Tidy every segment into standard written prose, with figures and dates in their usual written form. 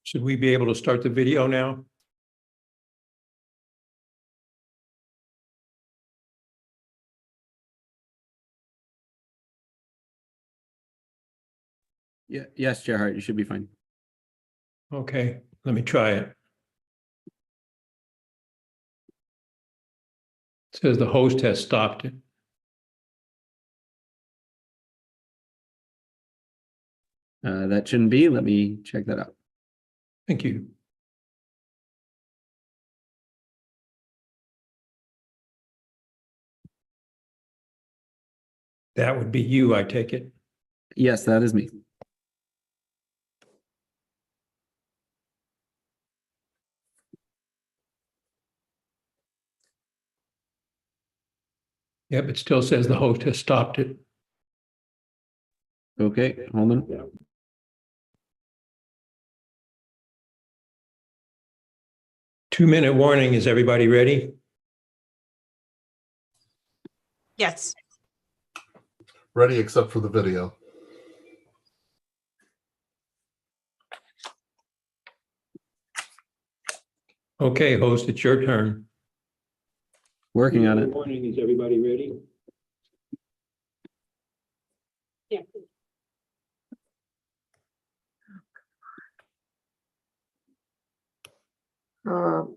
Should we be able to start the video now? Yeah, yes, Chair Hart, you should be fine. Okay, let me try it. It says the host has stopped it. That shouldn't be. Let me check that out. Thank you. That would be you, I take it. Yes, that is me. Yep, it still says the host has stopped it. Okay, hold on. Two-minute warning. Is everybody ready? Yes. Ready, except for the video. Okay, host, it's your turn. Working on it. Warning. Is everybody ready? Yeah.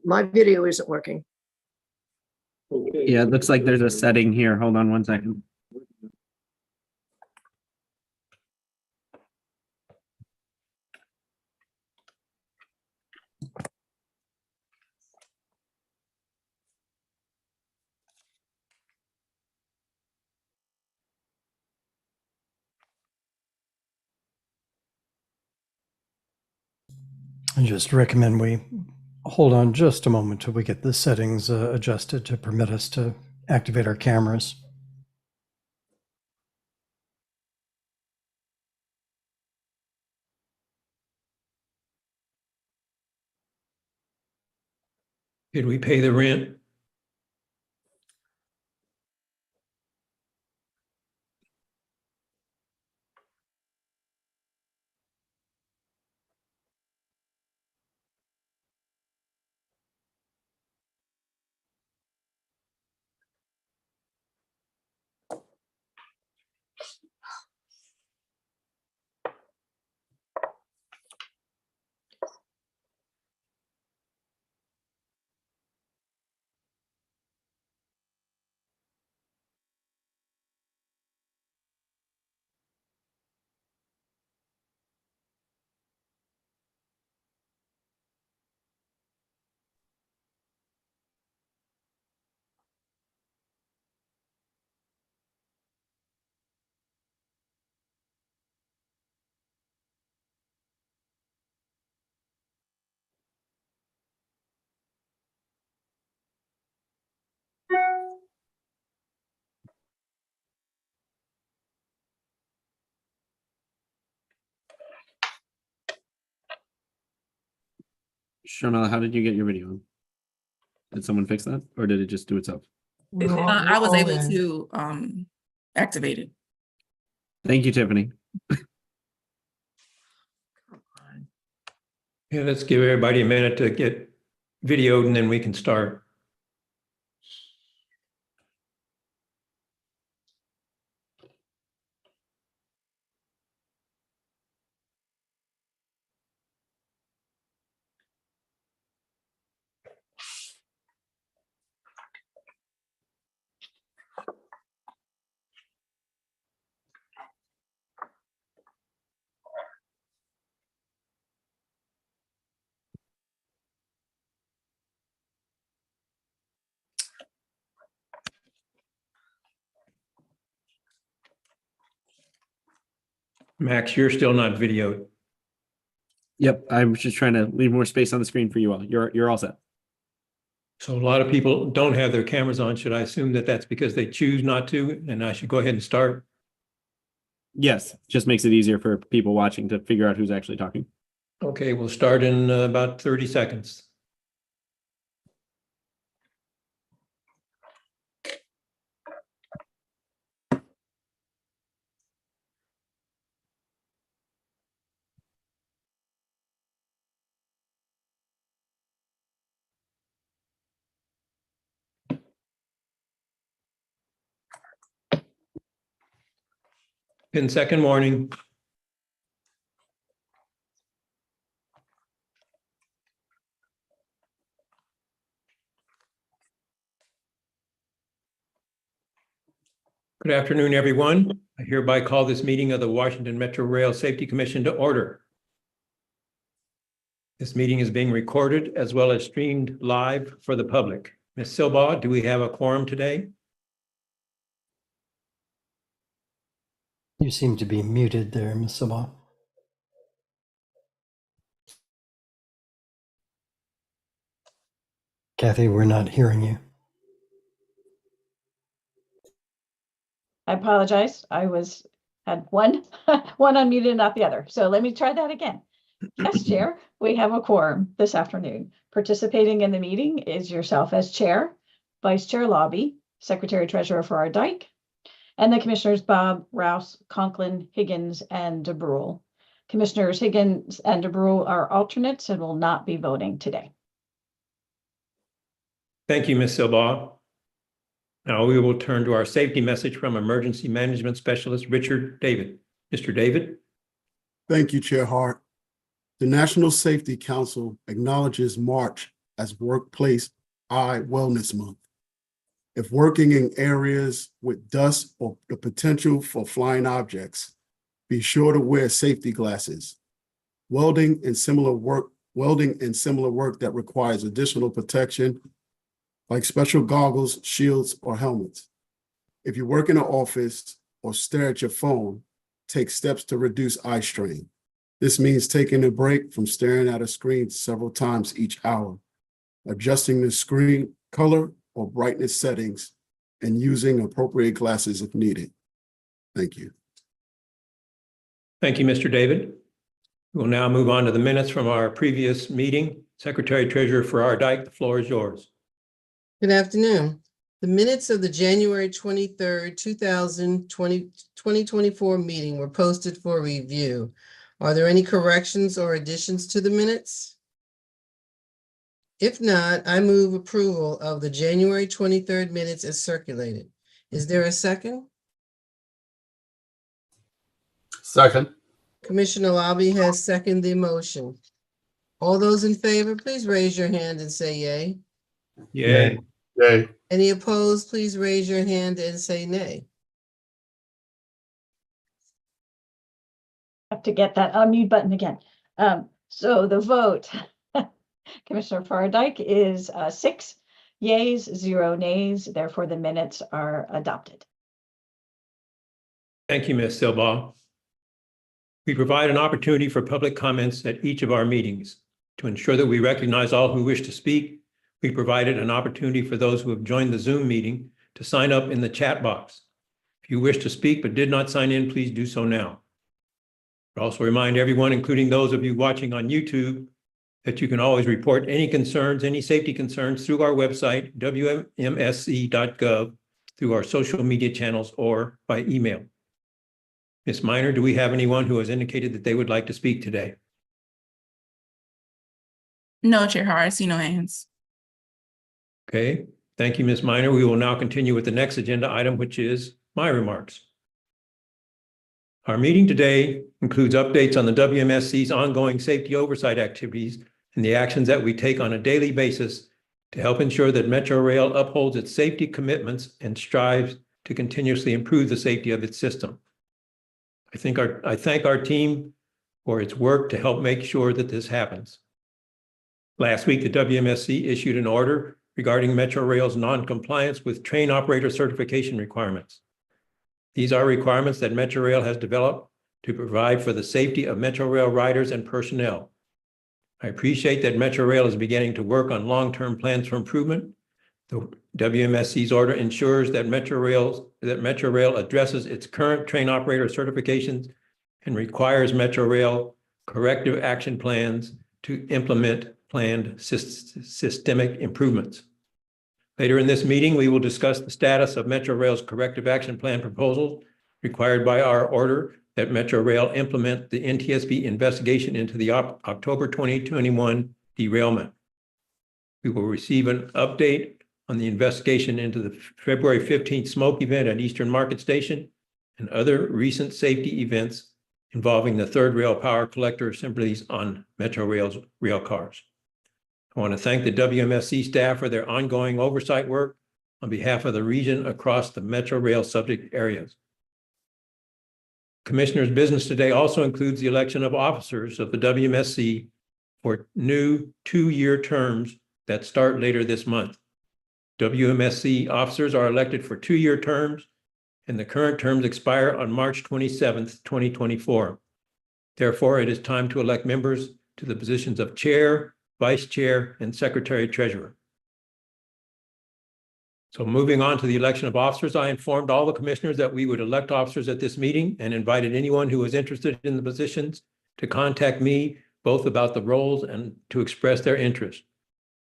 My video isn't working. Okay. Yeah, it looks like there's a setting here. Hold on one second. I just recommend we hold on just a moment till we get the settings adjusted to permit us to activate our cameras. Did we pay the rent? Sharmila, how did you get your video on? Did someone fix that or did it just do itself? I was able to activate it. Thank you, Tiffany. Yeah, let's give everybody a minute to get videoed and then we can start. Max, you're still not videoed. Yep, I was just trying to leave more space on the screen for you all. You're all set. So a lot of people don't have their cameras on. Should I assume that that's because they choose not to and I should go ahead and start? Yes, just makes it easier for people watching to figure out who's actually talking. Okay, we'll start in about 30 seconds. Pin second morning. Good afternoon, everyone. I hereby call this meeting of the Washington Metro Rail Safety Commission to order. This meeting is being recorded as well as streamed live for the public. Ms. Silbaugh, do we have a quorum today? You seem to be muted there, Ms. Sabah. Kathy, we're not hearing you. I apologize. Had one unmuted, not the other. So let me try that again. Yes, Chair, we have a quorum this afternoon. Participating in the meeting is yourself as Chair, Vice Chair Lobby, Secretary Treasurer Farrar Dyke, and the Commissioners Bob, Rouse, Conklin, Higgins, and DeBrule. Commissioners Higgins and DeBrule are alternates and will not be voting today. Thank you, Ms. Silbaugh. Now we will turn to our safety message from Emergency Management Specialist Richard David. Mr. David? Thank you, Chair Hart. The National Safety Council acknowledges March as Workplace Eye Wellness Month. If working in areas with dust or the potential for flying objects, be sure to wear safety glasses. Welding and similar work that requires additional protection, like special goggles, shields, or helmets. If you work in an office or stare at your phone, take steps to reduce eye strain. This means taking a break from staring at a screen several times each hour, adjusting the screen color or brightness settings, and using appropriate glasses if needed. Thank you. Thank you, Mr. David. We'll now move on to the minutes from our previous meeting. Secretary Treasurer Farrar Dyke, the floor is yours. Good afternoon. The minutes of the January 23rd, 2024 meeting were posted for review. Are there any corrections or additions to the minutes? If not, I move approval of the January 23rd minutes as circulated. Is there a second? Second. Commissioner Lobby has seconded the motion. All those in favor, please raise your hand and say yay. Yay. Yay. Any opposed, please raise your hand and say nay. Have to get that unmute button again. So the vote, Commissioner Farrar Dyke is 6 yeas, 0 nays. Therefore, the minutes are adopted. Thank you, Ms. Silbaugh. We provide an opportunity for public comments at each of our meetings. To ensure that we recognize all who wish to speak, we provided an opportunity for those who have joined the Zoom meeting to sign up in the chat box. If you wish to speak but did not sign in, please do so now. I also remind everyone, including those of you watching on YouTube, that you can always report any concerns, any safety concerns through our website, WMSC.gov, through our social media channels or by email. Ms. Minor, do we have anyone who has indicated that they would like to speak today? No, Chair Hart, I see no hands. Okay, thank you, Ms. Minor. We will now continue with the next agenda item, which is my remarks. Our meeting today includes updates on the WMSC's ongoing safety oversight activities and the actions that we take on a daily basis to help ensure that Metro Rail upholds its safety commitments and strives to continuously improve the safety of its system. I thank our team for its work to help make sure that this happens. Last week, the WMSC issued an order regarding Metro Rail's non-compliance with train operator certification requirements. These are requirements that Metro Rail has developed to provide for the safety of Metro Rail riders and personnel. I appreciate that Metro Rail is beginning to work on long-term plans for improvement. The WMSC's order ensures that Metro Rail addresses its current train operator certifications and requires Metro Rail corrective action plans to implement planned systemic improvements. Later in this meeting, we will discuss the status of Metro Rail's corrective action plan proposals required by our order that Metro Rail implement the NTSB investigation into the October 2021 derailment. We will receive an update on the investigation into the February 15th smoke event at Eastern Market Station and other recent safety events involving the third rail power collector assemblies on Metro Rail's rail cars. I want to thank the WMSC staff for their ongoing oversight work on behalf of the region across the Metro Rail subject areas. Commissioner's business today also includes the election of officers of the WMSC for new 2-year terms that start later this month. WMSC officers are elected for 2-year terms, and the current terms expire on March 27th, 2024. Therefore, it is time to elect members to the positions of chair, vice chair, and secretary treasurer. So moving on to the election of officers, I informed all the commissioners that we would elect officers at this meeting and invited anyone who was interested in the positions to contact me both about the roles and to express their interest.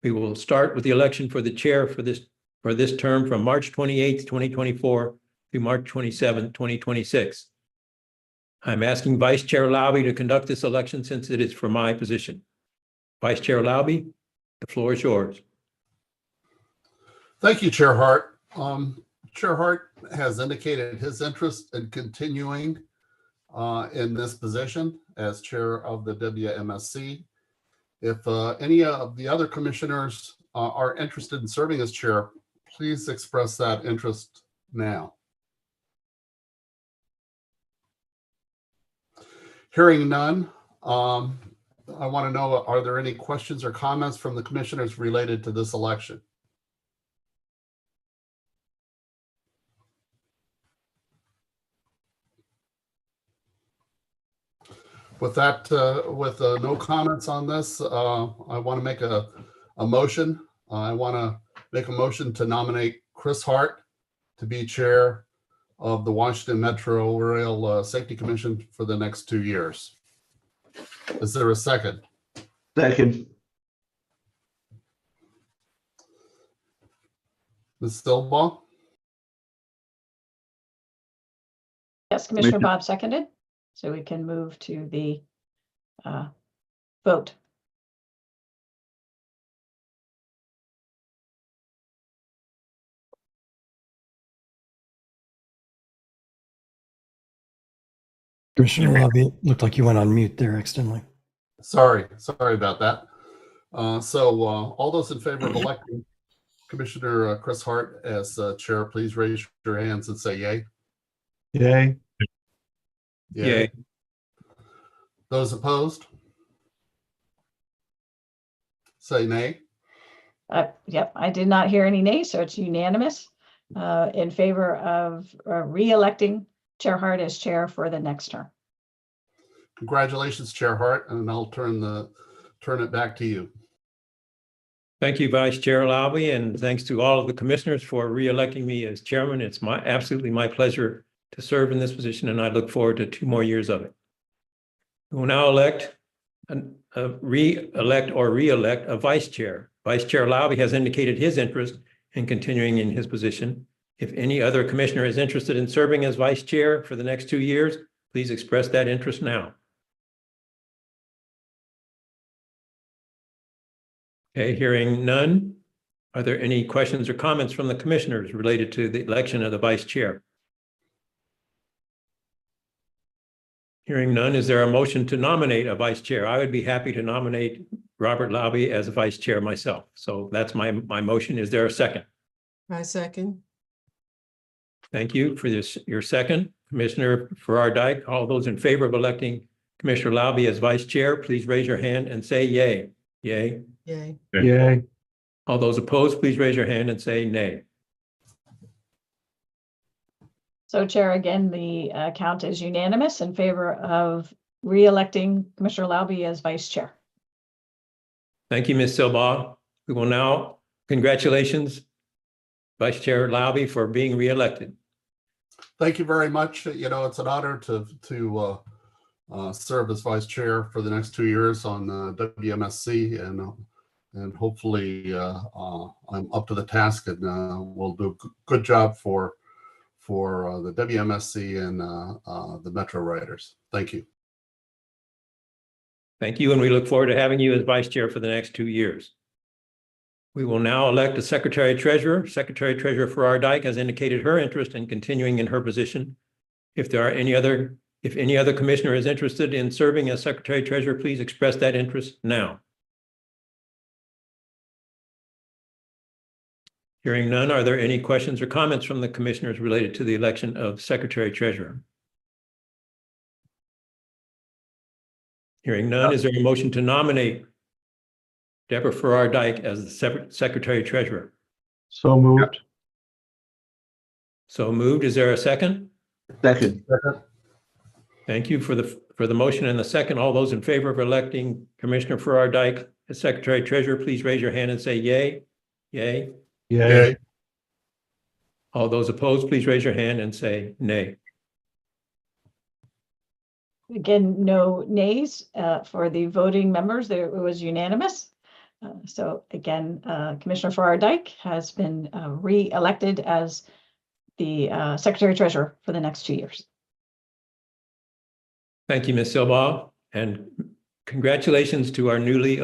We will start with the election for the chair for this term from March 28th, 2024 through March 27th, 2026. I'm asking Vice Chair Laube to conduct this election since it is for my position. Vice Chair Laube, the floor is yours. Thank you, Chair Hart. Chair Hart has indicated his interest in continuing in this position as chair of the WMSC. If any of the other commissioners are interested in serving as chair, please express that interest now. Hearing none, I want to know, are there any questions or comments from the commissioners related to this election? With that, with no comments on this, I want to make a motion. I want to make a motion to nominate Chris Hart to be chair of the Washington Metro Rail Safety Commission for the next 2 years. Is there a second? Second. Ms. Stillbaugh? Yes, Commissioner Bob seconded, so we can move to the vote. Commissioner Laube, it looked like you went on mute there accidentally. Sorry about that. So all those in favor of electing Commissioner Chris Hart as chair, please raise your hands and say yay. Yay. Yay. Those opposed? Say nay. Yep, I did not hear any nays, so it's unanimous in favor of re-electing Chair Hart as chair for the next term. Congratulations, Chair Hart, and I'll turn it back to you. Thank you, Vice Chair Laube, and thanks to all of the commissioners for re-electing me as chairman. It's absolutely my pleasure to serve in this position, and I look forward to 2 more years of it. We will now re-elect a vice chair. Vice Chair Laube has indicated his interest in continuing in his position. If any other commissioner is interested in serving as vice chair for the next 2 years, please express that interest now. Okay, hearing none. Are there any questions or comments from the commissioners related to the election of the vice chair? Hearing none, is there a motion to nominate a vice chair? I would be happy to nominate Robert Laube as a vice chair myself. So that's my motion. Is there a second? I second. Thank you for your second. Commissioner Farrar Dyke, all those in favor of electing Commissioner Laube as vice chair, please raise your hand and say yay. Yay. Yay. Yay. All those opposed, please raise your hand and say nay. So Chair, again, the count is unanimous in favor of re-electing Commissioner Laube as vice chair. Thank you, Ms. Silbaugh. We will now, congratulations, Vice Chair Laube, for being re-elected. Thank you very much. You know, it's an honor to serve as vice chair for the next 2 years on WMSC, and hopefully I'm up to the task, and we'll do a good job for the WMSC and the Metro Riders. Thank you. Thank you, and we look forward to having you as vice chair for the next 2 years. We will now elect a secretary treasurer. Secretary Treasurer Farrar Dyke has indicated her interest in continuing in her position. If any other commissioner is interested in serving as Secretary Treasurer, please express that interest now. Hearing none, are there any questions or comments from the commissioners related to the election of Secretary Treasurer? Hearing none, is there a motion to nominate Deborah Farrar Dyke as the Secretary Treasurer? So moved. So moved. Is there a second? Second. Second. Thank you for the motion and the second. All those in favor of electing Commissioner Farrar Dyke as Secretary Treasurer, please raise your hand and say yay. Yay. Yay. All those opposed, please raise your hand and say nay. Again, no nays for the voting members. There, it was unanimous. So again, Commissioner Farrar Dyke has been re-elected as the Secretary Treasurer for the next 2 years. Thank you, Ms. Silbaugh, and congratulations to our newly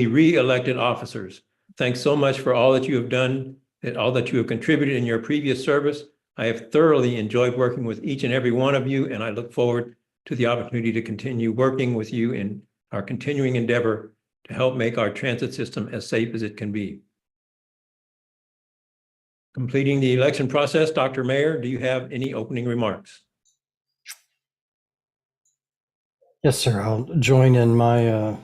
re-elected officers. Thanks so much for all that you have done and all that you have contributed in your previous service. I have thoroughly enjoyed working with each and every one of you, and I look forward to the opportunity to continue working with you in our continuing endeavor to help make our transit system as safe as it can be. Completing the election process, Dr. Mayor, do you have any opening remarks? Yes, sir. I'll join in my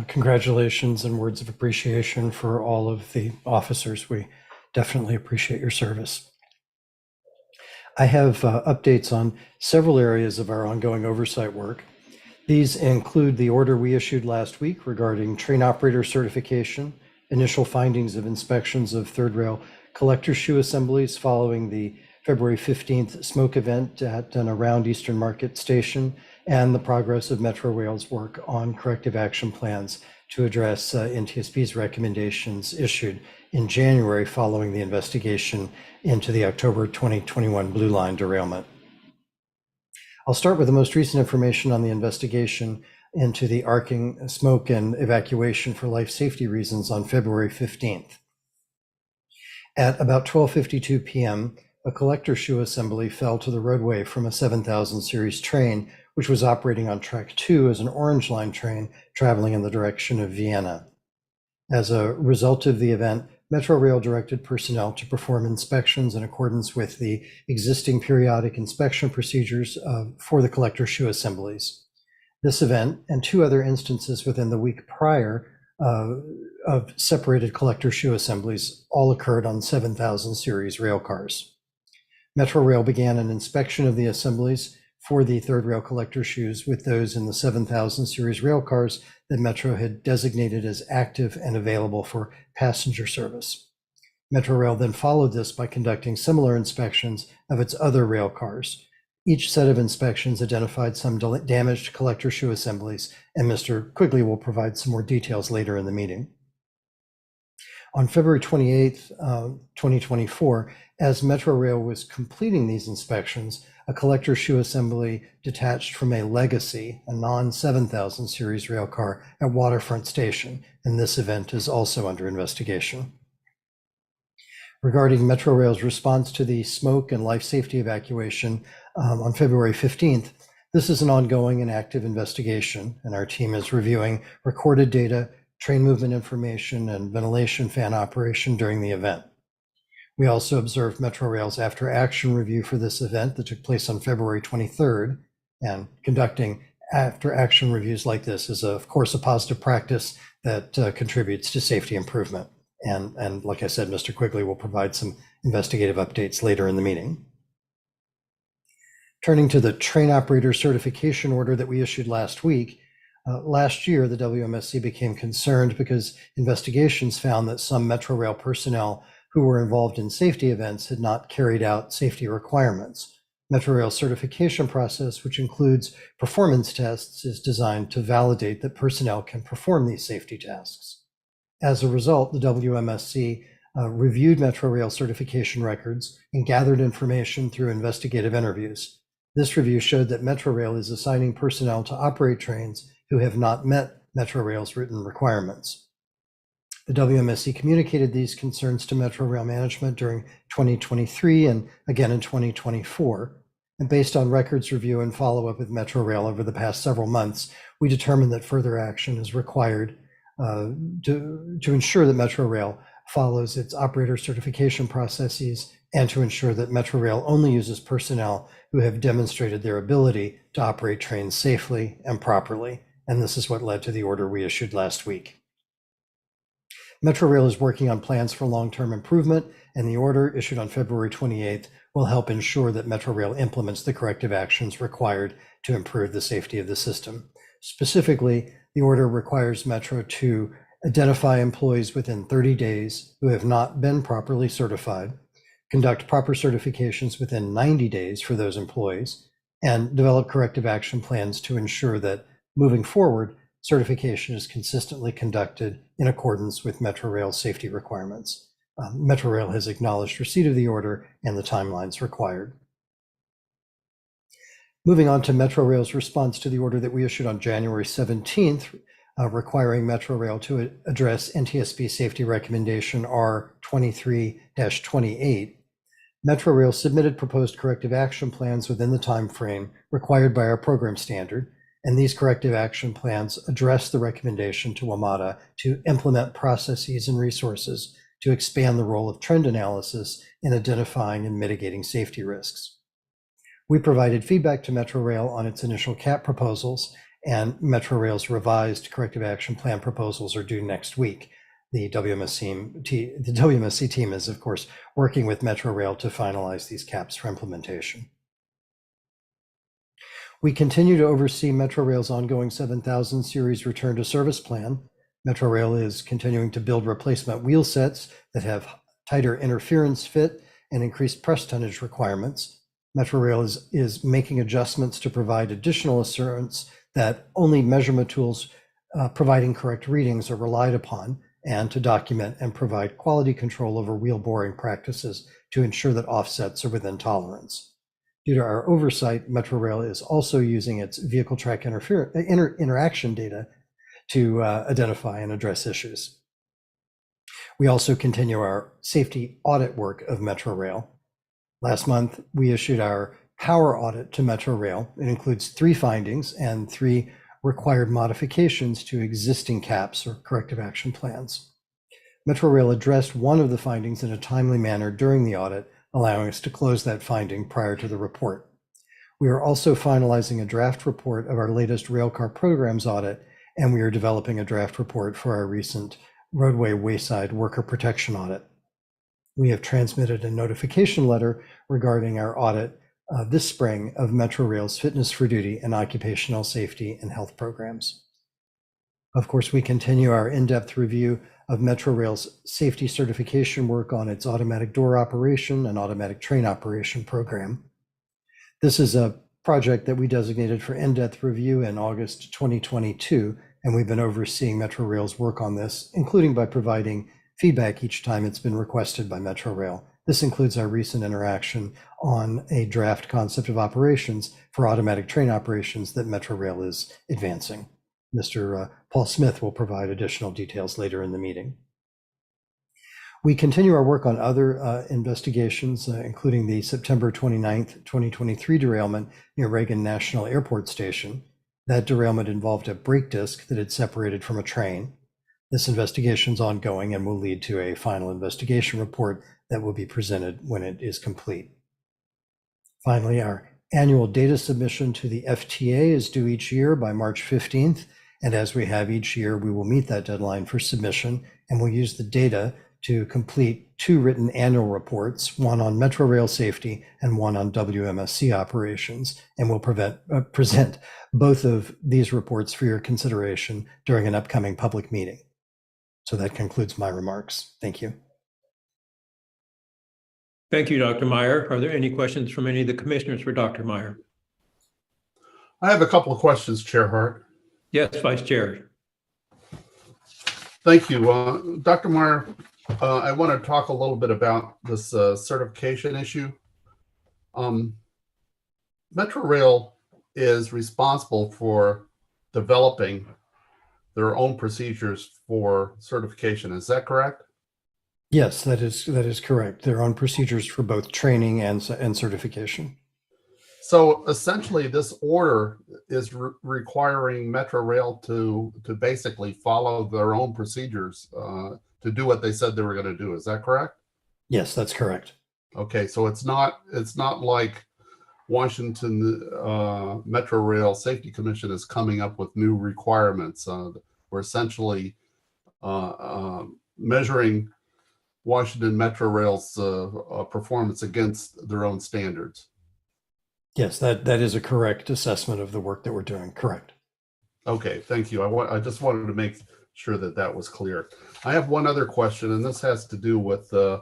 congratulations and words of appreciation for all of the officers. We definitely appreciate your service. I have updates on several areas of our ongoing oversight work. These include the order we issued last week regarding train operator certification, initial findings of inspections of third rail collector shoe assemblies following the February 15th smoke event at and around Eastern Market Station, and the progress of Metro Rail's work on corrective action plans to address NTSB's recommendations issued in January following the investigation into the October 2021 Blue Line derailment. I'll start with the most recent information on the investigation into the arcing smoke and evacuation for life safety reasons on February 15th. At about 12:52 p.m., a collector shoe assembly fell to the roadway from a 7000 series train, which was operating on track 2 as an Orange Line train traveling in the direction of Vienna. As a result of the event, Metro Rail directed personnel to perform inspections in accordance with the existing periodic inspection procedures for the collector shoe assemblies. This event and 2 other instances within the week prior of separated collector shoe assemblies all occurred on 7000 series rail cars. Metro Rail began an inspection of the assemblies for the third rail collector shoes with those in the 7000 series rail cars that Metro had designated as active and available for passenger service. Metro Rail then followed this by conducting similar inspections of its other rail cars. Each set of inspections identified some damaged collector shoe assemblies, and Mr. Quigley will provide some more details later in the meeting. On February 28th, 2024, as Metro Rail was completing these inspections, a collector shoe assembly detached from a Legacy, a non-7000 series rail car at Waterfront Station, and this event is also under investigation. Regarding Metro Rail's response to the smoke and life safety evacuation on February 15th, this is an ongoing and active investigation, and our team is reviewing recorded data, train movement information, and ventilation fan operation during the event. We also observed Metro Rail's after-action review for this event that took place on February 23rd, and conducting after-action reviews like this is, of course, a positive practice that contributes to safety improvement. And like I said, Mr. Quigley will provide some investigative updates later in the meeting. Turning to the train operator certification order that we issued last week, last year, the WMSC became concerned because investigations found that some Metro Rail personnel who were involved in safety events had not carried out safety requirements. Metro Rail's certification process, which includes performance tests, is designed to validate that personnel can perform these safety tasks. As a result, the WMSC reviewed Metro Rail certification records and gathered information through investigative interviews. This review showed that Metro Rail is assigning personnel to operate trains who have not met Metro Rail's written requirements. The WMSC communicated these concerns to Metro Rail management during 2023 and again in 2024. And based on records review and follow-up with Metro Rail over the past several months, we determined that further action is required to ensure that Metro Rail follows its operator certification processes and to ensure that Metro Rail only uses personnel who have demonstrated their ability to operate trains safely and properly. And this is what led to the order we issued last week. Metro Rail is working on plans for long-term improvement, and the order issued on February 28th will help ensure that Metro Rail implements the corrective actions required to improve the safety of the system. Specifically, the order requires Metro to identify employees within 30 days who have not been properly certified, conduct proper certifications within 90 days for those employees, and develop corrective action plans to ensure that moving forward, certification is consistently conducted in accordance with Metro Rail safety requirements. Metro Rail has acknowledged receipt of the order and the timelines required. Moving on to Metro Rail's response to the order that we issued on January 17th, requiring Metro Rail to address NTSB Safety Recommendation R23-28. Metro Rail submitted proposed corrective action plans within the time frame required by our program standard, and these corrective action plans address the recommendation to WMATA to implement processes and resources to expand the role of trend analysis in identifying and mitigating safety risks. We provided feedback to Metro Rail on its initial CAP proposals, and Metro Rail's revised corrective action plan proposals are due next week. The WMSC team is, of course, working with Metro Rail to finalize these CAPs for implementation. We continue to oversee Metro Rail's ongoing 7000 series return to service plan. Metro Rail is continuing to build replacement wheel sets that have tighter interference fit and increased press tonnage requirements. Metro Rail is making adjustments to provide additional assurance that only measurement tools providing correct readings are relied upon, and to document and provide quality control over wheel boring practices to ensure that offsets are within tolerance. Due to our oversight, Metro Rail is also using its vehicle track interaction data to identify and address issues. We also continue our safety audit work of Metro Rail. Last month, we issued our power audit to Metro Rail. It includes 3 findings and 3 required modifications to existing CAPs or corrective action plans. Metro Rail addressed one of the findings in a timely manner during the audit, allowing us to close that finding prior to the report. We are also finalizing a draft report of our latest railcar programs audit, and we are developing a draft report for our recent roadway wayside worker protection audit. We have transmitted a notification letter regarding our audit this spring of Metro Rail's fitness for duty and occupational safety and health programs. Of course, we continue our in-depth review of Metro Rail's safety certification work on its automatic door operation and automatic train operation program. This is a project that we designated for in-depth review in August 2022, and we've been overseeing Metro Rail's work on this, including by providing feedback each time it's been requested by Metro Rail. This includes our recent interaction on a draft concept of operations for automatic train operations that Metro Rail is advancing. Mr. Paul Smith will provide additional details later in the meeting. We continue our work on other investigations, including the September 29th, 2023 derailment near Reagan National Airport Station. That derailment involved a brake disc that had separated from a train. This investigation is ongoing and will lead to a final investigation report that will be presented when it is complete. Finally, our annual data submission to the FTA is due each year by March 15th. And as we have each year, we will meet that deadline for submission, and we'll use the data to complete 2 written annual reports, one on Metro Rail safety and one on WMSC operations. And we'll present both of these reports for your consideration during an upcoming public meeting. So that concludes my remarks. Thank you. Thank you, Dr. Meyer. Are there any questions from any of the commissioners for Dr. Meyer? I have a couple of questions, Chair Hart. Yes, Vice Chair. Thank you. Dr. Meyer, I want to talk a little bit about this certification issue. Metro Rail is responsible for developing their own procedures for certification. Is that correct? Yes, that is correct. Their own procedures for both training and certification. So essentially, this order is requiring Metro Rail to basically follow their own procedures to do what they said they were going to do. Is that correct? Yes, that's correct. Okay, so it's not like Washington Metro Rail Safety Commission is coming up with new requirements. We're essentially measuring Washington Metro Rail's performance against their own standards. Yes, that is a correct assessment of the work that we're doing. Correct. Okay, thank you. I just wanted to make sure that that was clear. I have one other question, and this has to do with the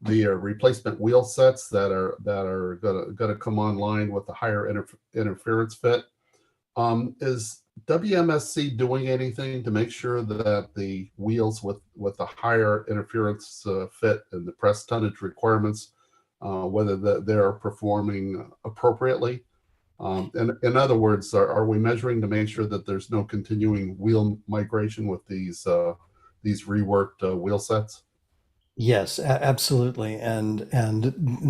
replacement wheel sets that are gonna come online with the higher interference fit. Is WMSC doing anything to make sure that the wheels with the higher interference fit and the press tonnage requirements, whether they're performing appropriately? In other words, are we measuring to make sure that there's no continuing wheel migration with these reworked wheel sets? Yes, absolutely. And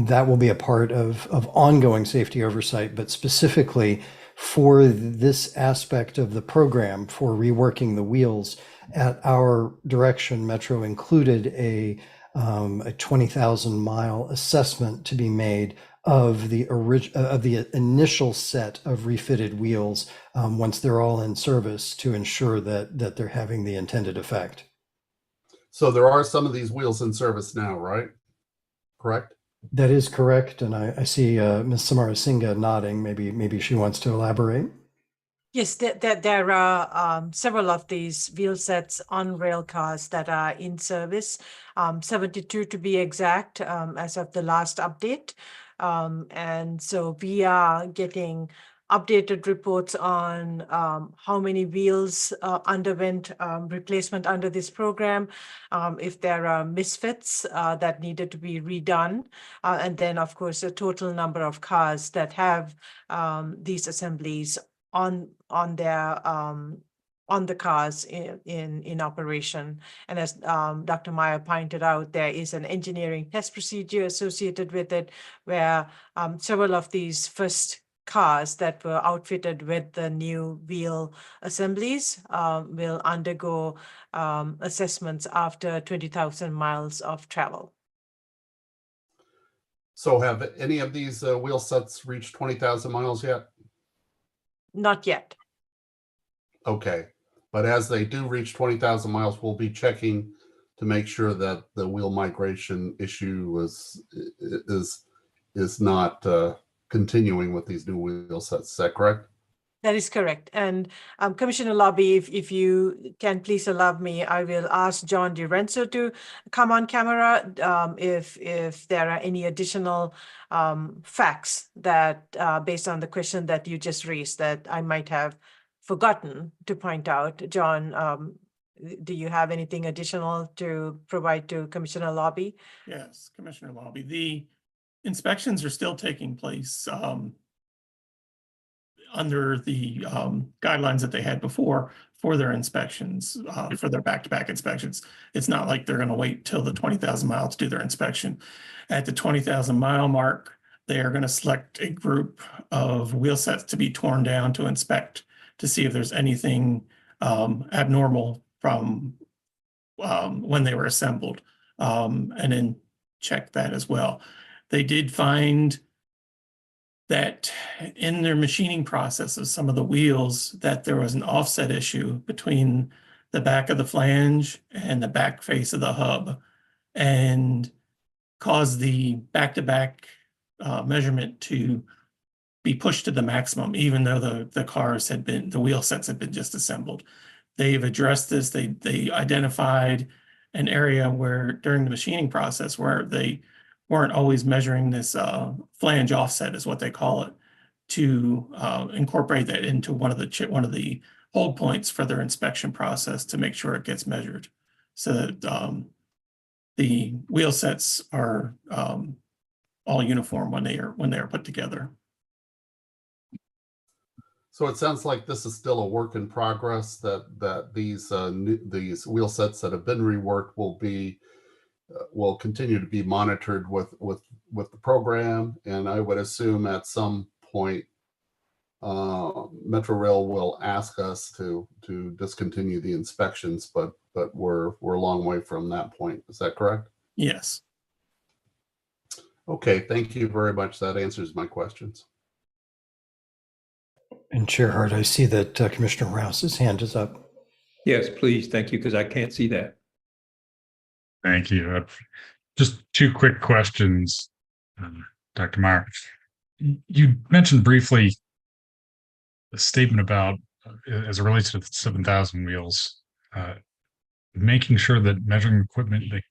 that will be a part of ongoing safety oversight, but specifically for this aspect of the program for reworking the wheels, at our direction, Metro included a 20,000 mile assessment to be made of the initial set of refitted wheels once they're all in service to ensure that they're having the intended effect. So there are some of these wheels in service now, right? Correct? That is correct, and I see Ms. Samara Singha nodding. Maybe she wants to elaborate. Yes, there are several of these wheel sets on rail cars that are in service, 72 to be exact, as of the last update. And so we are getting updated reports on how many wheels underwent replacement under this program, if there are misfits that needed to be redone, and then, of course, a total number of cars that have these assemblies on the cars in operation. And as Dr. Meyer pointed out, there is an engineering test procedure associated with it, where several of these first cars that were outfitted with the new wheel assemblies will undergo assessments after 20,000 miles of travel. So have any of these wheel sets reached 20,000 miles yet? Not yet. Okay, but as they do reach 20,000 miles, we'll be checking to make sure that the wheel migration issue is not continuing with these new wheel sets. Is that correct? That is correct. And Commissioner Lobby, if you can please allow me, I will ask John DiRenzo to come on camera if there are any additional facts that based on the question that you just raised that I might have forgotten to point out. John, do you have anything additional to provide to Commissioner Lobby? Yes, Commissioner Lobby. The inspections are still taking place under the guidelines that they had before for their inspections, for their back-to-back inspections. It's not like they're going to wait till the 20,000 mile to do their inspection. At the 20,000 mile mark, they are going to select a group of wheel sets to be torn down to inspect to see if there's anything abnormal from when they were assembled, and then check that as well. They did find that in their machining process of some of the wheels, that there was an offset issue between the back of the flange and the back face of the hub, and caused the back-to-back measurement to be pushed to the maximum, even though the wheel sets had been just assembled. They've addressed this. They identified an area where during the machining process where they weren't always measuring this flange offset, is what they call it, to incorporate that into one of the hold points for their inspection process to make sure it gets measured, so that the wheel sets are all uniform when they are put together. So it sounds like this is still a work in progress, that these wheel sets that have been reworked will continue to be monitored with the program. And I would assume at some point, Metro Rail will ask us to discontinue the inspections, but we're a long way from that point. Is that correct? Yes. Okay, thank you very much. That answers my questions. And Chair Hart, I see that Commissioner Rouse's hand is up. Yes, please. Thank you, because I can't see that. Thank you. Just two quick questions, Dr. Meyer. You mentioned briefly a statement about, as it relates to the 7,000 wheels, making sure that measuring equipment that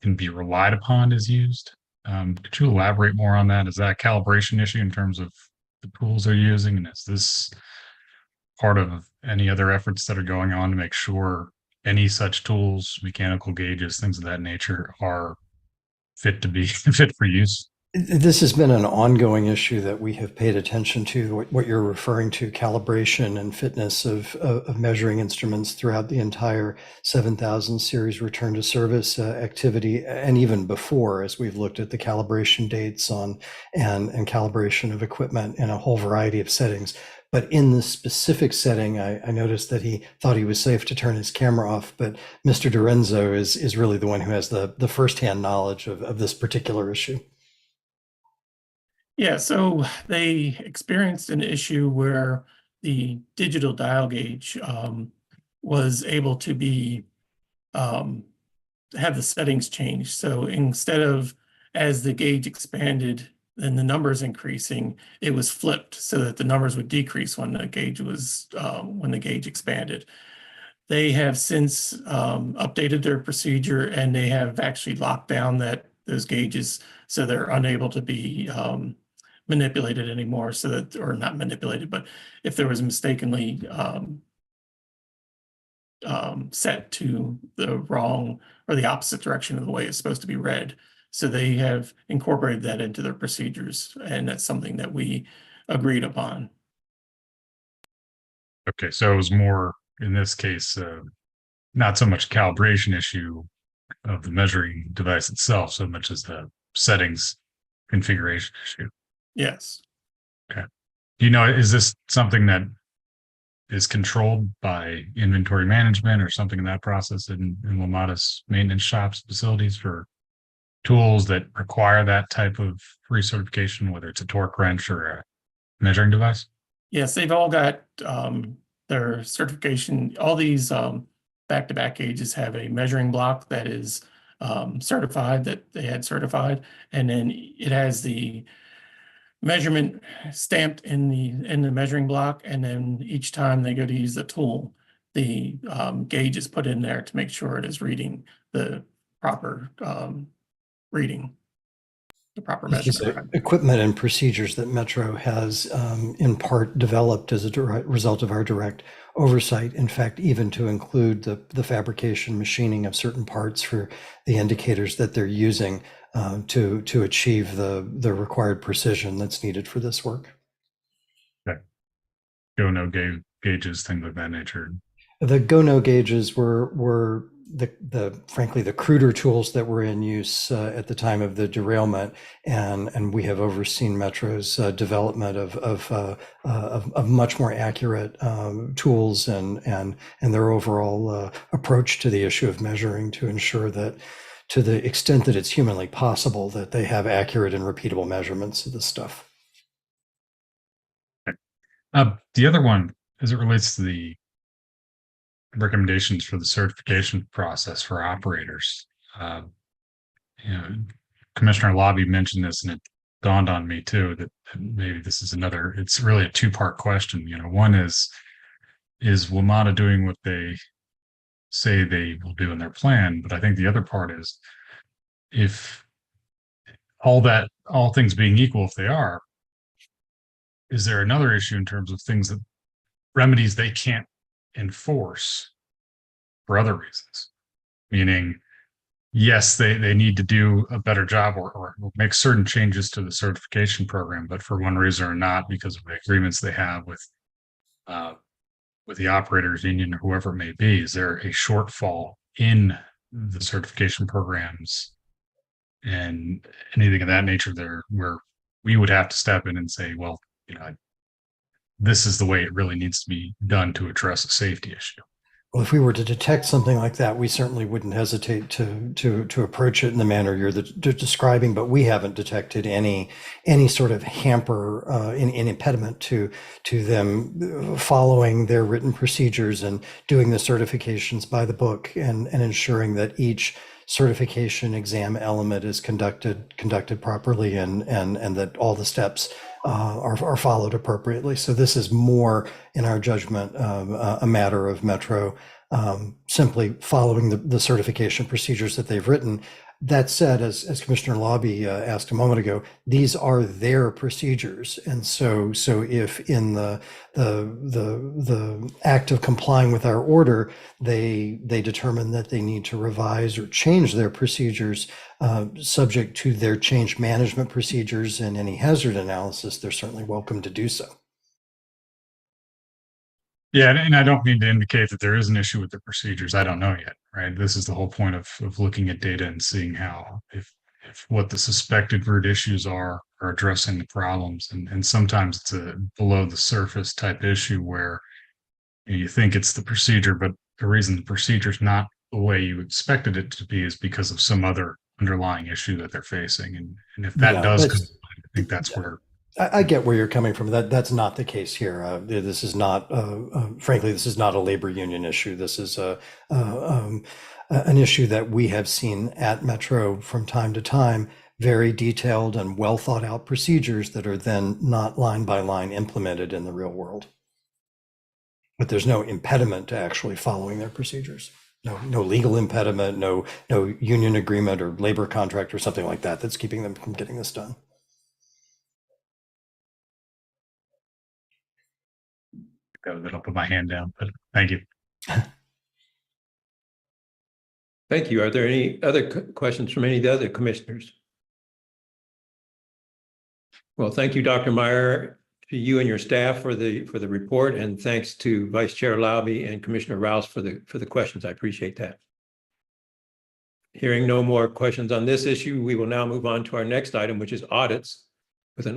can be relied upon is used. Could you elaborate more on that? Is that a calibration issue in terms of the tools they're using? And is this part of any other efforts that are going on to make sure any such tools, mechanical gauges, things of that nature, are fit for use? This has been an ongoing issue that we have paid attention to, what you're referring to, calibration and fitness of measuring instruments throughout the entire 7,000 series return to service activity, and even before, as we've looked at the calibration dates on and calibration of equipment in a whole variety of settings. But in this specific setting, I noticed that he thought he was safe to turn his camera off, but Mr. Dorenzo is really the one who has the firsthand knowledge of this particular issue. Yeah, so they experienced an issue where the digital dial gauge was able to be have the settings changed. So instead of, as the gauge expanded and the numbers increasing, it was flipped so that the numbers would decrease when the gauge expanded. They have since updated their procedure, and they have actually locked down those gauges so they're unable to be manipulated anymore, so that, or not manipulated, but if there was mistakenly set to the wrong or the opposite direction of the way it's supposed to be read. So they have incorporated that into their procedures, and that's something that we agreed upon. Okay, so it was more, in this case, not so much calibration issue of the measuring device itself, so much as the settings configuration issue. Yes. Okay. Is this something that is controlled by inventory management or something in that process in WMATA's maintenance shops facilities for tools that require that type of recertification, whether it's a torque wrench or a measuring device? Yes, they've all got their certification. All these back-to-back gauges have a measuring block that is certified, that they had certified, and then it has the measurement stamped in the measuring block, and then each time they go to use the tool, the gauge is put in there to make sure it is reading the proper reading, the proper measurement. Equipment and procedures that Metro has in part developed as a direct result of our direct oversight. In fact, even to include the fabrication, machining of certain parts for the indicators that they're using to achieve the required precision that's needed for this work. Okay. Go-no gauges, things of that nature. The go-no gauges were frankly the cruder tools that were in use at the time of the derailment, and we have overseen Metro's development of much more accurate tools and their overall approach to the issue of measuring, to ensure that, to the extent that it's humanly possible, that they have accurate and repeatable measurements of this stuff. The other one, as it relates to the recommendations for the certification process for operators, Commissioner Lobby mentioned this, and it dawned on me too that maybe this is it's really a two-part question. One is WMATA doing what they say they will do in their plan? But I think the other part is, if all things being equal, if they are, is there another issue in terms of remedies they can't enforce for other reasons? Meaning, yes, they need to do a better job or make certain changes to the certification program, but for one reason or not, because of the agreements they have with with the operators union or whoever it may be? Is there a shortfall in the certification programs and anything of that nature there where we would have to step in and say, well, this is the way it really needs to be done to address a safety issue? Well, if we were to detect something like that, we certainly wouldn't hesitate to approach it in the manner you're describing. But we haven't detected any sort of hamper, an impediment to them following their written procedures and doing the certifications by the book and ensuring that each certification exam element is conducted properly and that all the steps are followed appropriately. So this is more, in our judgment, a matter of Metro simply following the certification procedures that they've written. That said, as Commissioner Lobby asked a moment ago, these are their procedures, and so if in the act of complying with our order, they determine that they need to revise or change their procedures, subject to their change management procedures and any hazard analysis, they're certainly welcome to do so. Yeah, and I don't mean to indicate that there is an issue with the procedures. I don't know yet, right? This is the whole point of looking at data and seeing how, if what the suspected root issues are addressing the problems. And sometimes it's a below the surface type issue where you think it's the procedure, but the reason the procedure is not the way you expected it to be is because of some other underlying issue that they're facing. And if that does come, I think that's where I get where you're coming from. That's not the case here. This is not, frankly, this is not a labor union issue. This is an issue that we have seen at Metro from time to time, very detailed and well thought out procedures that are then not line by line implemented in the real world. But there's no impediment to actually following their procedures. No legal impediment, no union agreement or labor contract or something like that that's keeping them from getting this done. I'll put my hand down, but thank you. Thank you. Are there any other questions from any of the other commissioners? Well, thank you, Dr. Meyer, to you and your staff for the report, and thanks to Vice Chair Lobby and Commissioner Rouse for the questions. I appreciate that. Hearing no more questions on this issue, we will now move on to our next item, which is audits, with an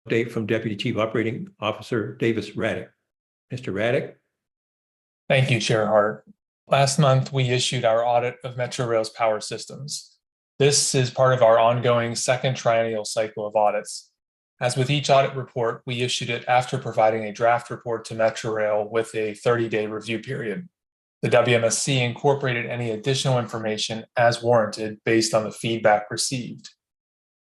update from Deputy Chief Operating Officer Davis Raddick. Mr. Raddick. Thank you, Chair Hart. Last month, we issued our audit of Metro Rail's power systems. This is part of our ongoing second triennial cycle of audits. As with each audit report, we issued it after providing a draft report to Metro Rail with a 30-day review period. The WMSC incorporated any additional information as warranted based on the feedback received.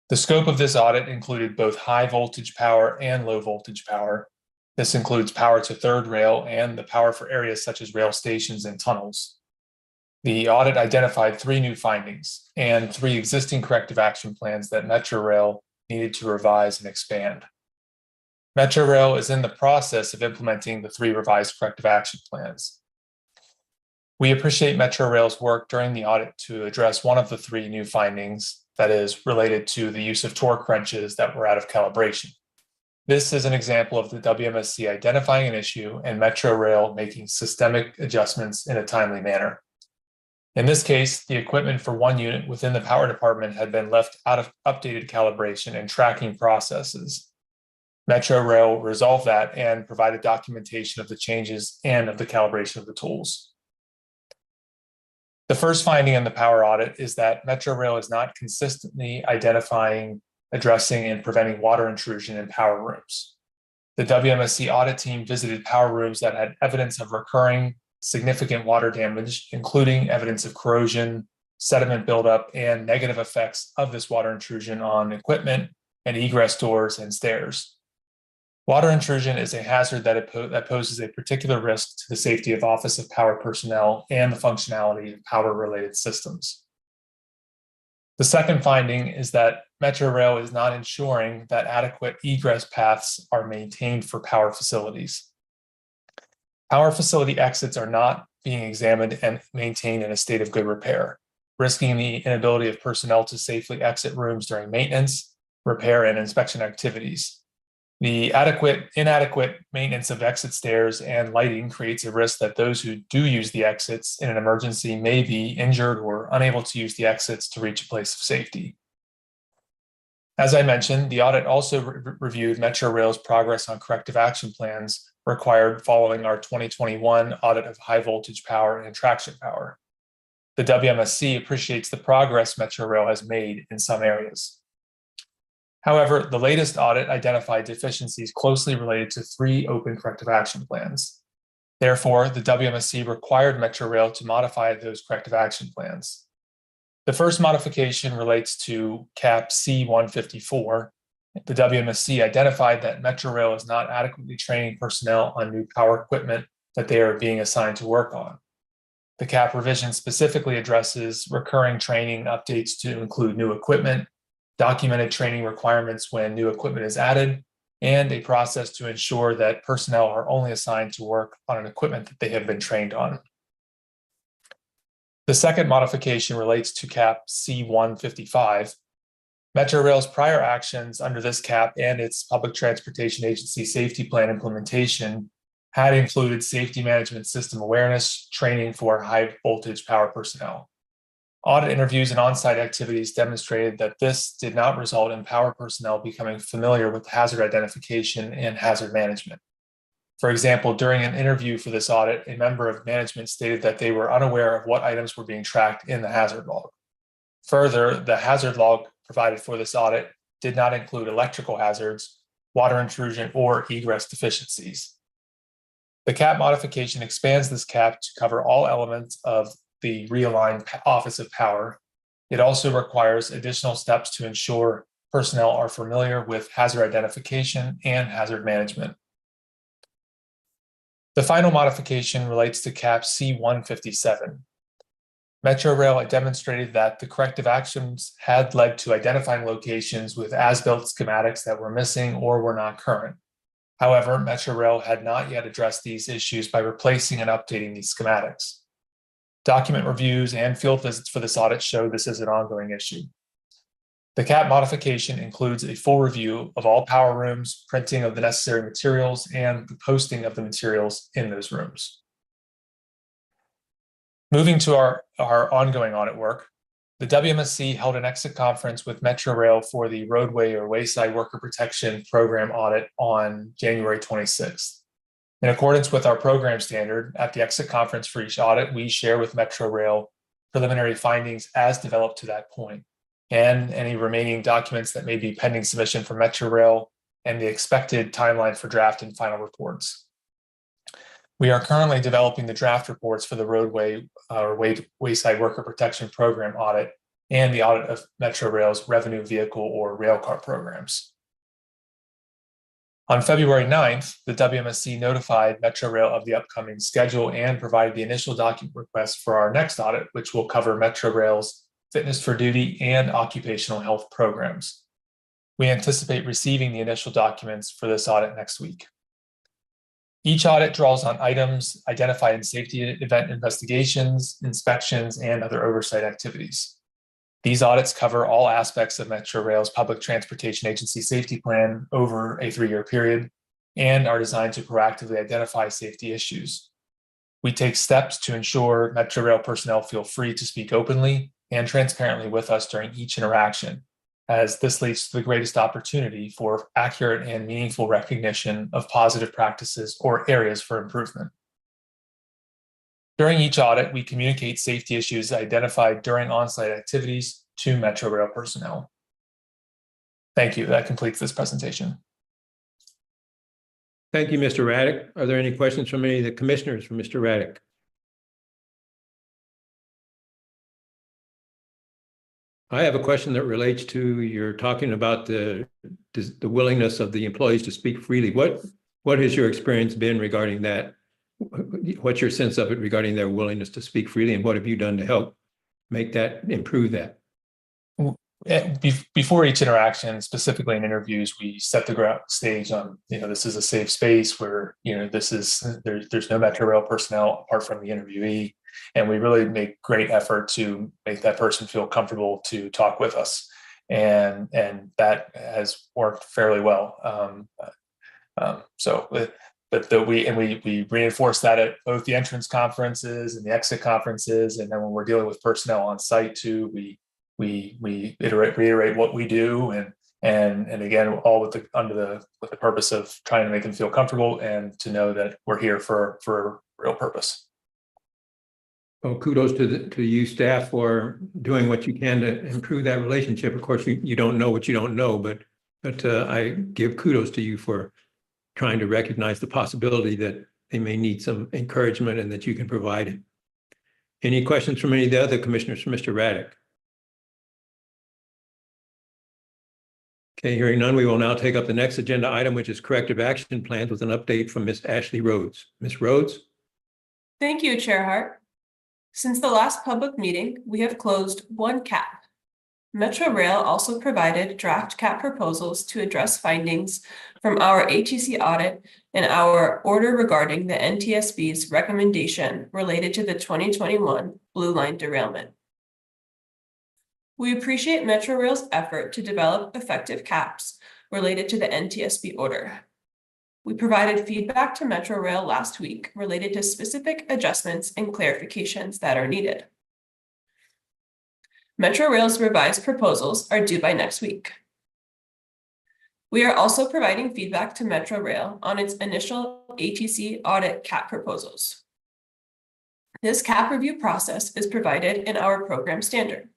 The scope of this audit included both high voltage power and low voltage power. This includes power to third rail and the power for areas such as rail stations and tunnels. The audit identified 3 new findings and 3 existing corrective action plans that Metro Rail needed to revise and expand. Metro Rail is in the process of implementing the 3 revised corrective action plans. We appreciate Metro Rail's work during the audit to address one of the 3 new findings, that is related to the use of torque wrenches that were out of calibration. This is an example of the WMSC identifying an issue and Metro Rail making systemic adjustments in a timely manner. In this case, the equipment for one unit within the power department had been left out of updated calibration and tracking processes. Metro Rail resolved that and provided documentation of the changes and of the calibration of the tools. The first finding in the power audit is that Metro Rail is not consistently identifying, addressing, and preventing water intrusion in power rooms. The WMSC audit team visited power rooms that had evidence of recurring significant water damage, including evidence of corrosion, sediment buildup, and negative effects of this water intrusion on equipment and egress doors and stairs. Water intrusion is a hazard that poses a particular risk to the safety of Office of Power personnel and the functionality of power-related systems. The second finding is that Metro Rail is not ensuring that adequate egress paths are maintained for power facilities. Power facility exits are not being examined and maintained in a state of good repair, risking the inability of personnel to safely exit rooms during maintenance, repair, and inspection activities. The inadequate maintenance of exit stairs and lighting creates a risk that those who do use the exits in an emergency may be injured or unable to use the exits to reach a place of safety. As I mentioned, the audit also reviewed Metro Rail's progress on corrective action plans required following our 2021 audit of high voltage power and traction power. The WMSC appreciates the progress Metro Rail has made in some areas. However, the latest audit identified deficiencies closely related to 3 open corrective action plans. Therefore, the WMSC required Metro Rail to modify those corrective action plans. The first modification relates to CAP C-154. The WMSC identified that Metro Rail is not adequately training personnel on new power equipment that they are being assigned to work on. The CAP revision specifically addresses recurring training updates to include new equipment, documented training requirements when new equipment is added, and a process to ensure that personnel are only assigned to work on an equipment that they have been trained on. The second modification relates to CAP C-155. Metro Rail's prior actions under this CAP and its Public Transportation Agency Safety Plan implementation had included safety management system awareness training for high voltage power personnel. Audit interviews and on-site activities demonstrated that this did not result in power personnel becoming familiar with hazard identification and hazard management. For example, during an interview for this audit, a member of management stated that they were unaware of what items were being tracked in the hazard log. Further, the hazard log provided for this audit did not include electrical hazards, water intrusion, or egress deficiencies. The CAP modification expands this CAP to cover all elements of the realigned Office of Power. It also requires additional steps to ensure personnel are familiar with hazard identification and hazard management. The final modification relates to CAP C-157. Metro Rail demonstrated that the corrective actions had led to identifying locations with as-built schematics that were missing or were not current. However, Metro Rail had not yet addressed these issues by replacing and updating these schematics. Document reviews and field visits for this audit show this is an ongoing issue. The CAP modification includes a full review of all power rooms, printing of the necessary materials, and the posting of the materials in those rooms. Moving to our ongoing audit work, the WMSC held an exit conference with Metro Rail for the roadway or wayside worker protection program audit on January 26th. In accordance with our program standard, at the exit conference for each audit, we share with Metro Rail preliminary findings as developed to that point, and any remaining documents that may be pending submission for Metro Rail and the expected timeline for draft and final reports. We are currently developing the draft reports for the roadway or wayside worker protection program audit and the audit of Metro Rail's revenue vehicle or railcar programs. On February 9th, the WMSC notified Metro Rail of the upcoming schedule and provided the initial document request for our next audit, which will cover Metro Rail's fitness for duty and occupational health programs. We anticipate receiving the initial documents for this audit next week. Each audit draws on items identified in safety event investigations, inspections, and other oversight activities. These audits cover all aspects of Metro Rail's Public Transportation Agency Safety Plan over a 3-year period and are designed to proactively identify safety issues. We take steps to ensure Metro Rail personnel feel free to speak openly and transparently with us during each interaction, as this leads to the greatest opportunity for accurate and meaningful recognition of positive practices or areas for improvement. During each audit, we communicate safety issues identified during on-site activities to Metro Rail personnel. Thank you. That completes this presentation. Thank you, Mr. Raddick. Are there any questions from any of the commissioners for Mr. Raddick? I have a question that relates to your talking about the willingness of the employees to speak freely. What has your experience been regarding that? What's your sense of it regarding their willingness to speak freely, and what have you done to help make that, improve that? Before each interaction, specifically in interviews, we set the stage on, this is a safe space where, there's no Metro Rail personnel apart from the interviewee. And we really make great effort to make that person feel comfortable to talk with us. And that has worked fairly well. We reinforce that at both the entrance conferences and the exit conferences, and then when we're dealing with personnel on site too, we reiterate what we do, and again, all with the purpose of trying to make them feel comfortable and to know that we're here for a real purpose. Well, kudos to you staff for doing what you can to improve that relationship. Of course, you don't know what you don't know, but I give kudos to you for trying to recognize the possibility that they may need some encouragement and that you can provide it. Any questions from any of the other commissioners for Mr. Raddick? Okay, hearing none, we will now take up the next agenda item, which is corrective action plans with an update from Ms. Ashley Rhodes. Ms. Rhodes? Thank you, Chair Hart. Since the last public meeting, we have closed one CAP. Metro Rail also provided draft CAP proposals to address findings from our ATC audit and our order regarding the NTSB's recommendation related to the 2021 Blue Line derailment. We appreciate Metro Rail's effort to develop effective CAPs related to the NTSB order. We provided feedback to Metro Rail last week related to specific adjustments and clarifications that are needed. Metro Rail's revised proposals are due by next week. We are also providing feedback to Metro Rail on its initial ATC audit CAP proposals. This CAP review process is provided in our program standard.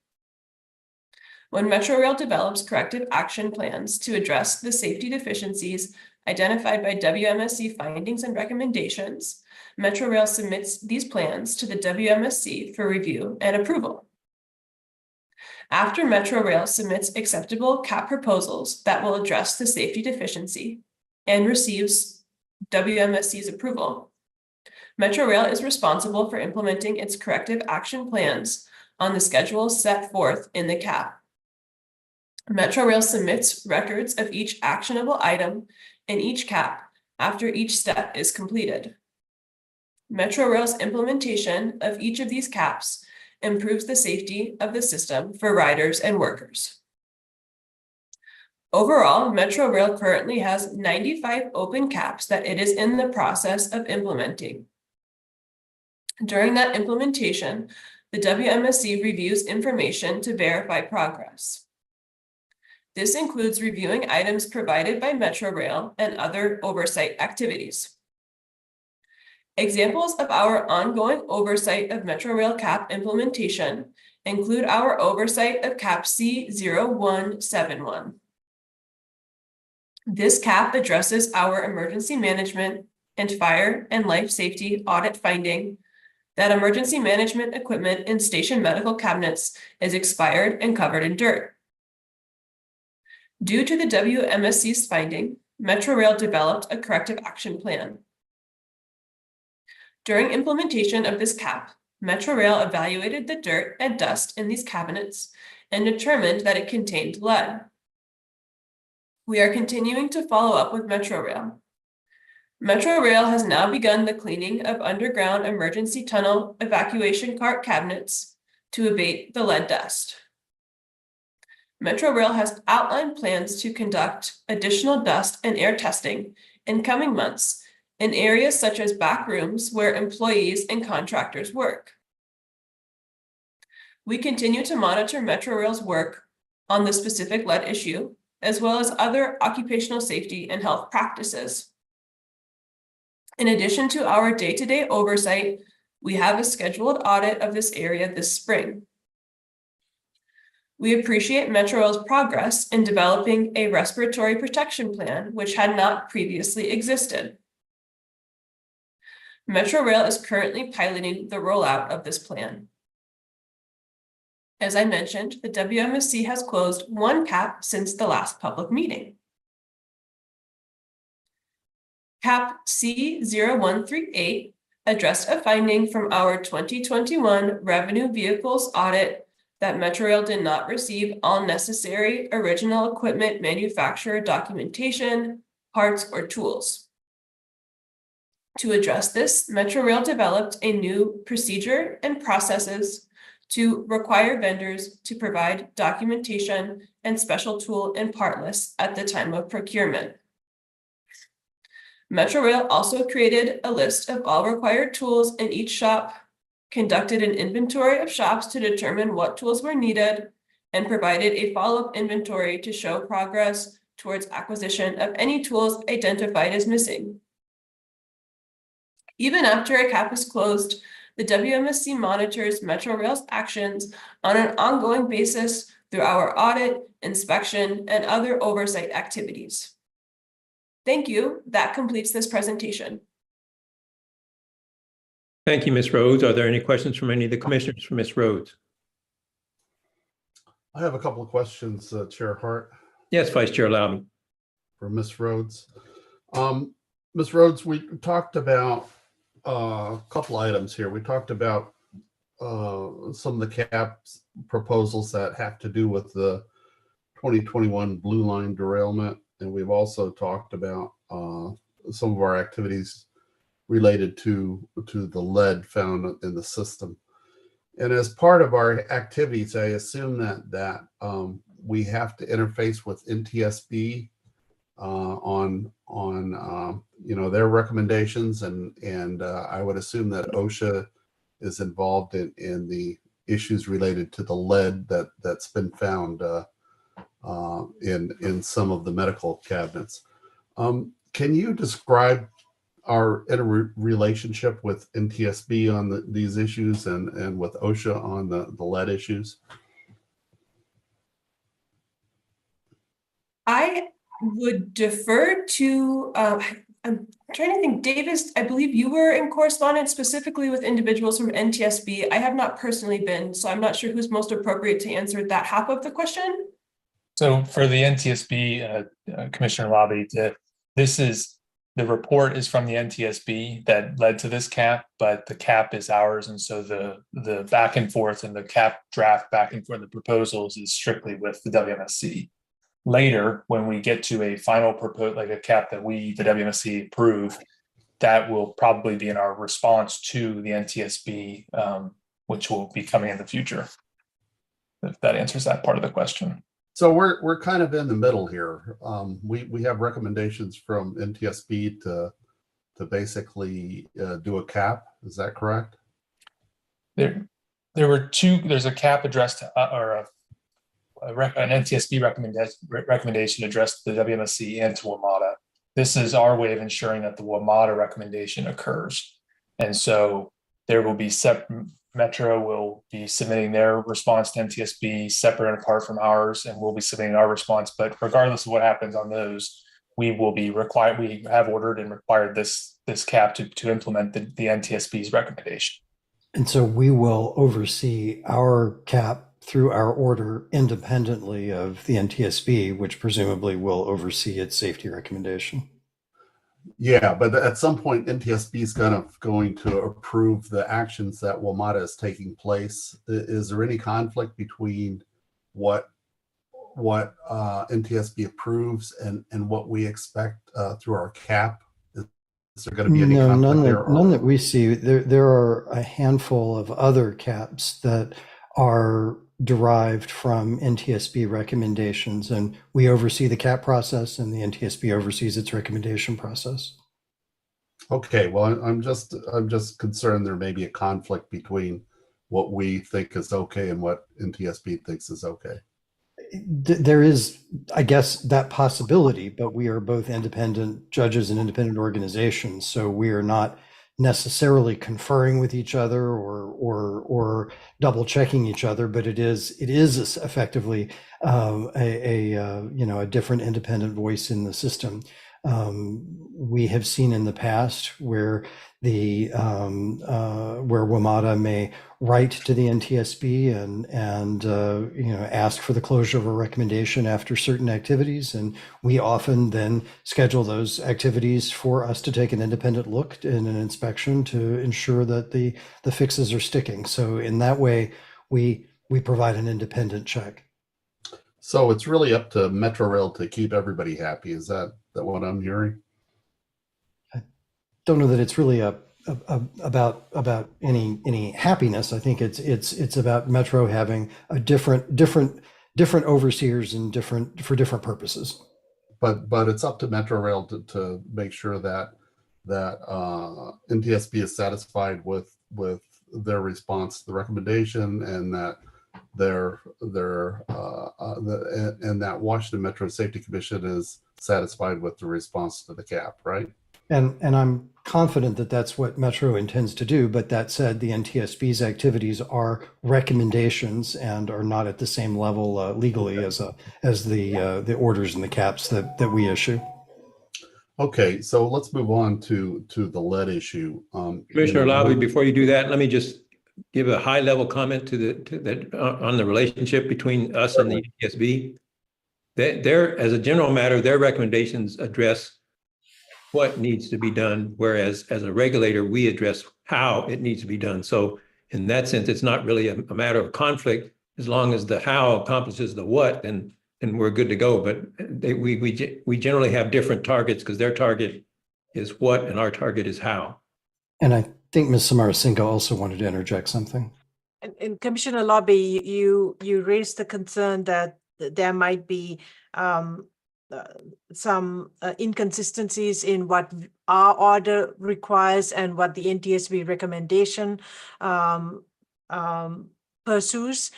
When Metro Rail develops corrective action plans to address the safety deficiencies identified by WMSC findings and recommendations, Metro Rail submits these plans to the WMSC for review and approval. After Metro Rail submits acceptable CAP proposals that will address the safety deficiency and receives WMSC's approval, Metro Rail is responsible for implementing its corrective action plans on the schedule set forth in the CAP. Metro Rail submits records of each actionable item in each CAP after each step is completed. Metro Rail's implementation of each of these CAPs improves the safety of the system for riders and workers. Overall, Metro Rail currently has 95 open CAPs that it is in the process of implementing. During that implementation, the WMSC reviews information to verify progress. This includes reviewing items provided by Metro Rail and other oversight activities. Examples of our ongoing oversight of Metro Rail CAP implementation include our oversight of CAP C0171. This CAP addresses our emergency management and fire and life safety audit finding that emergency management equipment in station medical cabinets is expired and covered in dirt. Due to the WMSC's finding, Metro Rail developed a corrective action plan. During implementation of this CAP, Metro Rail evaluated the dirt and dust in these cabinets and determined that it contained lead. We are continuing to follow up with Metro Rail. Metro Rail has now begun the cleaning of underground emergency tunnel evacuation cart cabinets to abate the lead dust. Metro Rail has outlined plans to conduct additional dust and air testing in coming months in areas such as back rooms where employees and contractors work. We continue to monitor Metro Rail's work on the specific lead issue, as well as other occupational safety and health practices. In addition to our day-to-day oversight, we have a scheduled audit of this area this spring. We appreciate Metro Rail's progress in developing a respiratory protection plan, which had not previously existed. Metro Rail is currently piloting the rollout of this plan. As I mentioned, the WMSC has closed one CAP since the last public meeting. CAP C0138 addressed a finding from our 2021 revenue vehicles audit that Metro Rail did not receive all necessary original equipment manufacturer documentation, parts, or tools. To address this, Metro Rail developed a new procedure and processes to require vendors to provide documentation and special tool and part lists at the time of procurement. Metrorail also created a list of all required tools in each shop, conducted an inventory of shops to determine what tools were needed, and provided a follow-up inventory to show progress towards acquisition of any tools identified as missing. Even after a cap is closed, the WMSC monitors Metrorail's actions on an ongoing basis through our audit, inspection, and other oversight activities. Thank you. That completes this presentation. Thank you, Ms. Rhodes. Are there any questions from any of the commissioners for Ms. Rhodes? I have a couple of questions, Chair Hart, Yes, Vice Chair Loudon. for Ms. Rhodes. Ms. Rhodes, we talked about a couple items here. We talked about some of the CAPS proposals that have to do with the 2021 Blue Line derailment. And we've also talked about some of our activities related to the lead found in the system. And as part of our activities, I assume that we have to interface with NTSB on their recommendations, and I would assume that OSHA is involved in the issues related to the lead that's been found in some of the medical cabinets. Can you describe our interrelationship with NTSB on these issues and with OSHA on the lead issues? I would defer to, I'm trying to think, Davis, I believe you were in correspondence specifically with individuals from NTSB. I have not personally been, so I'm not sure who's most appropriate to answer that half of the question. So for the NTSB, Commissioner Lobby, the report is from the NTSB that led to this cap, but the cap is ours. And so the back and forth and the cap draft back and forth, the proposals is strictly with the WMSC. Later, when we get to a final proposal, like a cap that the WMSC approve, that will probably be in our response to the NTSB, which will be coming in the future. If that answers that part of the question. So we're kind of in the middle here. We have recommendations from NTSB to basically do a cap. Is that correct? There were two. There's a cap addressed to, or an NTSB recommendation addressed to the WMSC and to WMATA. This is our way of ensuring that the WMATA recommendation occurs, and so there will be separate. Metro will be submitting their response to NTSB separate and apart from ours, and we'll be submitting our response. But regardless of what happens on those, we will be required. We have ordered and required this cap to implement the NTSB's recommendation. And so we will oversee our cap through our order independently of the NTSB, which presumably will oversee its safety recommendation. Yeah, but at some point, NTSB is going to approve the actions that WMATA is taking place. Is there any conflict between what NTSB approves and what we expect through our cap? Is there going to be any conflict there? None that we see. There are a handful of other caps that are derived from NTSB recommendations, and we oversee the cap process, and the NTSB oversees its recommendation process. Okay, well, I'm just concerned there may be a conflict between what we think is okay and what NTSB thinks is okay. There is, I guess, that possibility, but we are both independent judges and independent organizations, so we are not necessarily conferring with each other or double checking each other, but it is effectively a different independent voice in the system. We have seen in the past where where WMATA may write to the NTSB and ask for the closure of a recommendation after certain activities, and we often then schedule those activities for us to take an independent look in an inspection to ensure that the fixes are sticking. So in that way, we provide an independent check. So it's really up to Metrorail to keep everybody happy. Is that what I'm hearing? Don't know that it's really about any happiness. I think it's about Metro having a different overseers and for different purposes. But it's up to Metrorail to make sure that that NTSB is satisfied with their response to the recommendation, and that and that Washington Metro Safety Commission is satisfied with the response to the CAP, right? And I'm confident that that's what Metro intends to do. But that said, the NTSB's activities are recommendations and are not at the same level legally as the orders and the caps that we issue. Okay, so let's move on to the lead issue. Commissioner Lobby, before you do that, let me just give a high level comment on the relationship between us and the NTSB. As a general matter, their recommendations address what needs to be done, whereas as a regulator, we address how it needs to be done. So in that sense, it's not really a matter of conflict. As long as the how accomplishes the what, then we're good to go. But we generally have different targets because their target is what and our target is how. And I think Ms. Samarasinha also wanted to interject something. And Commissioner Lobby, you raised the concern that there might be some inconsistencies in what our order requires and what the NTSB recommendation pursues.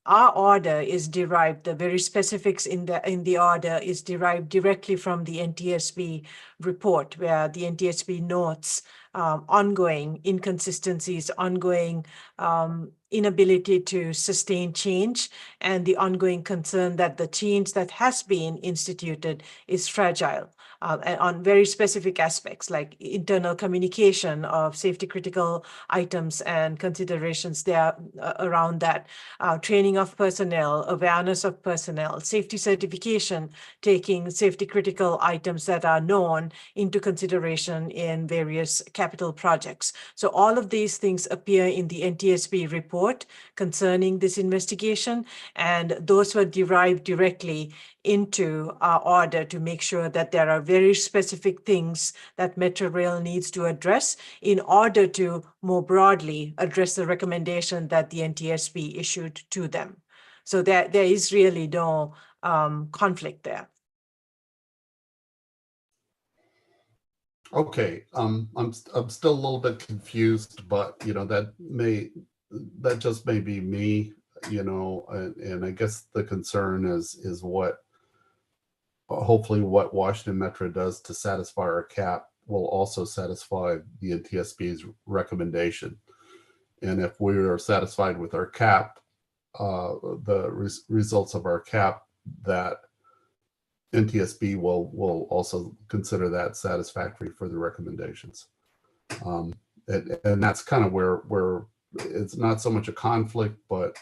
Our order is derived, the very specifics in the order is derived directly from the NTSB report, where the NTSB notes ongoing inconsistencies, ongoing inability to sustain change, and the ongoing concern that the change that has been instituted is fragile on very specific aspects like internal communication of safety critical items and considerations there around that, training of personnel, awareness of personnel, safety certification, taking safety critical items that are known into consideration in various capital projects. So all of these things appear in the NTSB report concerning this investigation, and those were derived directly into our order to make sure that there are very specific things that Metro Rail needs to address in order to more broadly address the recommendation that the NTSB issued to them. So there is really no conflict there. Okay, I'm still a little bit confused, but that just may be me, and I guess the concern is what hopefully what Washington Metro does to satisfy our cap will also satisfy the NTSB's recommendation. And if we are satisfied with our cap, the results of our cap, that NTSB will also consider that satisfactory for the recommendations. And that's kind of where it's not so much a conflict, but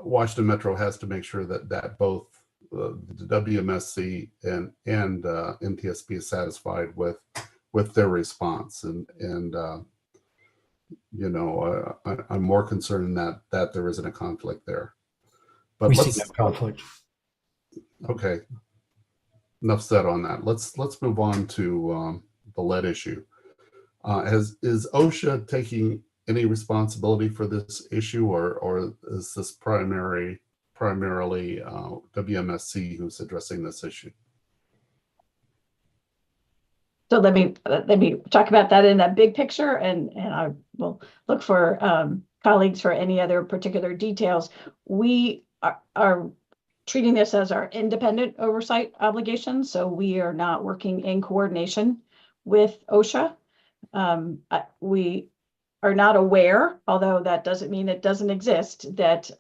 Washington Metro has to make sure that both the WMSC and NTSB is satisfied with their response, and I'm more concerned that there isn't a conflict there. But we see no conflict. Okay, enough said on that. Let's move on to the lead issue. Is OSHA taking any responsibility for this issue, or is this primarily WMSC who's addressing this issue? So let me talk about that in that big picture, and I will look for colleagues for any other particular details. We are treating this as our independent oversight obligation, so we are not working in coordination with OSHA. We are not aware, although that doesn't mean it doesn't exist, that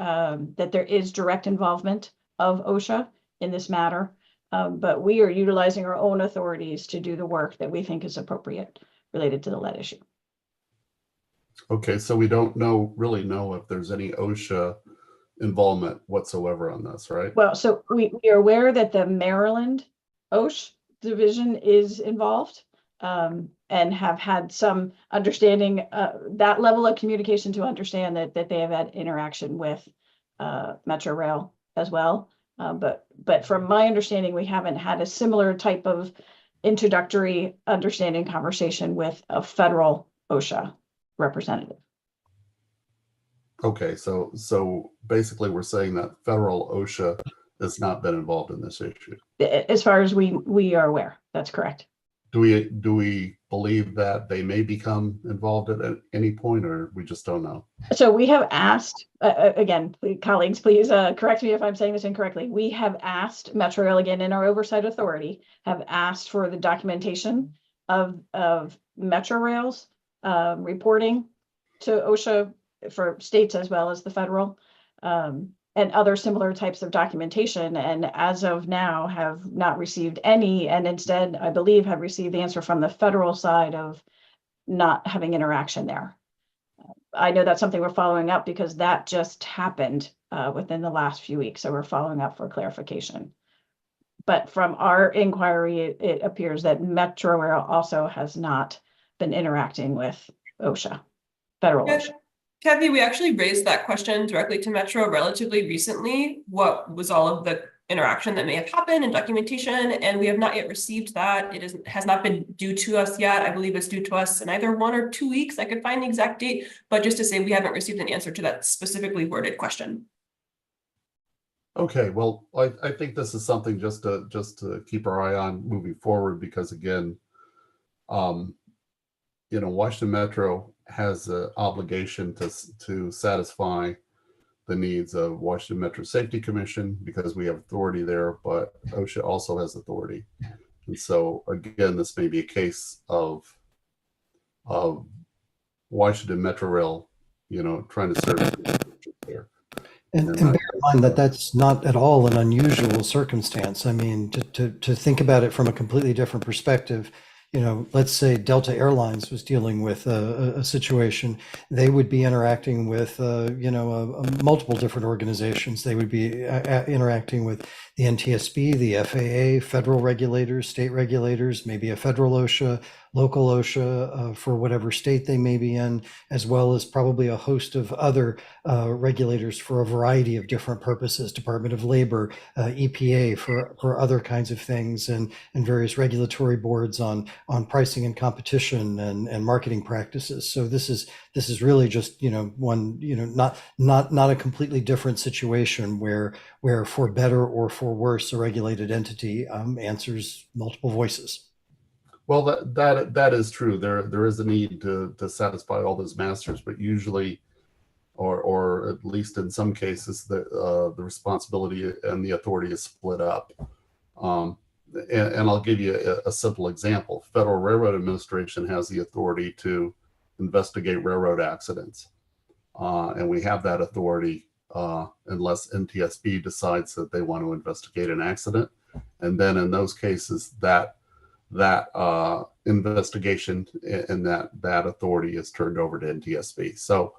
there is direct involvement of OSHA in this matter. But we are utilizing our own authorities to do the work that we think is appropriate related to the lead issue. Okay, so we don't really know if there's any OSHA involvement whatsoever on this, right? Well, so we are aware that the Maryland OSHA division is involved, and have had some understanding, that level of communication to understand that they have had interaction with Metro Rail as well. But from my understanding, we haven't had a similar type of introductory understanding conversation with a federal OSHA representative. Okay, so basically we're saying that federal OSHA has not been involved in this issue. As far as we are aware, that's correct. Do we believe that they may become involved at any point, or we just don't know? So we have asked, again, colleagues, please correct me if I'm saying this incorrectly. We have asked Metro Rail, again, in our oversight authority, have asked for the documentation of Metro Rail's reporting to OSHA for states as well as the federal, and other similar types of documentation. And as of now, have not received any, and instead, I believe, have received the answer from the federal side of not having interaction there. I know that's something we're following up because that just happened within the last few weeks. So we're following up for clarification. But from our inquiry, it appears that Metro Rail also has not been interacting with OSHA, federal OSHA. Kathy, we actually raised that question directly to Metro relatively recently. What was all of the interaction that may have happened and documentation? And we have not yet received that. Has not been due to us yet. I believe it's due to us in either 1 or 2 weeks. I could find the exact date, but just to say we haven't received an answer to that specifically worded question. Okay, well, I think this is something just to keep our eye on moving forward, because again, Washington Metro has an obligation to satisfy the needs of Washington Metro Safety Commission because we have authority there, but OSHA also has authority. And so again, this may be a case of Washington Metro Rail, trying to serve there. And bear in mind that that's not at all an unusual circumstance. I mean, to think about it from a completely different perspective, let's say Delta Airlines was dealing with a situation, they would be interacting with, multiple different organizations. They would be interacting with the NTSB, the FAA, federal regulators, state regulators, maybe a federal OSHA, local OSHA for whatever state they may be in, as well as probably a host of other regulators for a variety of different purposes, Department of Labor, EPA for other kinds of things, and various regulatory boards on pricing and competition and marketing practices. So this is really just, not a completely different situation where for better or for worse, a regulated entity answers multiple voices. Well, that is true. There is a need to satisfy all those masters, but usually, or at least in some cases, the responsibility and the authority is split up. And I'll give you a simple example. Federal Railroad Administration has the authority to investigate railroad accidents, and we have that authority unless NTSB decides that they want to investigate an accident, and then in those cases that investigation and that authority is turned over to NTSB. So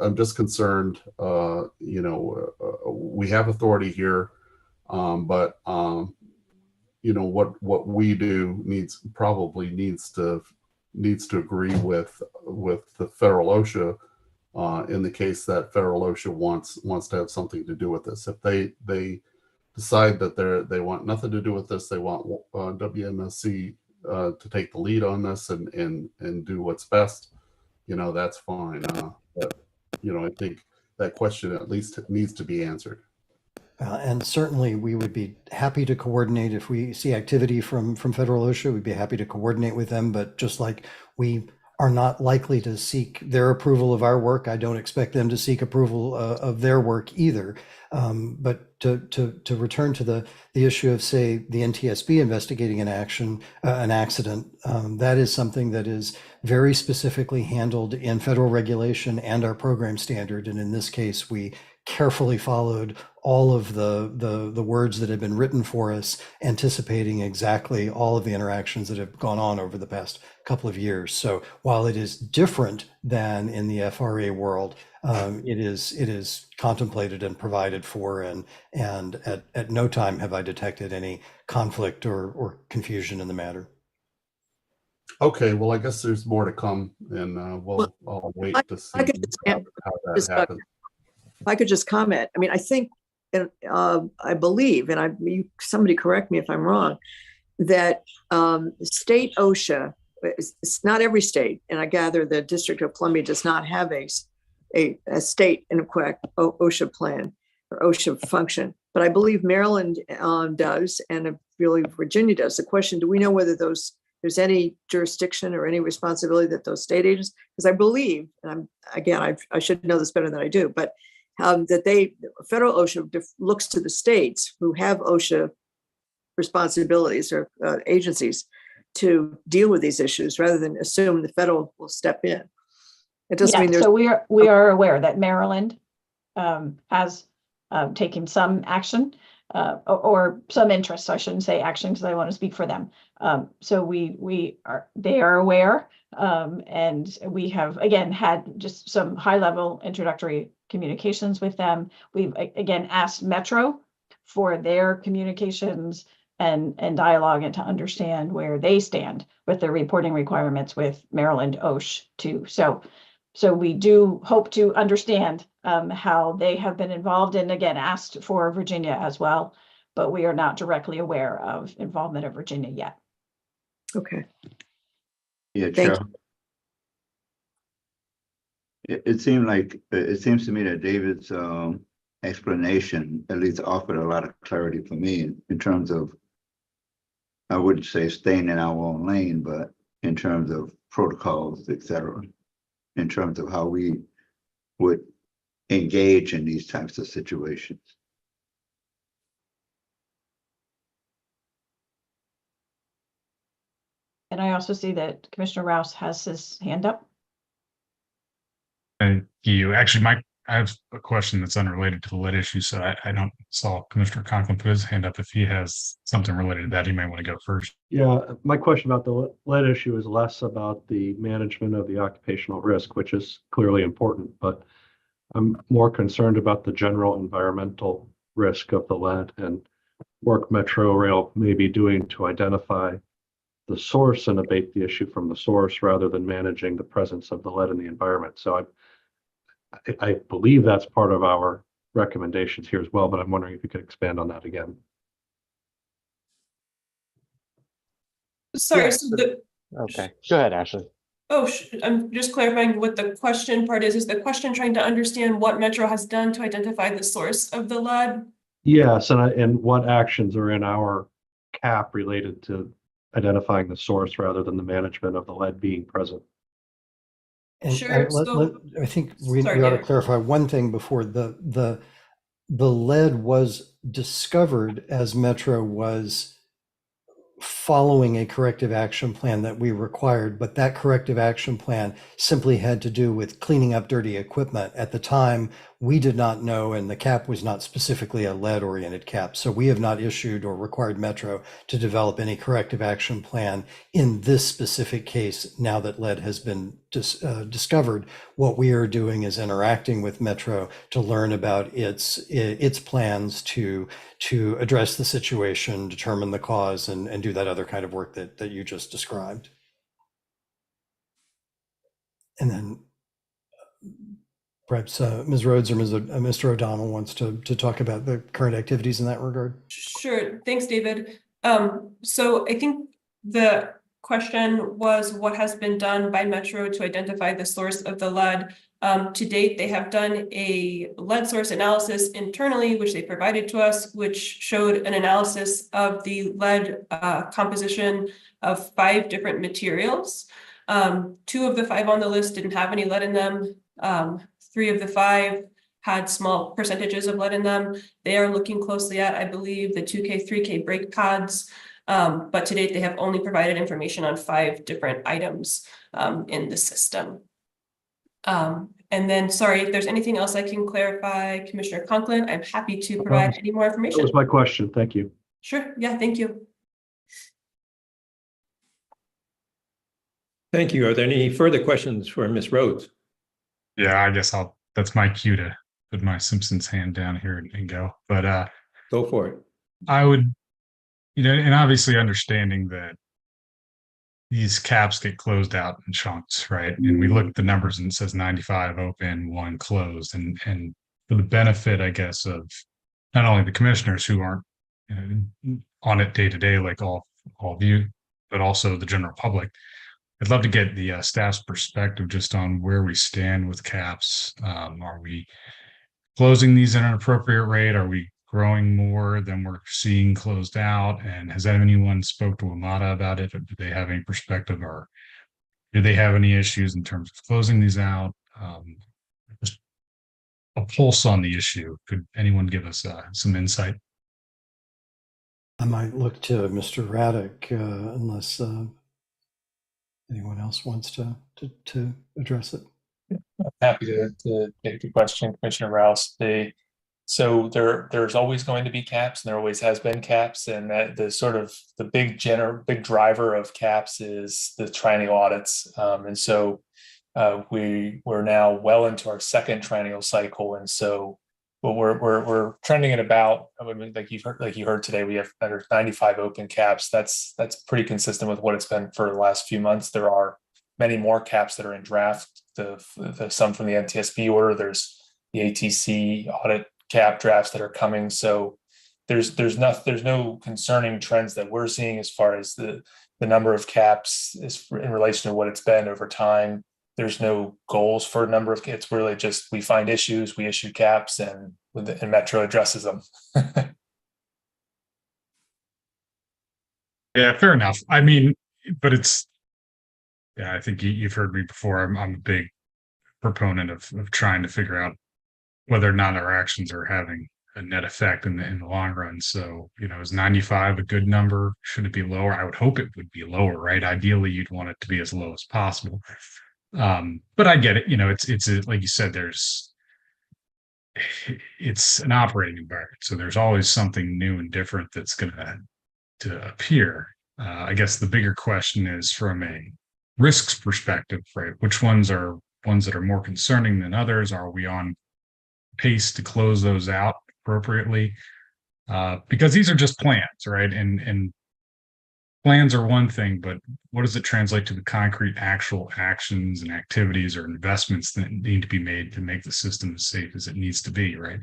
I'm just concerned. We have authority here, but what we do needs to agree with the federal OSHA in the case that federal OSHA wants to have something to do with this. If they decide that they want nothing to do with this, they want WMSC to take the lead on this and do what's best, that's fine. But I think that question at least needs to be answered. And certainly we would be happy to coordinate if we see activity from federal OSHA, we'd be happy to coordinate with them. But just like we are not likely to seek their approval of our work, I don't expect them to seek approval of their work either. But to return to the issue of, say, the NTSB investigating an accident, that is something that is very specifically handled in federal regulation and our program standard. And in this case, we carefully followed all of the words that have been written for us, anticipating exactly all of the interactions that have gone on over the past couple of years. So while it is different than in the FRA world, it is contemplated and provided for, and at no time have I detected any conflict or confusion in the matter. Okay, well, I guess there's more to come, and I'll wait to see how that happens. If I could just comment, I mean, I think, and I believe, and somebody correct me if I'm wrong, that state OSHA, it's not every state, and I gather the District of Columbia does not have a state, in effect, OSHA plan or OSHA function, but I believe Maryland does, and I believe Virginia does. The question, do we know whether there's any jurisdiction or any responsibility that those state agents, because I believe, and I should know this better than I do, but that federal OSHA looks to the states who have OSHA responsibilities or agencies to deal with these issues rather than assume the federal will step in. It doesn't mean there's. So we are aware that Maryland has taken some action or some interest. I shouldn't say action because I want to speak for them. So they are aware, and we have again had just some high level introductory communications with them. We've again asked Metro for their communications and dialogue and to understand where they stand with their reporting requirements with Maryland OSH too. So we do hope to understand how they have been involved, and again asked for Virginia as well, but we are not directly aware of involvement of Virginia yet. Okay. Yeah, Thank Chair. It seems to me that David's explanation at least offered a lot of clarity for me in terms of, I wouldn't say staying in our own lane, but in terms of protocols, et cetera, in terms of how we would engage in these types of situations. And I also see that Commissioner Rouse has his hand up. Thank you. Actually, I have a question that's unrelated to the lead issue, so I don't saw Commissioner Conklin put his hand up. If he has something related to that, he may want to go first. Yeah, my question about the lead issue is less about the management of the occupational risk, which is clearly important, but I'm more concerned about the general environmental risk of the lead and work Metro Rail may be doing to identify the source and abate the issue from the source rather than managing the presence of the lead in the environment. So I believe that's part of our recommendations here as well, but I'm wondering if you could expand on that again. Sorry, Okay, go ahead, Ashley. I'm just clarifying what the question part is. Is the question trying to understand what Metro has done to identify the source of the lead? Yes, and what actions are in our cap related to identifying the source rather than the management of the lead being present? And Sure, I think we sorry, ought to David. clarify one thing before the lead was discovered as Metro was following a corrective action plan that we required, but that corrective action plan simply had to do with cleaning up dirty equipment. At the time, we did not know, and the cap was not specifically a lead-oriented cap, so we have not issued or required Metro to develop any corrective action plan in this specific case. Now that lead has been discovered, what we are doing is interacting with Metro to learn about its plans to address the situation, determine the cause, and do that other kind of work that you just described. And then perhaps Ms. Rhodes or Mr. O'Donnell wants to talk about the current activities in that regard. Sure, thanks, David. So I think the question was what has been done by Metro to identify the source of the lead. To date, they have done a lead source analysis internally, which they provided to us, which showed an analysis of the lead composition of 5 different materials. 2 of the 5 on the list didn't have any lead in them. 3 of the 5 had small percentages of lead in them. They are looking closely at, I believe, the 2K, 3K brake pads. But to date, they have only provided information on 5 different items in the system. And then, sorry, if there's anything else I can clarify, Commissioner Conklin, I'm happy to provide any more information. That was my question. Thank you. Sure, yeah, thank you. Thank you. Are there any further questions for Ms. Rhodes? Yeah, I guess that's my cue to put my Simpsons hand down here and go. But go for it. I would, and obviously understanding that these caps get closed out in chunks, right? And we look at the numbers and it says 95 open, 1 closed. And for the benefit, I guess, of not only the commissioners who aren't on it day to day, like all of you, but also the general public, I'd love to get the staff's perspective just on where we stand with caps. Are we closing these at an appropriate rate? Are we growing more than we're seeing closed out? And has anyone spoke to Amada about it? Or do they have any perspective, or do they have any issues in terms of closing these out? Just a pulse on the issue. Could anyone give us some insight? I might look to Mr. Raddick unless anyone else wants to address it. Happy to take the question, Commissioner Rouse. So there's always going to be caps, and there always has been caps, and that the sort of the big driver of caps is the triennial audits, and so we're now well into our second triennial cycle, and so we're trending at about, I mean, like you heard today, we have under 95 open caps. That's pretty consistent with what it's been for the last few months. There are many more caps that are in draft. The some from the NTSB order. There's the ATC audit cap drafts that are coming. So there's no concerning trends that we're seeing as far as the number of caps is in relation to what it's been over time. There's no goals for a number of, it's really just, we find issues, we issue caps, and Metro addresses them. Yeah, fair enough. I mean, but yeah, I think you've heard me before. I'm a big proponent of trying to figure out whether or not our actions are having a net effect in the long run. So, is 95 a good number? Should it be lower? I would hope it would be lower, right? Ideally, you'd want it to be as low as possible. But I get it. It's like you said, it's an operating environment. So there's always something new and different that's going to appear. I guess the bigger question is, from a risks perspective, right? Which ones are ones that are more concerning than others? Are we on pace to close those out appropriately? Because these are just plans, right? And plans are one thing, but what does it translate to the concrete actual actions and activities or investments that need to be made to make the system as safe as it needs to be, right?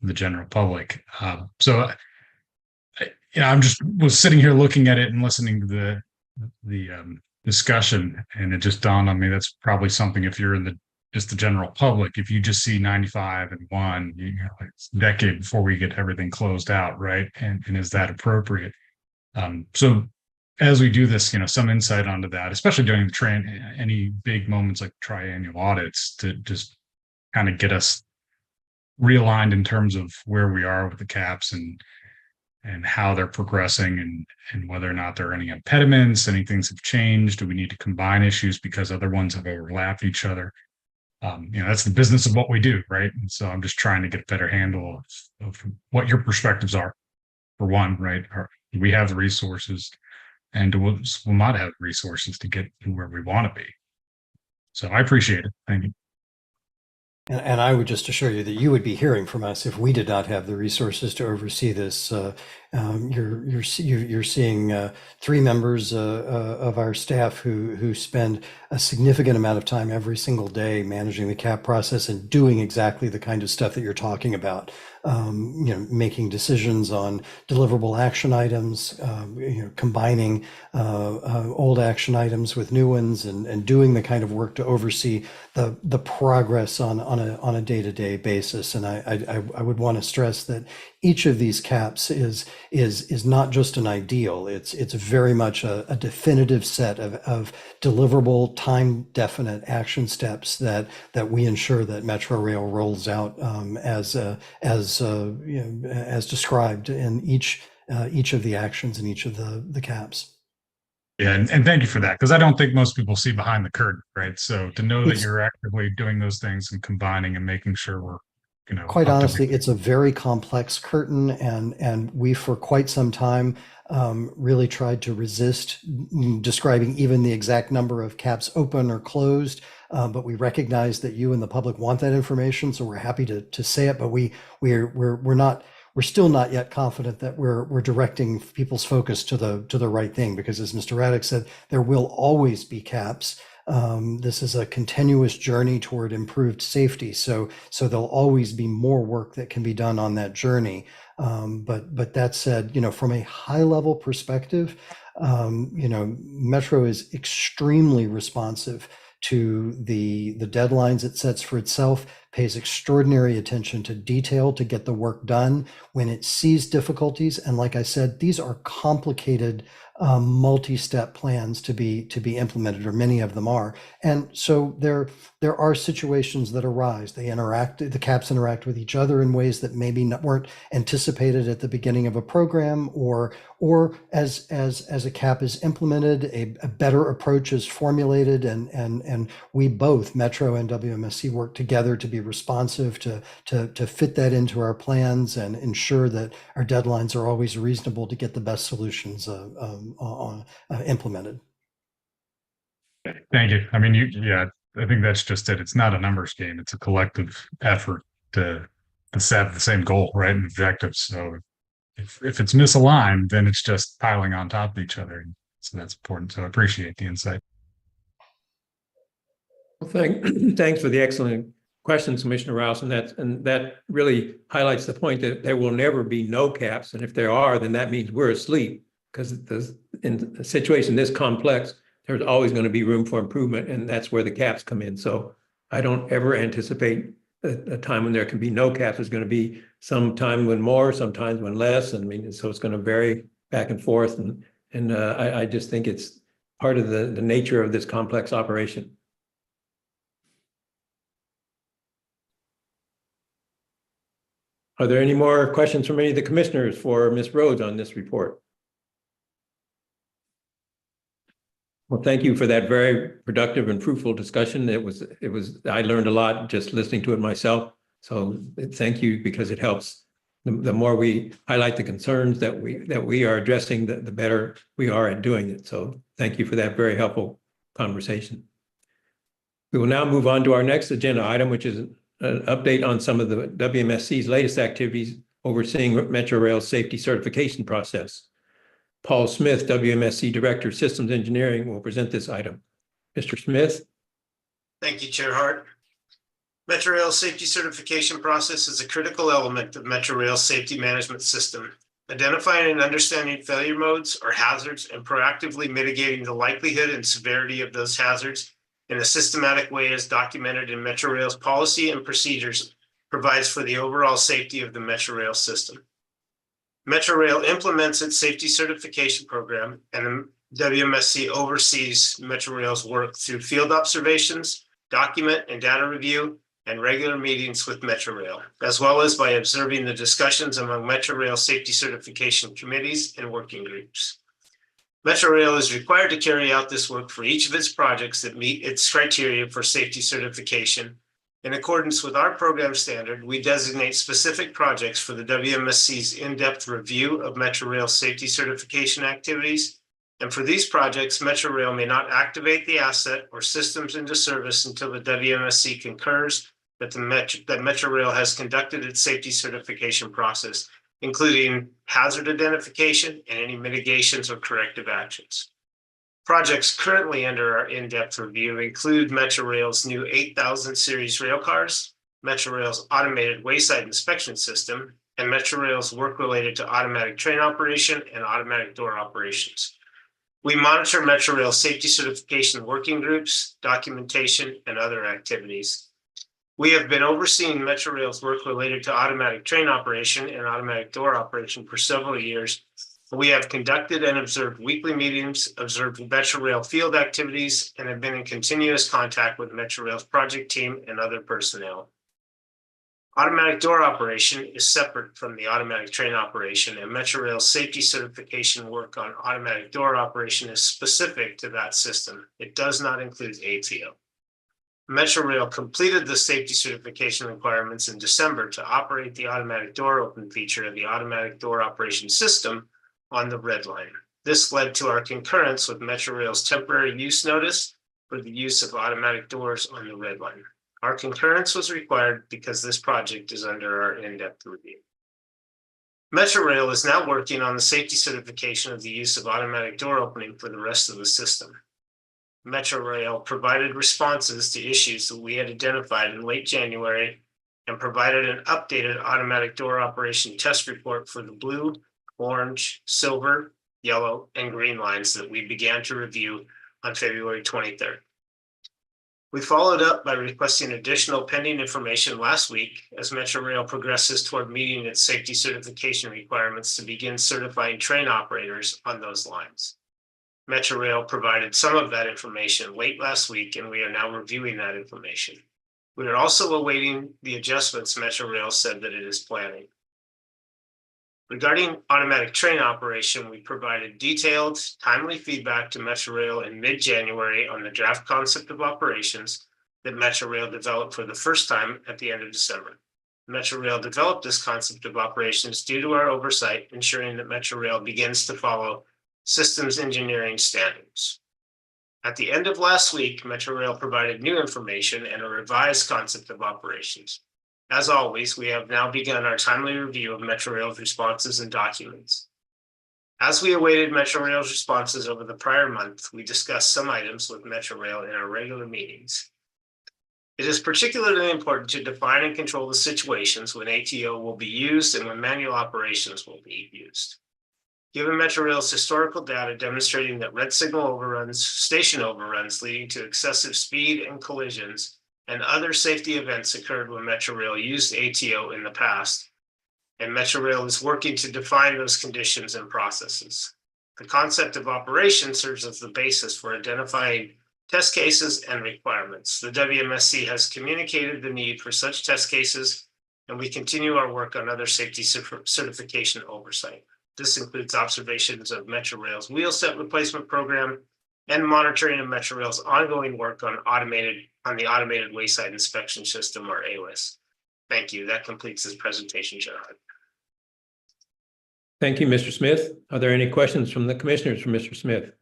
The general public. So I was sitting here looking at it and listening to the discussion, and it just dawned on me that's probably something, if you're in just the general public, if you just see 95 and 1, it's a decade before we get everything closed out, right? And is that appropriate? So as we do this, some insight onto that, especially during any big moments like triennial audits, to just kind of get us realigned in terms of where we are with the caps and how they're progressing, and whether or not there are any impediments, any things have changed. Do we need to combine issues because other ones have overlapped each other? That's the business of what we do, right? And so I'm just trying to get a better handle of what your perspectives are. For one, right? Do we have the resources, and we'll not have resources to get to where we want to be? So I appreciate it. Thank you. And I would just assure you that you would be hearing from us if we did not have the resources to oversee this. You're seeing 3 members of our staff who spend a significant amount of time every single day managing the CAP process and doing exactly the kind of stuff that you're talking about. Making decisions on deliverable action items, combining old action items with new ones, and doing the kind of work to oversee the progress on a day-to-day basis. And I would want to stress that each of these caps is not just an ideal. It's very much a definitive set of deliverable, time-definite action steps that we ensure that Metro Rail rolls out as described in each of the actions in each of the caps. Yeah, and thank you for that, because I don't think most people see behind the curtain, right? So to know that you're actively doing those things and combining and making sure we're, quite honestly, it's a very complex curtain, and we for quite some time really tried to resist describing even the exact number of caps open or closed. But we recognize that you and the public want that information, so we're happy to say it. But we're still not yet confident that we're directing people's focus to the right thing, because as Mr. Raddick said, there will always be caps. This is a continuous journey toward improved safety, so there'll always be more work that can be done on that journey. But that said, from a high level perspective, Metro is extremely responsive to the deadlines it sets for itself, pays extraordinary attention to detail to get the work done when it sees difficulties. And like I said, these are complicated multi-step plans to be implemented, or many of them are. And so there are situations that arise. The CAPs interact with each other in ways that maybe weren't anticipated at the beginning of a program, or as a CAP is implemented, a better approach is formulated, and we both, Metro and WMSC, work together to be responsive to fit that into our plans and ensure that our deadlines are always reasonable to get the best solutions implemented. Thank you. I mean, yeah, I think that's just it. It's not a numbers game. It's a collective effort to set the same goal, right, and objectives. So if it's misaligned, then it's just piling on top of each other. So that's important. So I appreciate the insight. Well, thanks for the excellent questions, Commissioner Rouse, and that really highlights the point that there will never be no caps, and if there are, then that means we're asleep, because in a situation this complex, there's always going to be room for improvement, and that's where the caps come in. So I don't ever anticipate a time when there can be no caps. There's going to be some time when more, sometimes when less. I mean, so it's going to vary back and forth, and I just think it's part of the nature of this complex operation. Are there any more questions from any of the commissioners for Ms. Rhodes on this report? Well, thank you for that very productive and fruitful discussion. I learned a lot just listening to it myself. So thank you, because it helps. The more we highlight the concerns that we are addressing, the better we are at doing it. So thank you for that very helpful conversation. We will now move on to our next agenda item, which is an update on some of the WMSC's latest activities overseeing Metrorail's safety certification process. Paul Smith, WMSC Director of Systems Engineering, will present this item. Mr. Smith. Thank you, Chair Hart. Metrorail's safety certification process is a critical element of Metrorail's safety management system. Identifying and understanding failure modes or hazards and proactively mitigating the likelihood and severity of those hazards in a systematic way as documented in Metrorail's policy and procedures provides for the overall safety of the Metrorail system. Metrorail implements its safety certification program, and WMSC oversees Metrorail's work through field observations, document and data review, and regular meetings with Metrorail, as well as by observing the discussions among Metrorail safety certification committees and working groups. Metrorail is required to carry out this work for each of its projects that meet its criteria for safety certification. In accordance with our program standard, we designate specific projects for the WMSC's in-depth review of Metrorail safety certification activities. And for these projects, Metrorail may not activate the asset or systems into service until the WMSC concurs that Metrorail has conducted its safety certification process, including hazard identification and any mitigations or corrective actions. Projects currently under our in-depth review include Metrorail's new 8000 series railcars, Metrorail's automated wayside inspection system, and Metrorail's work related to automatic train operation and automatic door operations. We monitor Metrorail safety certification working groups, documentation, and other activities. We have been overseeing Metrorail's work related to automatic train operation and automatic door operation for several years. We have conducted and observed weekly meetings, observed Metrorail field activities, and have been in continuous contact with Metrorail's project team and other personnel. Automatic door operation is separate from the automatic train operation, and Metrorail's safety certification work on automatic door operation is specific to that system. It does not include ATO. Metrorail completed the safety certification requirements in December to operate the automatic door open feature of the automatic door operation system on the red line. This led to our concurrence with Metrorail's temporary use notice for the use of automatic doors on the red line. Our concurrence was required because this project is under our in-depth review. Metrorail is now working on the safety certification of the use of automatic door opening for the rest of the system. Metrorail provided responses to issues that we had identified in late January and provided an updated automatic door operation test report for the blue, orange, silver, yellow, and green lines that we began to review on February 23rd. We followed up by requesting additional pending information last week as Metrorail progresses toward meeting its safety certification requirements to begin certifying train operators on those lines. Metrorail provided some of that information late last week, and we are now reviewing that information. We are also awaiting the adjustments Metrorail said that it is planning. Regarding automatic train operation, we provided detailed, timely feedback to Metrorail in mid-January on the draft concept of operations that Metrorail developed for the first time at the end of December. Metrorail developed this concept of operations due to our oversight, ensuring that Metrorail begins to follow systems engineering standards. At the end of last week, Metrorail provided new information and a revised concept of operations. As always, we have now begun our timely review of Metrorail's responses and documents. As we awaited Metrorail's responses over the prior month, we discussed some items with Metrorail in our regular meetings. It is particularly important to define and control the situations when ATO will be used and when manual operations will be used. Given Metrorail's historical data demonstrating that red signal overruns, station overruns leading to excessive speed and collisions, and other safety events occurred when Metrorail used ATO in the past, and Metrorail is working to define those conditions and processes. The concept of operation serves as the basis for identifying test cases and requirements. The WMSC has communicated the need for such test cases, and we continue our work on other safety certification oversight. This includes observations of Metrorail's wheel set replacement program and monitoring of Metrorail's ongoing work on the automated wayside inspection system, or AWIS. Thank you. That completes this presentation, Chair Hart. Thank you, Mr. Smith. Are there any questions from the commissioners for Mr. Smith?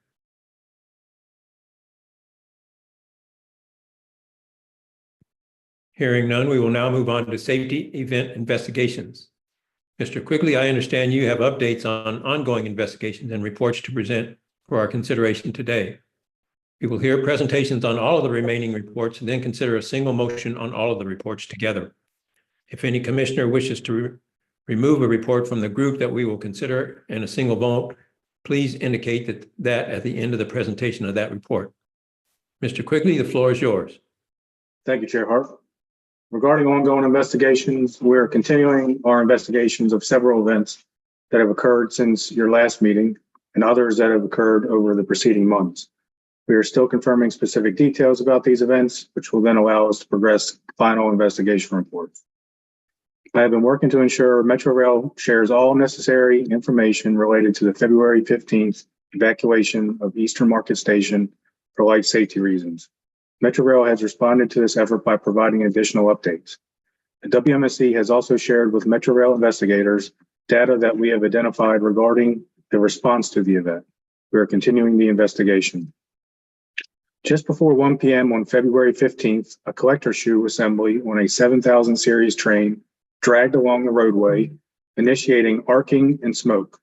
Hearing none, we will now move on to safety event investigations. Mr. Quigley, I understand you have updates on ongoing investigations and reports to present for our consideration today. We will hear presentations on all of the remaining reports and then consider a single motion on all of the reports together. If any commissioner wishes to remove a report from the group that we will consider in a single vote, please indicate that at the end of the presentation of that report. Mr. Quigley, the floor is yours. Thank you, Chair Hart. Regarding ongoing investigations, we're continuing our investigations of several events that have occurred since your last meeting and others that have occurred over the preceding months. We are still confirming specific details about these events, which will then allow us to progress final investigation reports. I have been working to ensure Metrorail shares all necessary information related to the February 15th evacuation of Eastern Market Station for life safety reasons. Metrorail has responded to this effort by providing additional updates. The WMSC has also shared with Metrorail investigators data that we have identified regarding the response to the event. We are continuing the investigation. Just before 1 p.m. on February 15th, a collector shoe assembly on a 7000 series train dragged along the roadway, initiating arcing and smoke.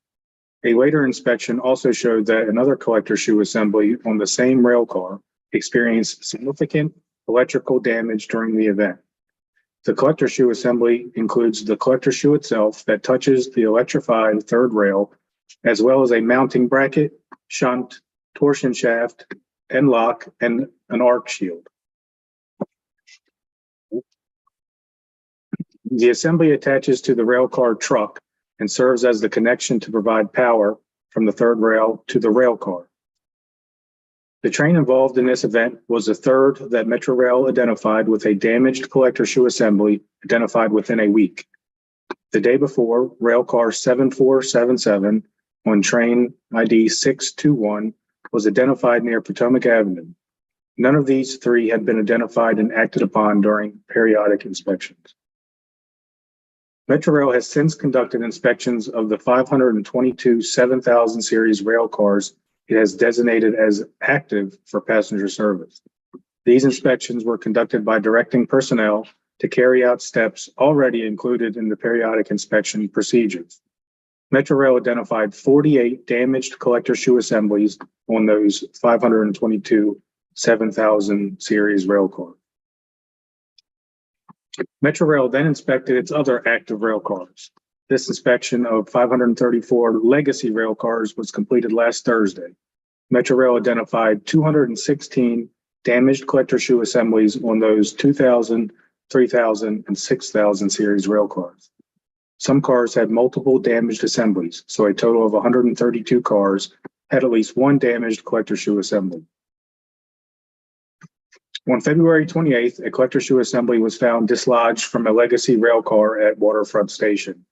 A later inspection also showed that another collector shoe assembly on the same rail car experienced significant electrical damage during the event. The collector shoe assembly includes the collector shoe itself that touches the electrified third rail, as well as a mounting bracket, shunt, torsion shaft, and lock, and an arc shield. The assembly attaches to the rail car truck and serves as the connection to provide power from the third rail to the rail car. The train involved in this event was the third that Metrorail identified with a damaged collector shoe assembly identified within a week. The day before, rail car 7477 on train ID 621 was identified near Potomac Avenue. None of these three had been identified and acted upon during periodic inspections. Metrorail has since conducted inspections of the 522 7000 series rail cars it has designated as active for passenger service. These inspections were conducted by directing personnel to carry out steps already included in the periodic inspection procedures. Metrorail identified 48 damaged collector shoe assemblies on those 522 7000 series rail cars. Metrorail then inspected its other active rail cars. This inspection of 534 legacy rail cars was completed last Thursday. Metrorail identified 216 damaged collector shoe assemblies on those 2000, 3000, and 6000 series rail cars. Some cars had multiple damaged assemblies, so a total of 132 cars had at least one damaged collector shoe assembly. On February 28th, a collector shoe assembly was found dislodged from a legacy rail car at Waterfront Station.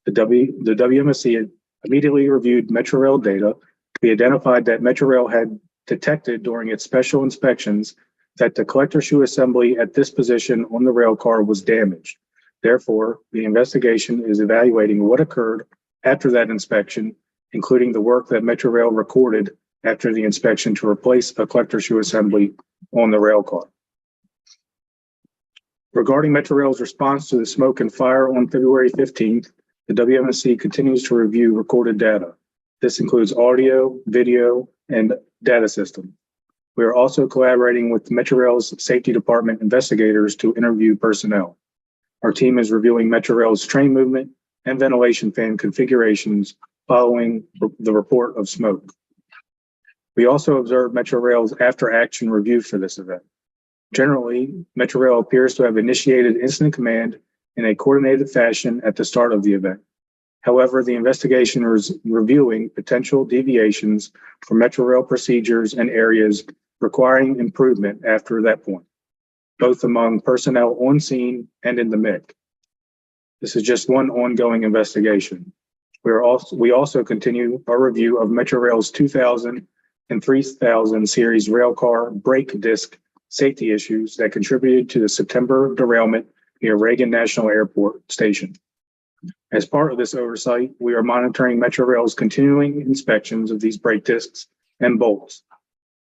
The WMSC immediately reviewed Metrorail data. We identified that Metrorail had detected during its special inspections that the collector shoe assembly at this position on the rail car was damaged. Therefore, the investigation is evaluating what occurred after that inspection, including the work that Metrorail recorded after the inspection to replace a collector shoe assembly on the rail car. Regarding Metrorail's response to the smoke and fire on February 15th, the WMSC continues to review recorded data. This includes audio, video, and data system. We are also collaborating with Metrorail's safety department investigators to interview personnel. Our team is reviewing Metrorail's train movement and ventilation fan configurations following the report of smoke. We also observed Metrorail's after-action review for this event. Generally, Metrorail appears to have initiated incident command in a coordinated fashion at the start of the event. However, the investigation is reviewing potential deviations from Metrorail procedures and areas requiring improvement after that point, both among personnel on scene and in the MIC. This is just one ongoing investigation. We also continue our review of Metrorail's 2000 and 3000 series railcar brake disc safety issues that contributed to the September derailment near Reagan National Airport Station. As part of this oversight, we are monitoring Metrorail's continuing inspections of these brake discs and bolts.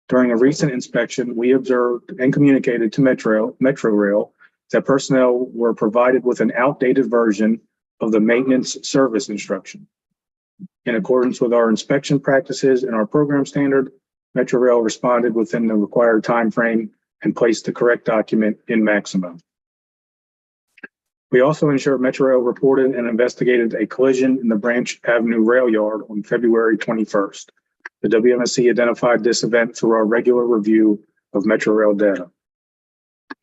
During a recent inspection, we observed and communicated to Metrorail that personnel were provided with an outdated version of the maintenance service instruction. In accordance with our inspection practices and our program standard, Metrorail responded within the required time frame and placed the correct document in Maximo. We also ensured Metrorail reported and investigated a collision in the Branch Avenue rail yard on February 21st. The WMSC identified this event through our regular review of Metrorail data.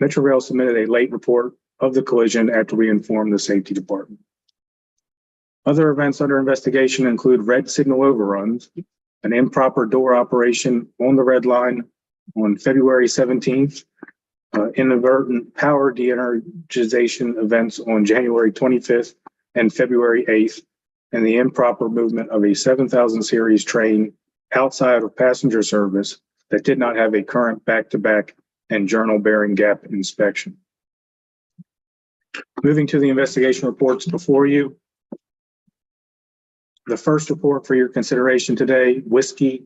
Metrorail submitted a late report of the collision after we informed the safety department. Other events under investigation include red signal overruns, an improper door operation on the red line on February 17th, inadvertent power de-energization events on January 25th and February 8th, and the improper movement of a 7000 series train outside of passenger service that did not have a current back-to-back and journal bearing gap inspection. Moving to the investigation reports before you. The first report for your consideration today, Whiskey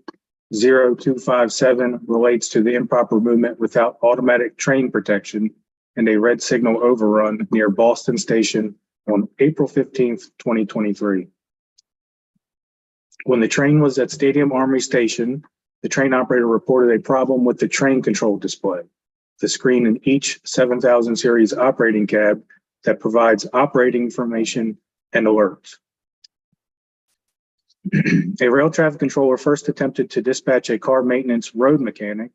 0257, relates to the improper movement without automatic train protection and a red signal overrun near Boston Station on April 15th, 2023. When the train was at Stadium Armory Station, the train operator reported a problem with the train control display, the screen in each 7000 series operating cab that provides operating information and alerts. A rail traffic controller first attempted to dispatch a car maintenance road mechanic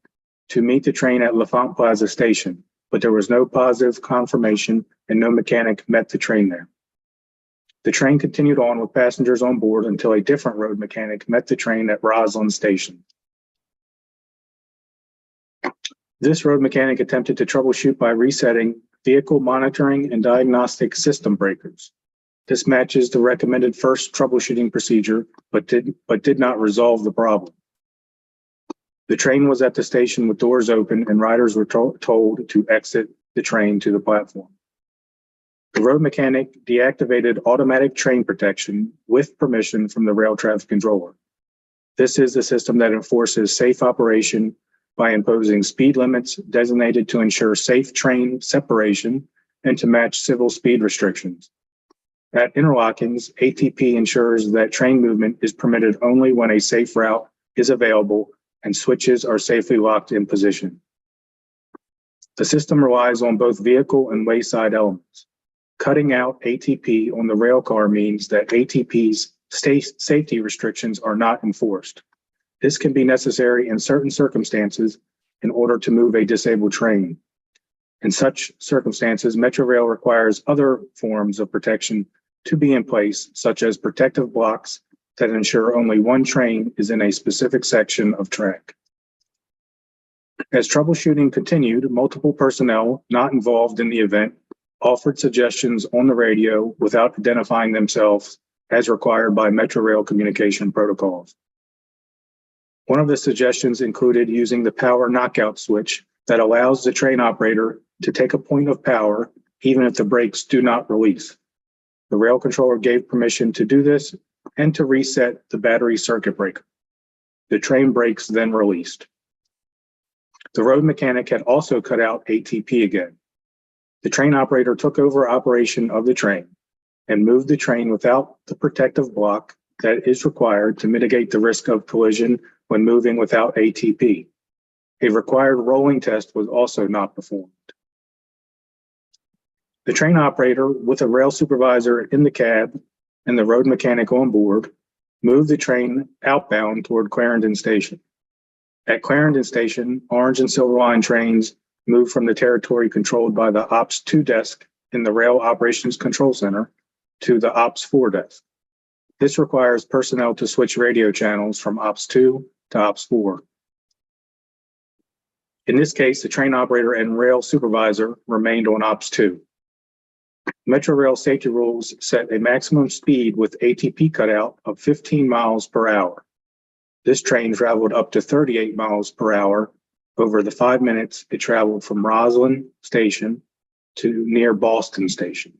to meet the train at L'Enfant Plaza Station, but there was no positive confirmation and no mechanic met the train there. The train continued on with passengers on board until a different road mechanic met the train at Roslyn Station. This road mechanic attempted to troubleshoot by resetting vehicle monitoring and diagnostic system breakers. This matches the recommended first troubleshooting procedure, but did not resolve the problem. The train was at the station with doors open and riders were told to exit the train to the platform. The road mechanic deactivated automatic train protection with permission from the rail traffic controller. This is the system that enforces safe operation by imposing speed limits designated to ensure safe train separation and to match civil speed restrictions. At interlockings, ATP ensures that train movement is permitted only when a safe route is available and switches are safely locked in position. The system relies on both vehicle and wayside elements. Cutting out ATP on the rail car means that ATP's safety restrictions are not enforced. This can be necessary in certain circumstances, in order to move a disabled train. In such circumstances, Metrorail requires other forms of protection to be in place, such as protective blocks that ensure only one train is in a specific section of track. As troubleshooting continued, multiple personnel not involved in the event offered suggestions on the radio without identifying themselves as required by Metrorail communication protocols. One of the suggestions included using the power knockout switch that allows the train operator to take a point of power even if the brakes do not release. The rail controller gave permission to do this and to reset the battery circuit breaker. The train brakes then released. The road mechanic had also cut out ATP again. The train operator took over operation of the train and moved the train without the protective block that is required to mitigate the risk of collision when moving without ATP. A required rolling test was also not performed. The train operator, with a rail supervisor in the cab and the road mechanic on board, moved the train outbound toward Clarendon Station. At Clarendon Station, Orange and Silver Line trains moved from the territory controlled by the Ops 2 desk in the Rail Operations Control Center to the Ops 4 desk. This requires personnel to switch radio channels from Ops 2 to Ops 4. In this case, the train operator and rail supervisor remained on Ops 2. Metrorail safety rules set a maximum speed with ATP cutout of 15 miles per hour. This train traveled up to 38 miles per hour over the 5 minutes it traveled from Roslyn Station to near Boston Station.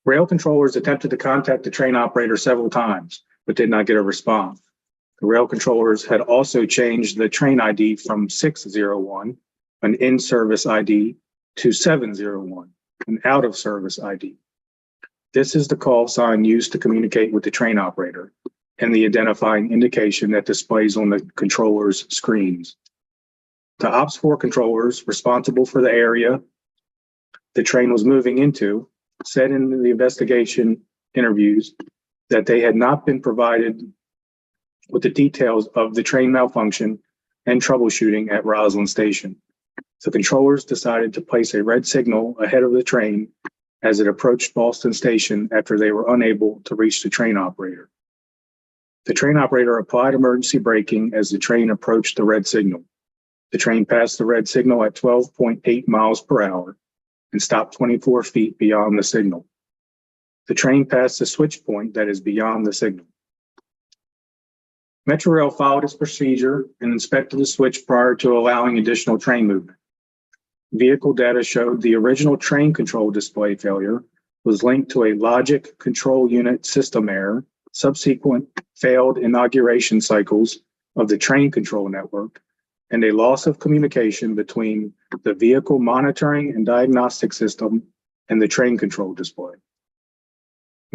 Rail controllers attempted to contact the train operator several times, but did not get a response. The rail controllers had also changed the train ID from 601, an in-service ID, to 701, an out-of-service ID. This is the call sign used to communicate with the train operator and the identifying indication that displays on the controller's screens. The Ops 4 controllers responsible for the area the train was moving into said in the investigation interviews that they had not been provided with the details of the train malfunction and troubleshooting at Roslyn Station. The controllers decided to place a red signal ahead of the train as it approached Boston Station after they were unable to reach the train operator. The train operator applied emergency braking as the train approached the red signal. The train passed the red signal at 12.8 miles per hour and stopped 24 feet beyond the signal. The train passed the switch point that is beyond the signal. Metrorail followed its procedure and inspected the switch prior to allowing additional train movement. Vehicle data showed the original train control display failure was linked to a logic control unit system error, subsequent failed inauguration cycles of the train control network, and a loss of communication between the vehicle monitoring and diagnostic system and the train control display.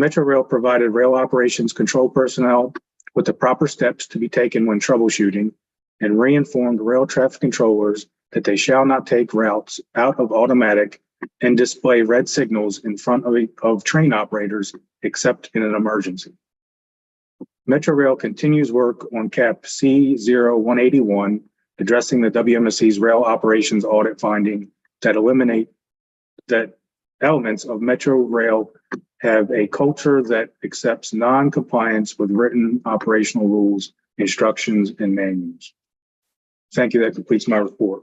Metrorail provided rail operations control personnel with the proper steps to be taken when troubleshooting and re-informed rail traffic controllers that they shall not take routes out of automatic and display red signals in front of train operators except in an emergency. Metrorail continues work on CAP C0181, addressing the WMSC's rail operations audit finding that eliminate that elements of Metrorail have a culture that accepts non-compliance with written operational rules, instructions, and manuals. Thank you. That completes my report.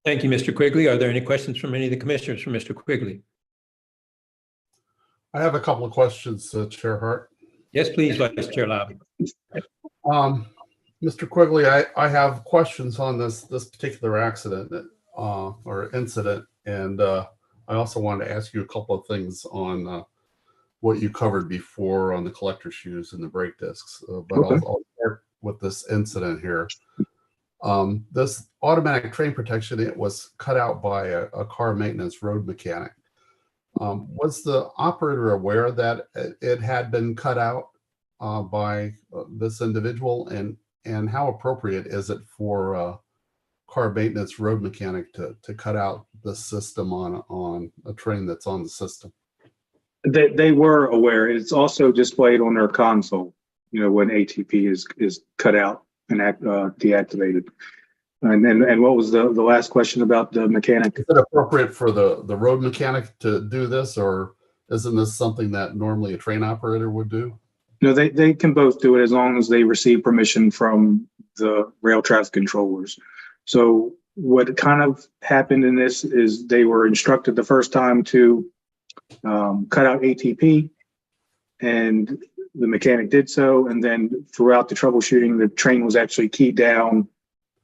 Thank you, Mr. Quigley. Are there any questions from any of the commissioners for Mr. Quigley? I have a couple of questions, Chair Hart. Yes, please, Vice Chair Lobby. Mr. Quigley, I have questions on this particular accident or incident, and I also wanted to ask you a couple of things on what you covered before on the collector shoes and the brake discs. But Okay. I'll start with this incident here. This automatic train protection, it was cut out by a car maintenance road mechanic. Was the operator aware that it had been cut out by this individual, and how appropriate is it for a car maintenance road mechanic to cut out the system on a train that's on the system? They were aware. It's also displayed on their console. when ATP is cut out and deactivated. And what was the last question about the mechanic? Is it appropriate for the road mechanic to do this, or isn't this something that normally a train operator would do? No, they can both do it as long as they receive permission from the rail traffic controllers. So what kind of happened in this is they were instructed the first time to cut out ATP, and the mechanic did so. And then throughout the troubleshooting, the train was actually keyed down,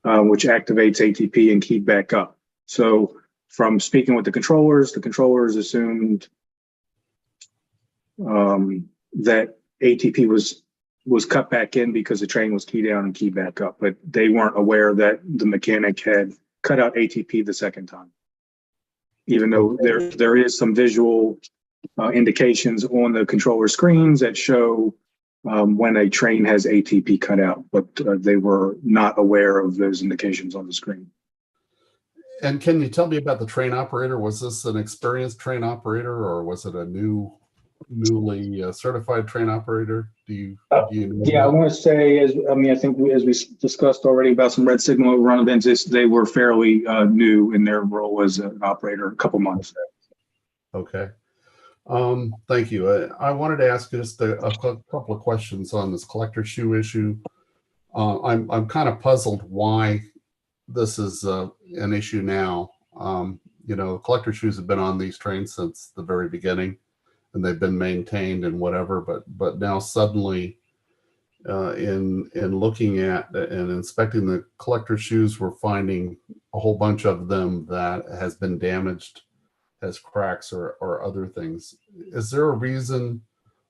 which activates ATP and keyed back up. So from speaking with the controllers assumed that ATP was cut back in because the train was keyed down and keyed back up, but they weren't aware that the mechanic had cut out ATP the second time. Even though there is some visual indications on the controller screens that show when a train has ATP cut out, but they were not aware of those indications on the screen. And can you tell me about the train operator? Was this an experienced train operator, or was it a newly certified train operator? Do you know Yeah, I want to say, I think as we discussed already about some red signal run events, they were fairly new in their role as an operator, a couple months. Okay. Thank you. I wanted to ask just a couple of questions on this collector shoe issue. I'm kind of puzzled why this is an issue now. Collector shoes have been on these trains since the very beginning, and they've been maintained and whatever. But now suddenly, in looking at and inspecting the collector shoes, we're finding a whole bunch of them that has been damaged, has cracks or other things. Is there a reason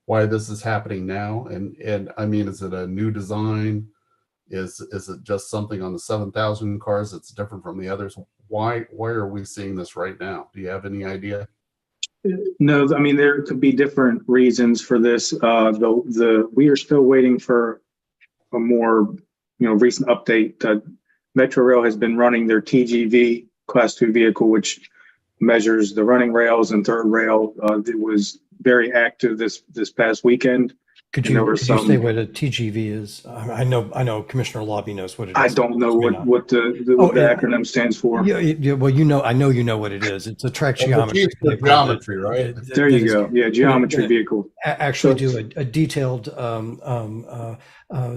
why this is happening now? And I mean, is it a new design? Is it just something on the 7,000 cars that's different from the others? Why are we seeing this right now? Do you have any idea? No, I mean, there could be different reasons for this. We are still waiting for a more, recent update. Metro Rail has been running their TGV Class 2 vehicle, which measures the running rails and third rail. It was very active this past weekend. Could you say what a TGV is? I know Commissioner Lobby knows what it is. I don't know what the acronym stands for. Yeah, well, I know you know what it is. It's a track geometry. Geometry, right? There you go. Yeah, geometry vehicle. Actually do a detailed,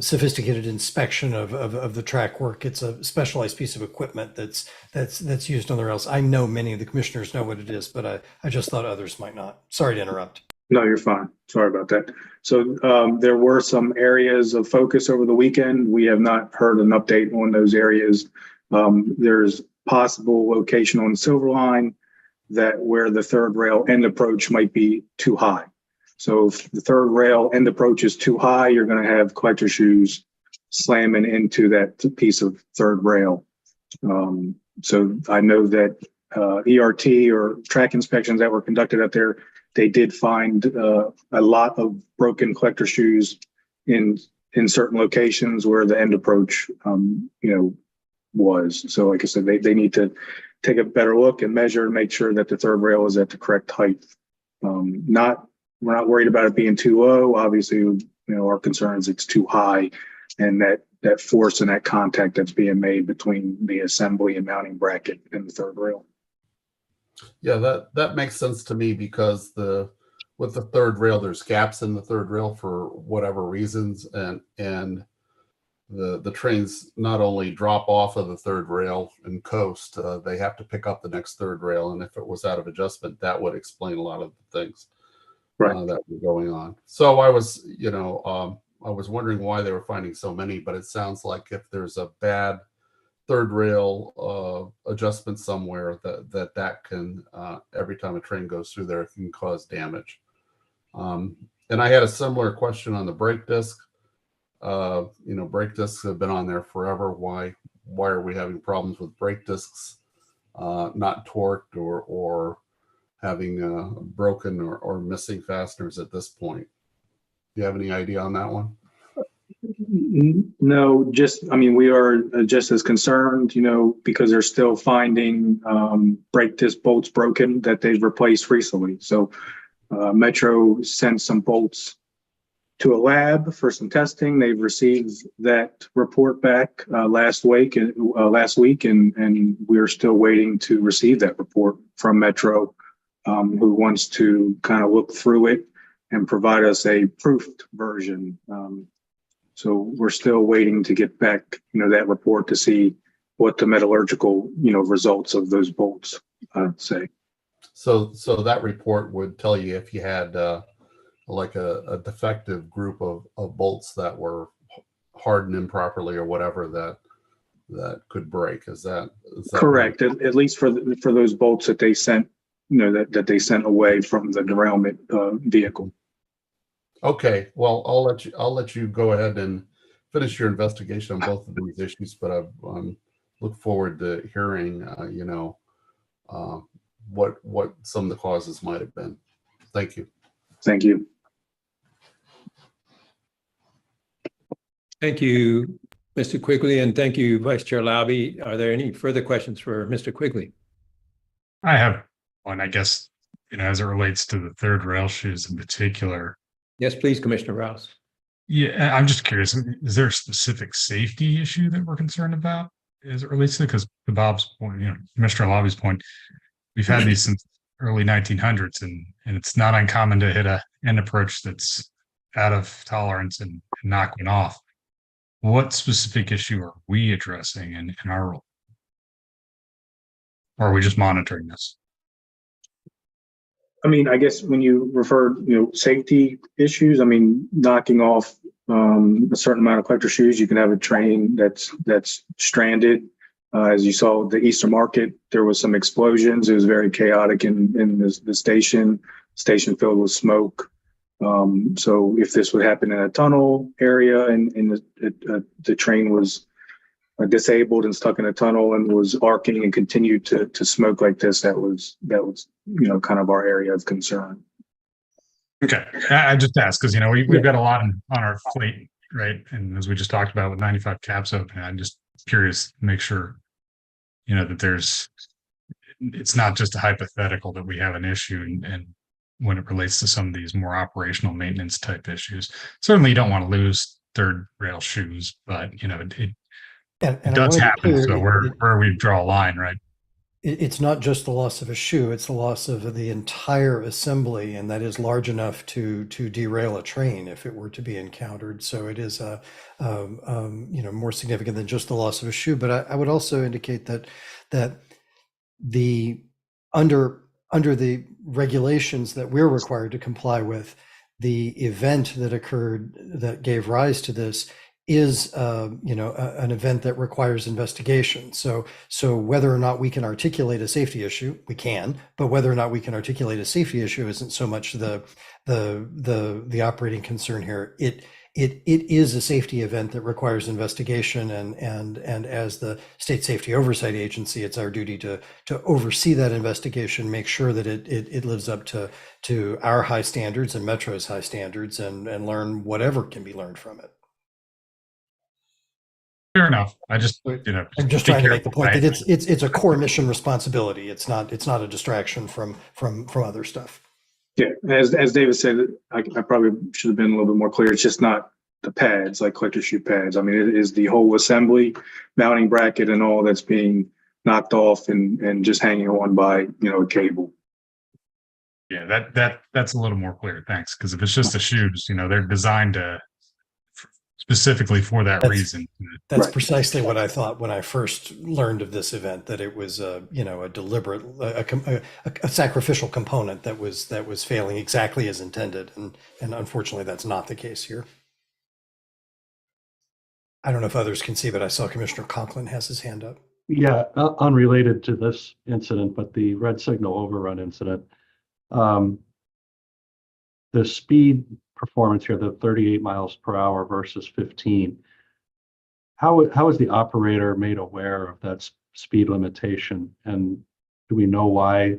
sophisticated inspection of the track work. It's a specialized piece of equipment that's used on the rails. I know many of the commissioners know what it is, but I just thought others might not. Sorry to interrupt. No, you're fine. Sorry about that. So there were some areas of focus over the weekend. We have not heard an update on those areas. There's possible location on the Silver Line where the third rail end approach might be too high. So if the third rail end approach is too high, you're going to have collector shoes slamming into that piece of third rail. So I know that ERT or track inspections that were conducted out there, they did find a lot of broken collector shoes in certain locations where the end approach, was. So like I said, they need to take a better look and measure and make sure that the third rail is at the correct height. We're not worried about it being too low. Obviously, our concern is it's too high, and that force and that contact that's being made between the assembly and mounting bracket and the third rail. Yeah, that makes sense to me, because with the third rail, there's gaps in the third rail for whatever reasons, and the trains not only drop off of the third rail and coast, they have to pick up the next third rail, and if it was out of adjustment, that would explain a lot of the things that were going on. So I was wondering why they were finding so many, but it sounds like if there's a bad third rail adjustment somewhere, that can every time a train goes through there, it can cause damage. And I had a similar question on the brake disc. Brake discs have been on there forever. Why are we having problems with brake discs not torqued or having broken or missing fasteners at this point? Do you have any idea on that one? No, we are just as concerned, because they're still finding brake disc bolts broken that they've replaced recently. So Metro sent some bolts to a lab for some testing. They've received that report back last week, and we're still waiting to receive that report from Metro, who wants to kind of look through it and provide us a proofed version. So we're still waiting to get back, that report to see what the metallurgical, results of those bolts say. So that report would tell you if you had like a defective group of bolts that were hardened improperly or whatever that could break. Is that correct? At least for those bolts that they sent, that they sent away from the derailment vehicle. Okay, well, I'll let you go ahead and finish your investigation on both of these issues, but I look forward to hearing, what some of the causes might have been. Thank you. Thank you. Thank you, Mr. Quigley, and thank you, Vice Chair Labby. Are there any further questions for Mr. Quigley? I have one, I guess, as it relates to the third rail shoes in particular. Yes, please, Commissioner Rouse. Yeah, I'm just curious, is there a specific safety issue that we're concerned about as it relates to it? Because to Bob's point, Commissioner Labby's point, we've had these since early 1900s, and it's not uncommon to hit a end approach that's out of tolerance and knock one off. What specific issue are we addressing in our role? Or are we just monitoring this? I mean, I guess when you refer, safety issues, knocking off a certain amount of collector shoes, you can have a train that's stranded. As you saw at the Easter Market, there was some explosions. It was very chaotic in the station filled with smoke. So if this would happen in a tunnel area and the train was disabled and stuck in a tunnel and was arcing and continued to smoke like this, that was kind of our area of concern. Okay, I just asked because we've got a lot on our plate, right? And as we just talked about with 95 caps open, I'm just curious to make sure that it's not just a hypothetical that we have an issue, and when it relates to some of these more operational maintenance type issues, certainly you don't want to lose third rail shoes, but it does happen. So where we draw a line, right? It's not just the loss of a shoe, it's the loss of the entire assembly, and that is large enough to derail a train if it were to be encountered. So it is more significant than just the loss of a shoe. But I would also indicate that the under the regulations that we're required to comply with, the event that occurred that gave rise to this is an event that requires investigation. So whether or not we can articulate a safety issue, we can, but whether or not we can articulate a safety issue isn't so much the operating concern here. It is a safety event that requires investigation, and as the State Safety Oversight Agency, it's our duty to oversee that investigation, make sure that it lives up to our high standards and Metro's high standards, and learn whatever can be learned from it. Fair enough. I'm just trying to make the point that it's a core mission responsibility. It's not a distraction from other stuff. Yeah, as David said, I probably should have been a little bit more clear. It's just not the pads, like collector shoe pads. It is the whole assembly, mounting bracket, and all that's being knocked off and just hanging on by a cable. Yeah, that's a little more clear. Thanks. Because if it's just the shoes, they're designed specifically for that reason. That's right. Precisely what I thought when I first learned of this event, that it was a deliberate, a sacrificial component that was failing exactly as intended, and unfortunately that's not the case here. I don't know if others can see, but I saw Commissioner Conklin has his hand up. Yeah, unrelated to this incident, but the red signal overrun incident. The speed performance here, the 38 miles per hour versus 15. How is the operator made aware of that speed limitation? And do we know why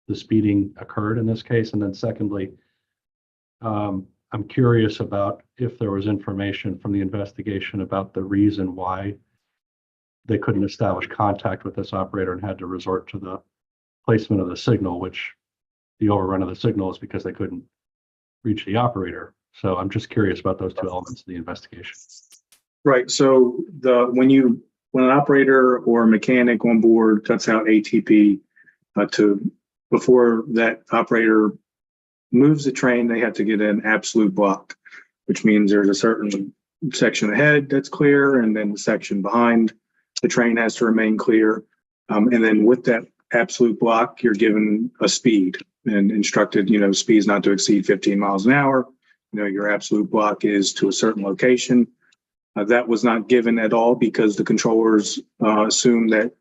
the speeding occurred in this case? And then secondly, I'm curious about if there was information from the investigation about the reason why they couldn't establish contact with this operator and had to resort to the placement of the signal, which the overrun of the signal is because they couldn't reach the operator. So I'm just curious about those two elements of the investigation. Right. So when an operator or a mechanic on board cuts out ATP before that operator moves the train, they have to get an absolute block, which means there's a certain section ahead that's clear, and then the section behind the train has to remain clear. And then with that absolute block, you're given a speed and instructed, speeds not to exceed 15 miles an hour. Your absolute block is to a certain location. That was not given at all because the controllers assumed that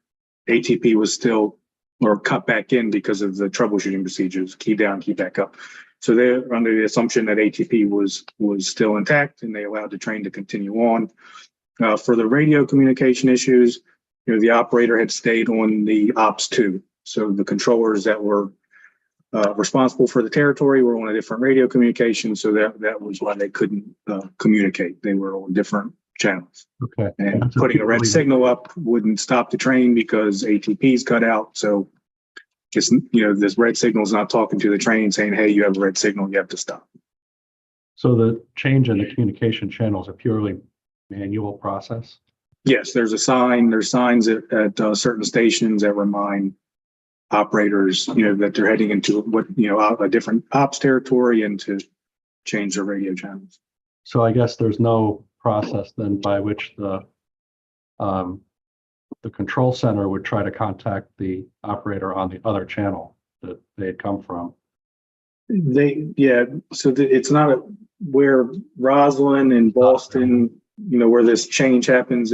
ATP was still or cut back in because of the troubleshooting procedures, key down, key back up. So they're under the assumption that ATP was still intact, and they allowed the train to continue on. For the radio communication issues, the operator had stayed on the ops 2. So the controllers that were responsible for the territory were on a different radio communication. So that was why they couldn't communicate. They were on different channels. Okay. And putting a red signal up wouldn't stop the train because ATP's cut out. So it's, this red signal is not talking to the train saying, hey, you have a red signal, you have to stop. So the change in the communication channels are purely manual process? Yes, there's signs at certain stations that remind operators, that they're heading into a different ops territory and to change their radio channels. So I guess there's no process then by which the control center would try to contact the operator on the other channel that they had come from. It's not where Roslyn and Boston, where this change happens.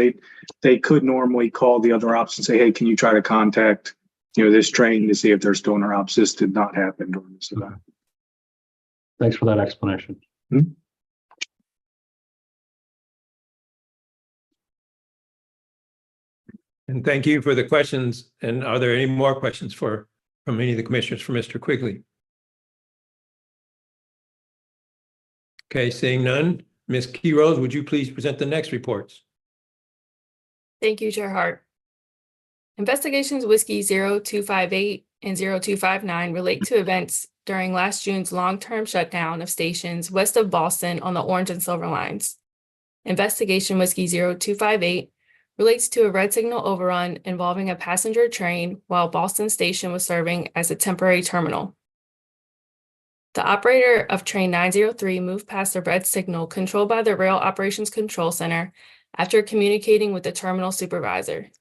They could normally call the other ops and say, hey, can you try to contact this train to see if they're still in our ops? This did not happen during this event. Thanks for that explanation. Mm-hmm. And thank you for the questions. And are there any more questions from any of the commissioners for Mr. Quigley? Okay, seeing none. Ms. Key-Rose, would you please present the next reports? Thank you, Chair Hart. Investigations Whiskey 0258 and 0259 relate to events during last June's long-term shutdown of stations west of Boston on the Orange and Silver lines. Investigation Whiskey 0258 relates to a red signal overrun involving a passenger train while Boston Station was serving as a temporary terminal. The operator of train 903 moved past the red signal controlled by the Rail Operations Control Center after communicating with the terminal supervisor.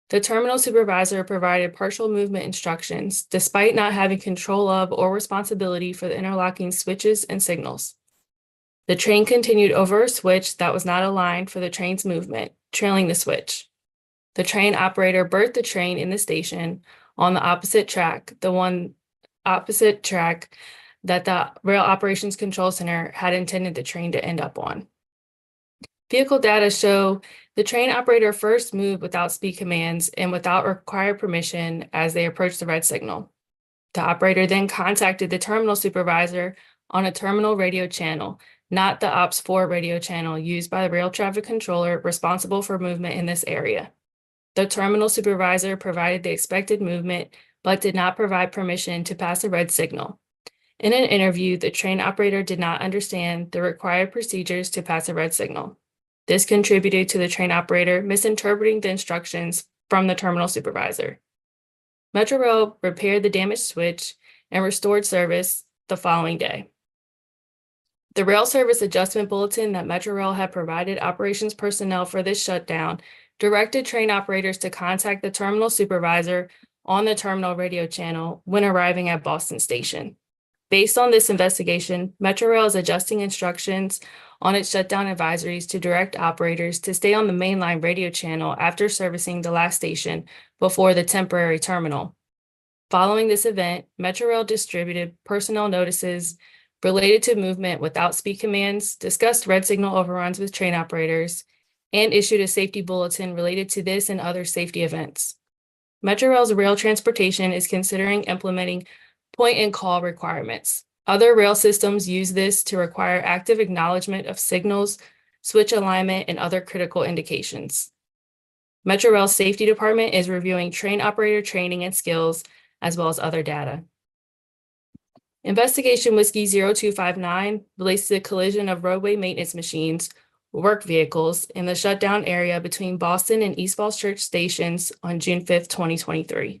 The terminal supervisor provided partial movement instructions despite not having control of or responsibility for the interlocking switches and signals. The train continued over a switch that was not aligned for the train's movement, trailing the switch. The train operator berthed the train in the station on the opposite track, that the Rail Operations Control Center had intended the train to end up on. Vehicle data show the train operator first moved without speed commands and without required permission as they approached the red signal. The operator then contacted the terminal supervisor on a terminal radio channel, not the Ops 4 radio channel used by the rail traffic controller responsible for movement in this area. The terminal supervisor provided the expected movement, but did not provide permission to pass a red signal. In an interview, the train operator did not understand the required procedures to pass a red signal. This contributed to the train operator misinterpreting the instructions from the terminal supervisor. Metrorail repaired the damaged switch and restored service the following day. The rail service adjustment bulletin that Metrorail had provided operations personnel for this shutdown directed train operators to contact the terminal supervisor on the terminal radio channel when arriving at Boston Station. Based on this investigation, Metrorail is adjusting instructions on its shutdown advisories to direct operators to stay on the mainline radio channel after servicing the last station before the temporary terminal. Following this event, Metrorail distributed personnel notices related to movement without speed commands, discussed red signal overruns with train operators, and issued a safety bulletin related to this and other safety events. Metrorail's rail transportation is considering implementing point and call requirements. Other rail systems use this to require active acknowledgement of signals, switch alignment, and other critical indications. Metrorail's safety department is reviewing train operator training and skills, as well as other data. Investigation Whiskey 0259 relates to the collision of roadway maintenance machines, work vehicles in the shutdown area between Boston and East Falls Church stations on June 5th, 2023.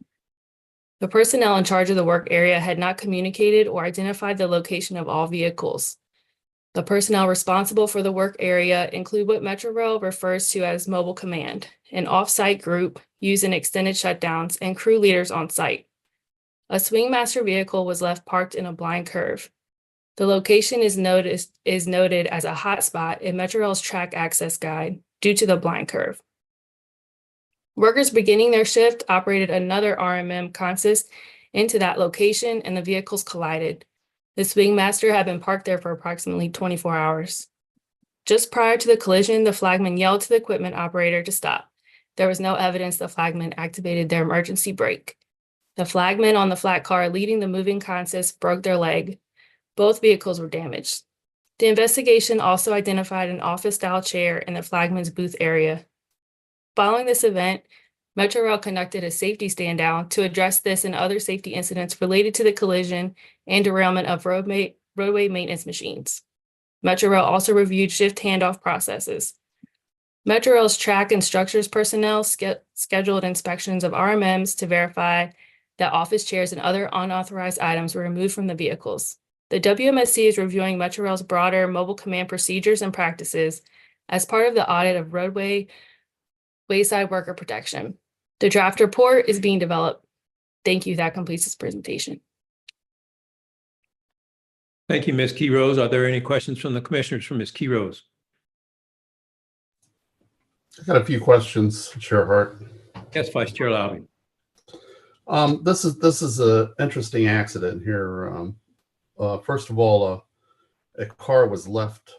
The personnel in charge of the work area had not communicated or identified the location of all vehicles. The personnel responsible for the work area include what Metrorail refers to as mobile command, an off-site group used in extended shutdowns and crew leaders on site. A swing master vehicle was left parked in a blind curve. The location is noted as a hotspot in Metrorail's track access guide due to the blind curve. Workers beginning their shift operated another RMM consist into that location and the vehicles collided. The swing master had been parked there for approximately 24 hours. Just prior to the collision, the flagman yelled to the equipment operator to stop. There was no evidence the flagman activated their emergency brake. The flagman on the flat car leading the moving consist broke their leg. Both vehicles were damaged. The investigation also identified an office-style chair in the flagman's booth area. Following this event, Metrorail conducted a safety stand-down to address this and other safety incidents related to the collision and derailment of roadway maintenance machines. Metrorail also reviewed shift handoff processes. Metrorail's track and structures personnel scheduled inspections of RMMs to verify that office chairs and other unauthorized items were removed from the vehicles. The WMSC is reviewing Metrorail's broader mobile command procedures and practices as part of the audit of wayside worker protection. The draft report is being developed. Thank you. That completes this presentation. Thank you, Ms. Key-Rose. Are there any questions from the commissioners for Ms. Key-Rose? I got a few questions, Chair Hart. Yes, Vice Chair Lowry. This is an interesting accident here. First of all, a car was left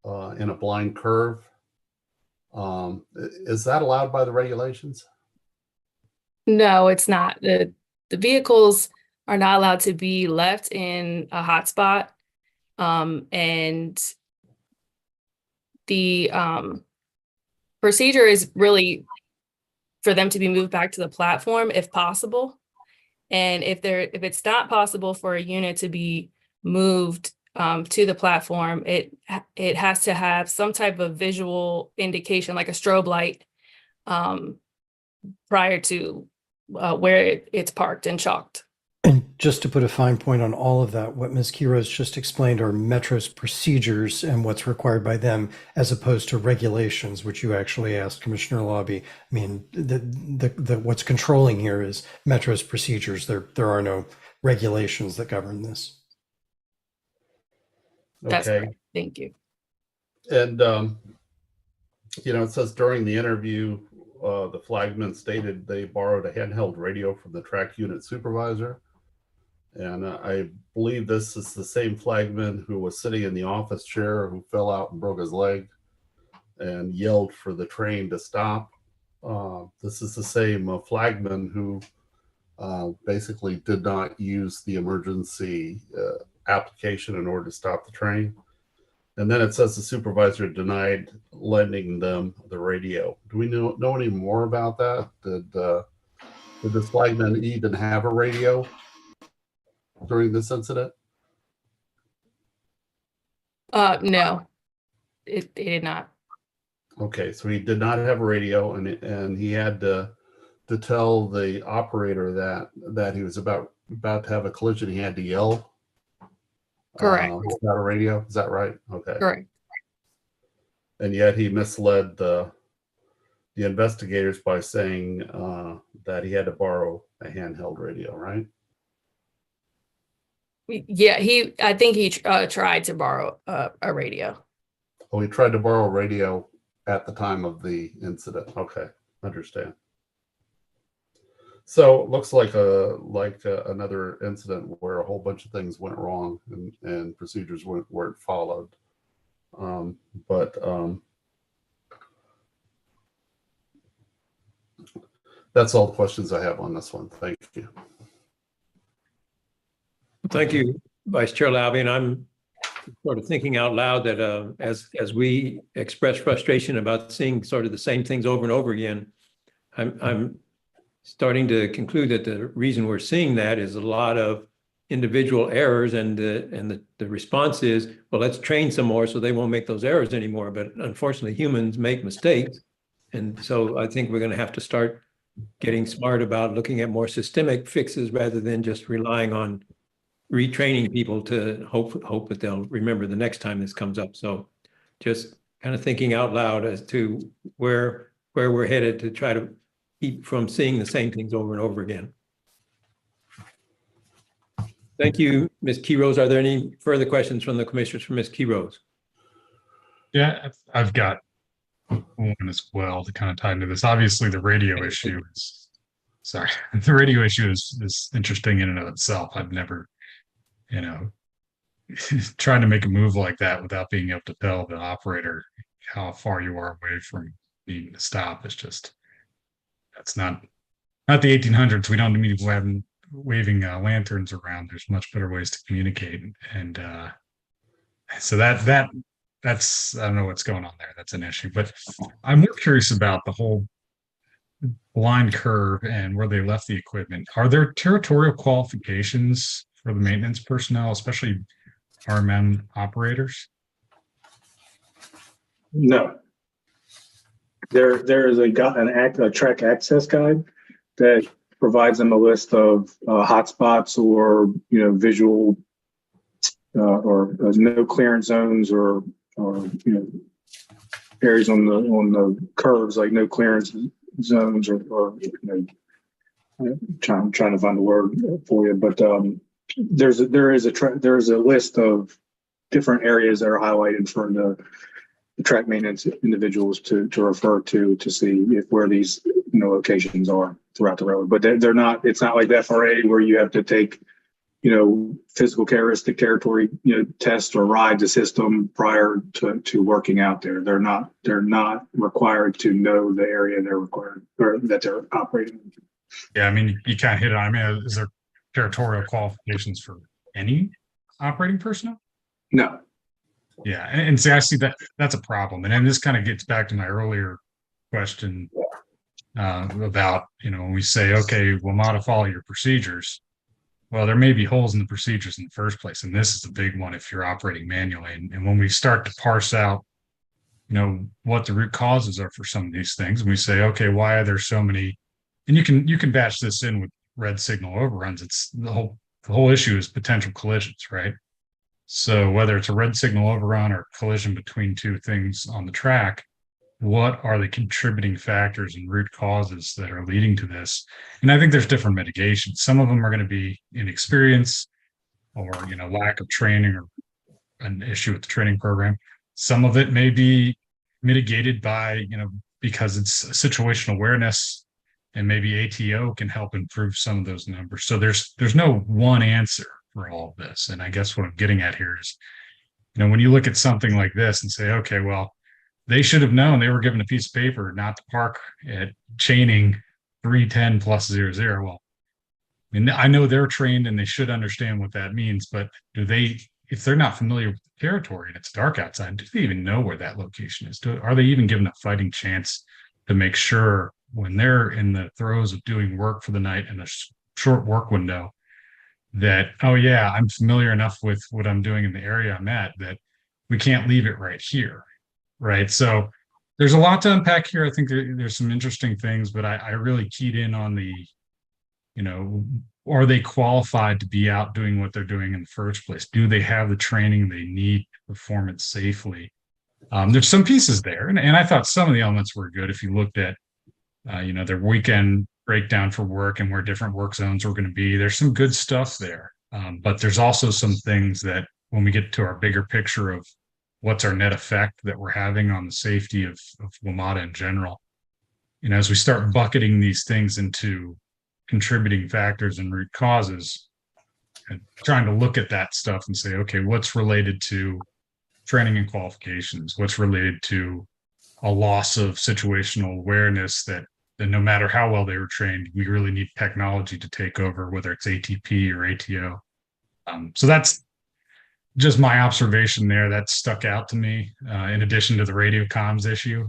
in a blind curve. Is that allowed by the regulations? No, it's not. The vehicles are not allowed to be left in a hotspot. And the procedure is really for them to be moved back to the platform if possible. And if it's not possible for a unit to be moved to the platform, it has to have some type of visual indication, like a strobe light, prior to where it's parked and chalked. And just to put a fine point on all of that, what Ms. Key-Rose just explained are Metro's procedures and what's required by them, as opposed to regulations, which you actually asked Commissioner Lobby. I mean, what's controlling here is Metro's procedures. There are no regulations that govern this. That's Okay. correct. Thank you. And, it says during the interview, the flagman stated they borrowed a handheld radio from the track unit supervisor. And I believe this is the same flagman who was sitting in the office chair who fell out and broke his leg and yelled for the train to stop. This is the same flagman who basically did not use the emergency application in order to stop the train. And then it says the supervisor denied lending them the radio. Do we know any more about that? Did this flagman even have a radio during this incident? No, it did not. Okay, so he did not have a radio, and he had to tell the operator that he was about to have a collision. He had to yell. Correct. Without a radio, is that right? Okay. Correct. And yet he misled the investigators by saying that he had to borrow a handheld radio, right? Yeah, I think he tried to borrow a radio. Oh, he tried to borrow a radio at the time of the incident. Okay, understand. So it looks like another incident where a whole bunch of things went wrong and procedures weren't followed. But that's all the questions I have on this one. Thank you. Thank you, Vice Chair Lowry. And I'm sort of thinking out loud that as we express frustration about seeing sort of the same things over and over again, I'm starting to conclude that the reason we're seeing that is a lot of individual errors, and the response is, well, let's train some more so they won't make those errors anymore. But unfortunately, humans make mistakes. And so I think we're going to have to start getting smart about looking at more systemic fixes rather than just relying on retraining people to hope that they'll remember the next time this comes up. So just kind of thinking out loud as to where we're headed to try to keep from seeing the same things over and over again. Thank you, Ms. Keyrose. Are there any further questions from the commissioners for Ms. Keyrose? Yeah, I've got one as well to kind of tie into this. Obviously, the radio issue is, sorry, the radio issue is interesting in and of itself. I've never, trying to make a move like that without being able to tell the operator how far you are away from being to stop. It's just, that's not the 1800s. We don't need to waving lanterns around. There's much better ways to communicate. And so that's, I don't know what's going on there. That's an issue, but I'm more curious about the whole blind curve and where they left the equipment. Are there territorial qualifications for the maintenance personnel, especially RMM operators? No. There is a track access guide that provides them a list of hotspots or visual or no clearance zones or areas on the curves like no clearance zones or trying to find the word for you, but there is a list of different areas that are highlighted for the track maintenance individuals to refer to see where these locations are throughout the road. But they're not. It's not like the FRA where you have to take physical characteristic territory test or ride the system prior to working out there. They're not required to know the area they're required or that they're operating. Yeah, I mean, you can't hit it. I mean, is there territorial qualifications for any operating personnel? No. Yeah, and see, I see that's a problem. And then this kind of gets back to my earlier question about, when we say, okay, we'll modify your procedures. Well, there may be holes in the procedures in the first place. And this is a big one if you're operating manually. And when we start to parse out, what the root causes are for some of these things, and we say, okay, why are there so many? And you can batch this in with red signal overruns. It's the whole issue is potential collisions, right? So whether it's a red signal overrun or collision between two things on the track, what are the contributing factors and root causes that are leading to this? And I think there's different mitigations. Some of them are going to be inexperience or, lack of training or an issue with the training program. Some of it may be mitigated by, because it's situational awareness, and maybe ATO can help improve some of those numbers. So there's no one answer for all of this. And I guess what I'm getting at here is, when you look at something like this and say, okay, well, they should have known, they were given a piece of paper not to park at chaining 310 plus 00. Well, I mean, I know they're trained and they should understand what that means, but if they're not familiar with the territory and it's dark outside, do they even know where that location is? Are they even given a fighting chance to make sure when they're in the throes of doing work for the night in a short work window that, oh yeah, I'm familiar enough with what I'm doing in the area I'm at that we can't leave it right here. Right. So there's a lot to unpack here. I think there's some interesting things, but I really keyed in on the, are they qualified to be out doing what they're doing in the first place? Do they have the training they need to perform it safely? There's some pieces there. And I thought some of the elements were good. If you looked at, their weekend breakdown for work and where different work zones were going to be, there's some good stuff there. But there's also some things that when we get to our bigger picture of what's our net effect that we're having on the safety of WMATA in general, as we start bucketing these things into contributing factors and root causes and trying to look at that stuff and say, okay, what's related to training and qualifications? What's related to a loss of situational awareness that no matter how well they were trained, we really need technology to take over, whether it's ATP or ATO. So that's just my observation there. That stuck out to me. In addition to the radio comms issue,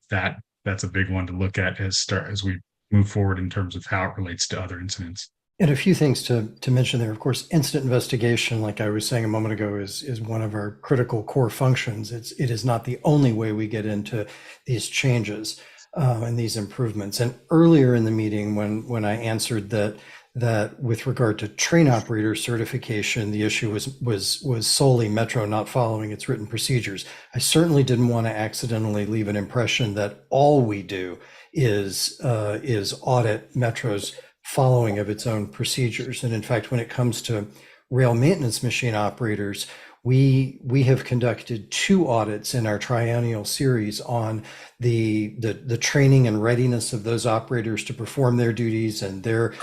that's a big one to look at as we move forward in terms of how it relates to other incidents. And a few things to mention there. Of course, incident investigation, like I was saying a moment ago, is one of our critical core functions. It is not the only way we get into these changes and these improvements. And earlier in the meeting, when I answered that with regard to train operator certification, the issue was solely Metro not following its written procedures. I certainly didn't want to accidentally leave an impression that all we do is audit Metro's following of its own procedures. And in fact, when it comes to rail maintenance machine operators, we have conducted 2 audits in our triennial series on the training and readiness of those operators to perform their duties and their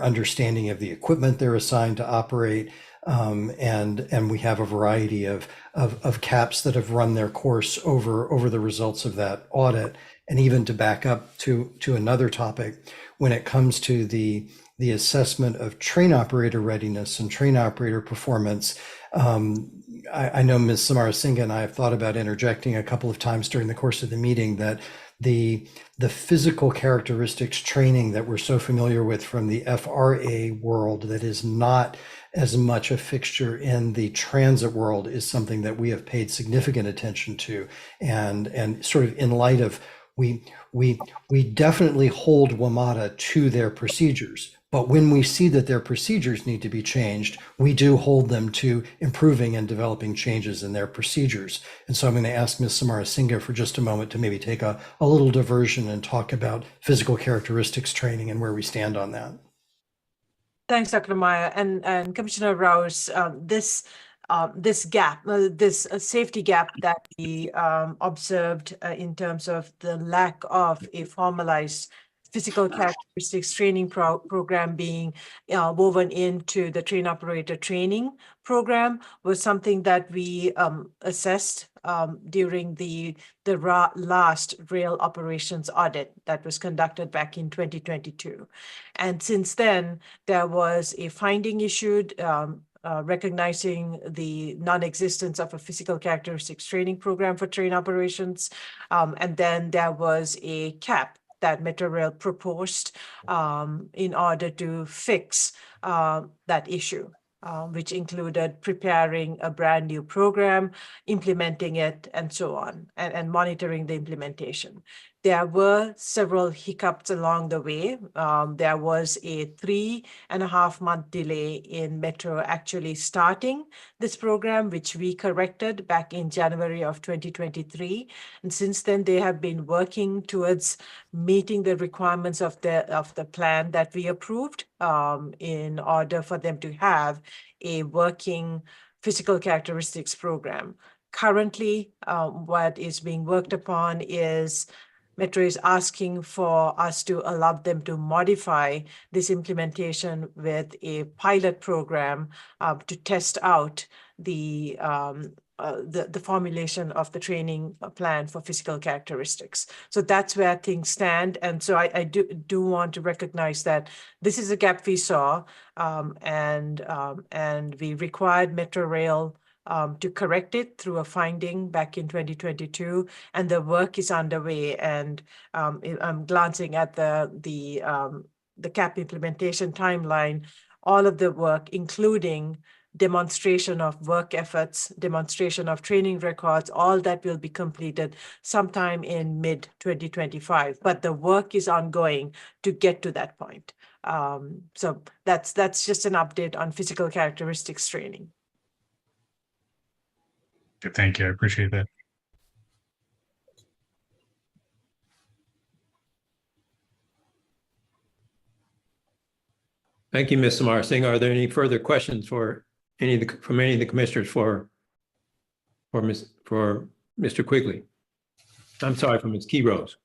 understanding of the equipment they're assigned to operate. And we have a variety of CAPs that have run their course over the results of that audit. And even to back up to another topic, when it comes to the assessment of train operator readiness and train operator performance, I know Ms. Samarasinga and I have thought about interjecting a couple of times during the course of the meeting that the physical characteristics training that we're so familiar with from the FRA world that is not as much a fixture in the transit world is something that we have paid significant attention to, and sort of in light of we definitely hold WMATA to their procedures, but when we see that their procedures need to be changed, we do hold them to improving and developing changes in their procedures. And so I'm going to ask Ms. Samarasinga for just a moment to maybe take a little diversion and talk about physical characteristics training and where we stand on that. Thanks, Dr. Meyer and Commissioner Rouse. This gap, this safety gap that we observed in terms of the lack of a formalized physical characteristics training program being woven into the train operator training program was something that we assessed during the last rail operations audit that was conducted back in 2022. And since then, there was a finding issued recognizing the non-existence of a physical characteristics training program for train operations. And then there was a CAP that Metrorail proposed in order to fix that issue, which included preparing a brand new program, implementing it, and so on, and monitoring the implementation. There were several hiccups along the way. There was a 3.5-month delay in Metro actually starting this program, which we corrected back in January of 2023. And since then, they have been working towards meeting the requirements of the plan that we approved in order for them to have a working physical characteristics program. Currently, what is being worked upon is Metro is asking for us to allow them to modify this implementation with a pilot program to test out the formulation of the training plan for physical characteristics. So that's where things stand. And so I do want to recognize that this is a gap we saw, and we required Metrorail to correct it through a finding back in 2022, and the work is underway. And I'm glancing at the CAP implementation timeline. All of the work, including demonstration of work efforts, demonstration of training records, all that will be completed sometime in mid-2025. But the work is ongoing to get to that point. So that's just an update on physical characteristics training. Thank you. I appreciate that. Thank you, Ms. Samarasinga. Are there any further questions from any of the commissioners for Mr. Quigley? I'm sorry, for Ms. Key-Rose.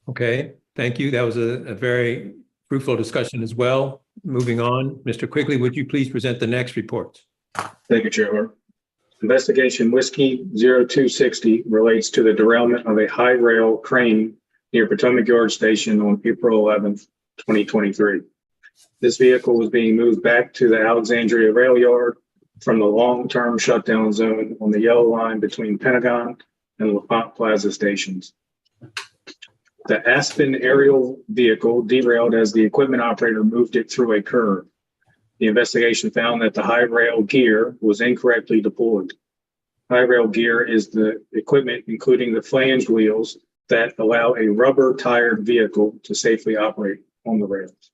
Okay, thank you. That was a very fruitful discussion as well. Moving on, Mr. Quigley, would you please present the next report? Thank you, Chair Hart. Investigation Whiskey 0260 relates to the derailment of a high rail crane near Potomac Yard Station on April 11th, 2023. This vehicle was being moved back to the Alexandria Rail Yard from the long-term shutdown zone on the yellow line between Pentagon and LaFont Plaza stations. The Aspen aerial vehicle derailed as the equipment operator moved it through a curve. The investigation found that the high rail gear was incorrectly deployed. High rail gear is the equipment, including the flanged wheels, that allow a rubber-tired vehicle to safely operate on the rails.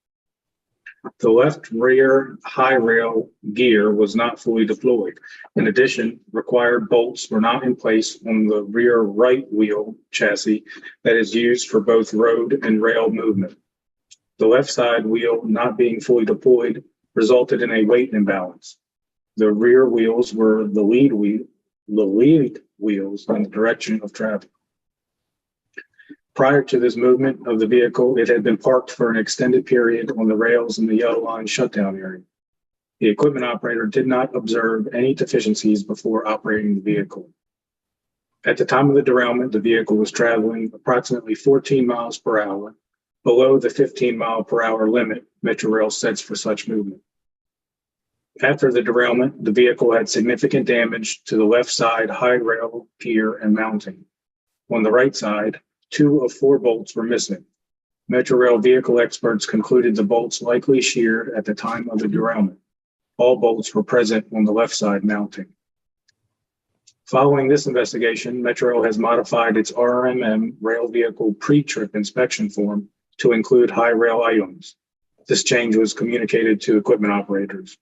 The left rear high rail gear was not fully deployed. In addition, required bolts were not in place on the rear right wheel chassis that is used for both road and rail movement. The left side wheel not being fully deployed resulted in a weight imbalance. The rear wheels were the lead wheels in the direction of traffic. Prior to this movement of the vehicle, it had been parked for an extended period on the rails in the yellow line shutdown area. The equipment operator did not observe any deficiencies before operating the vehicle. At the time of the derailment, the vehicle was traveling approximately 14 miles per hour, below the 15-mile-per-hour limit Metrorail sets for such movement. After the derailment, the vehicle had significant damage to the left side high rail gear and mounting. On the right side, 2 of 4 bolts were missing. Metrorail vehicle experts concluded the bolts likely sheared at the time of the derailment. All bolts were present on the left side mounting. Following this investigation, Metrorail has modified its RMM rail vehicle pre-trip inspection form to include high rail items. This change was communicated to equipment operators.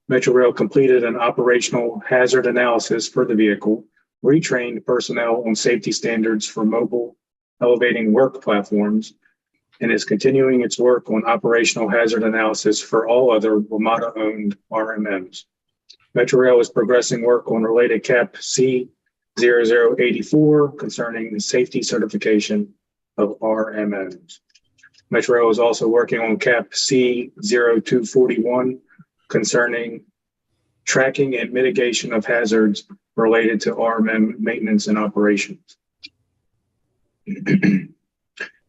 Metrorail completed an operational hazard analysis for the vehicle, retrained personnel on safety standards for mobile elevating work platforms, and is continuing its work on operational hazard analysis for all other WMATA-owned RMMs. Metrorail is progressing work on related CAP C0084 concerning the safety certification of RMMs. Metrorail is also working on CAP C0241 concerning tracking and mitigation of hazards related to RMM maintenance and operations.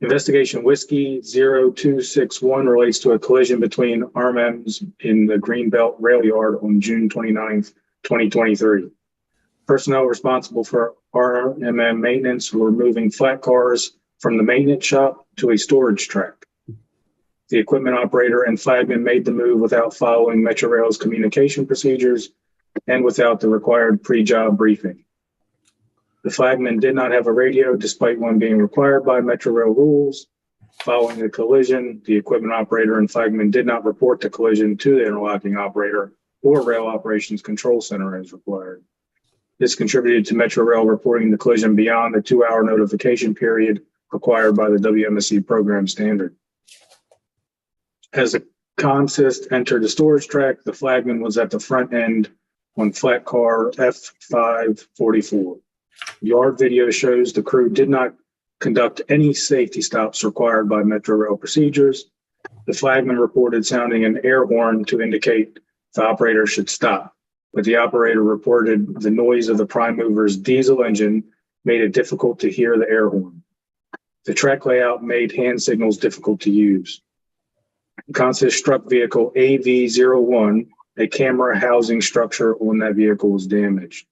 Investigation Whiskey 0261 relates to a collision between RMMs in the Greenbelt Rail Yard on June 29th, 2023. Personnel responsible for RMM maintenance were moving flat cars from the maintenance shop to a storage track. The equipment operator and flagman made the move without following Metrorail's communication procedures and without the required pre-job briefing. The flagman did not have a radio despite one being required by Metrorail rules. Following the collision, the equipment operator and flagman did not report the collision to the interlocking operator or rail operations control center as required. This contributed to Metrorail reporting the collision beyond the 2-hour notification period required by the WMSC program standard. As the consist entered the storage track, the flagman was at the front end on flat car F544. Yard video shows the crew did not conduct any safety stops required by Metrorail procedures. The flagman reported sounding an air horn to indicate the operator should stop, but the operator reported the noise of the prime mover's diesel engine made it difficult to hear the air horn. The track layout made hand signals difficult to use. Consist struck vehicle AV01, a camera housing structure on that vehicle was damaged.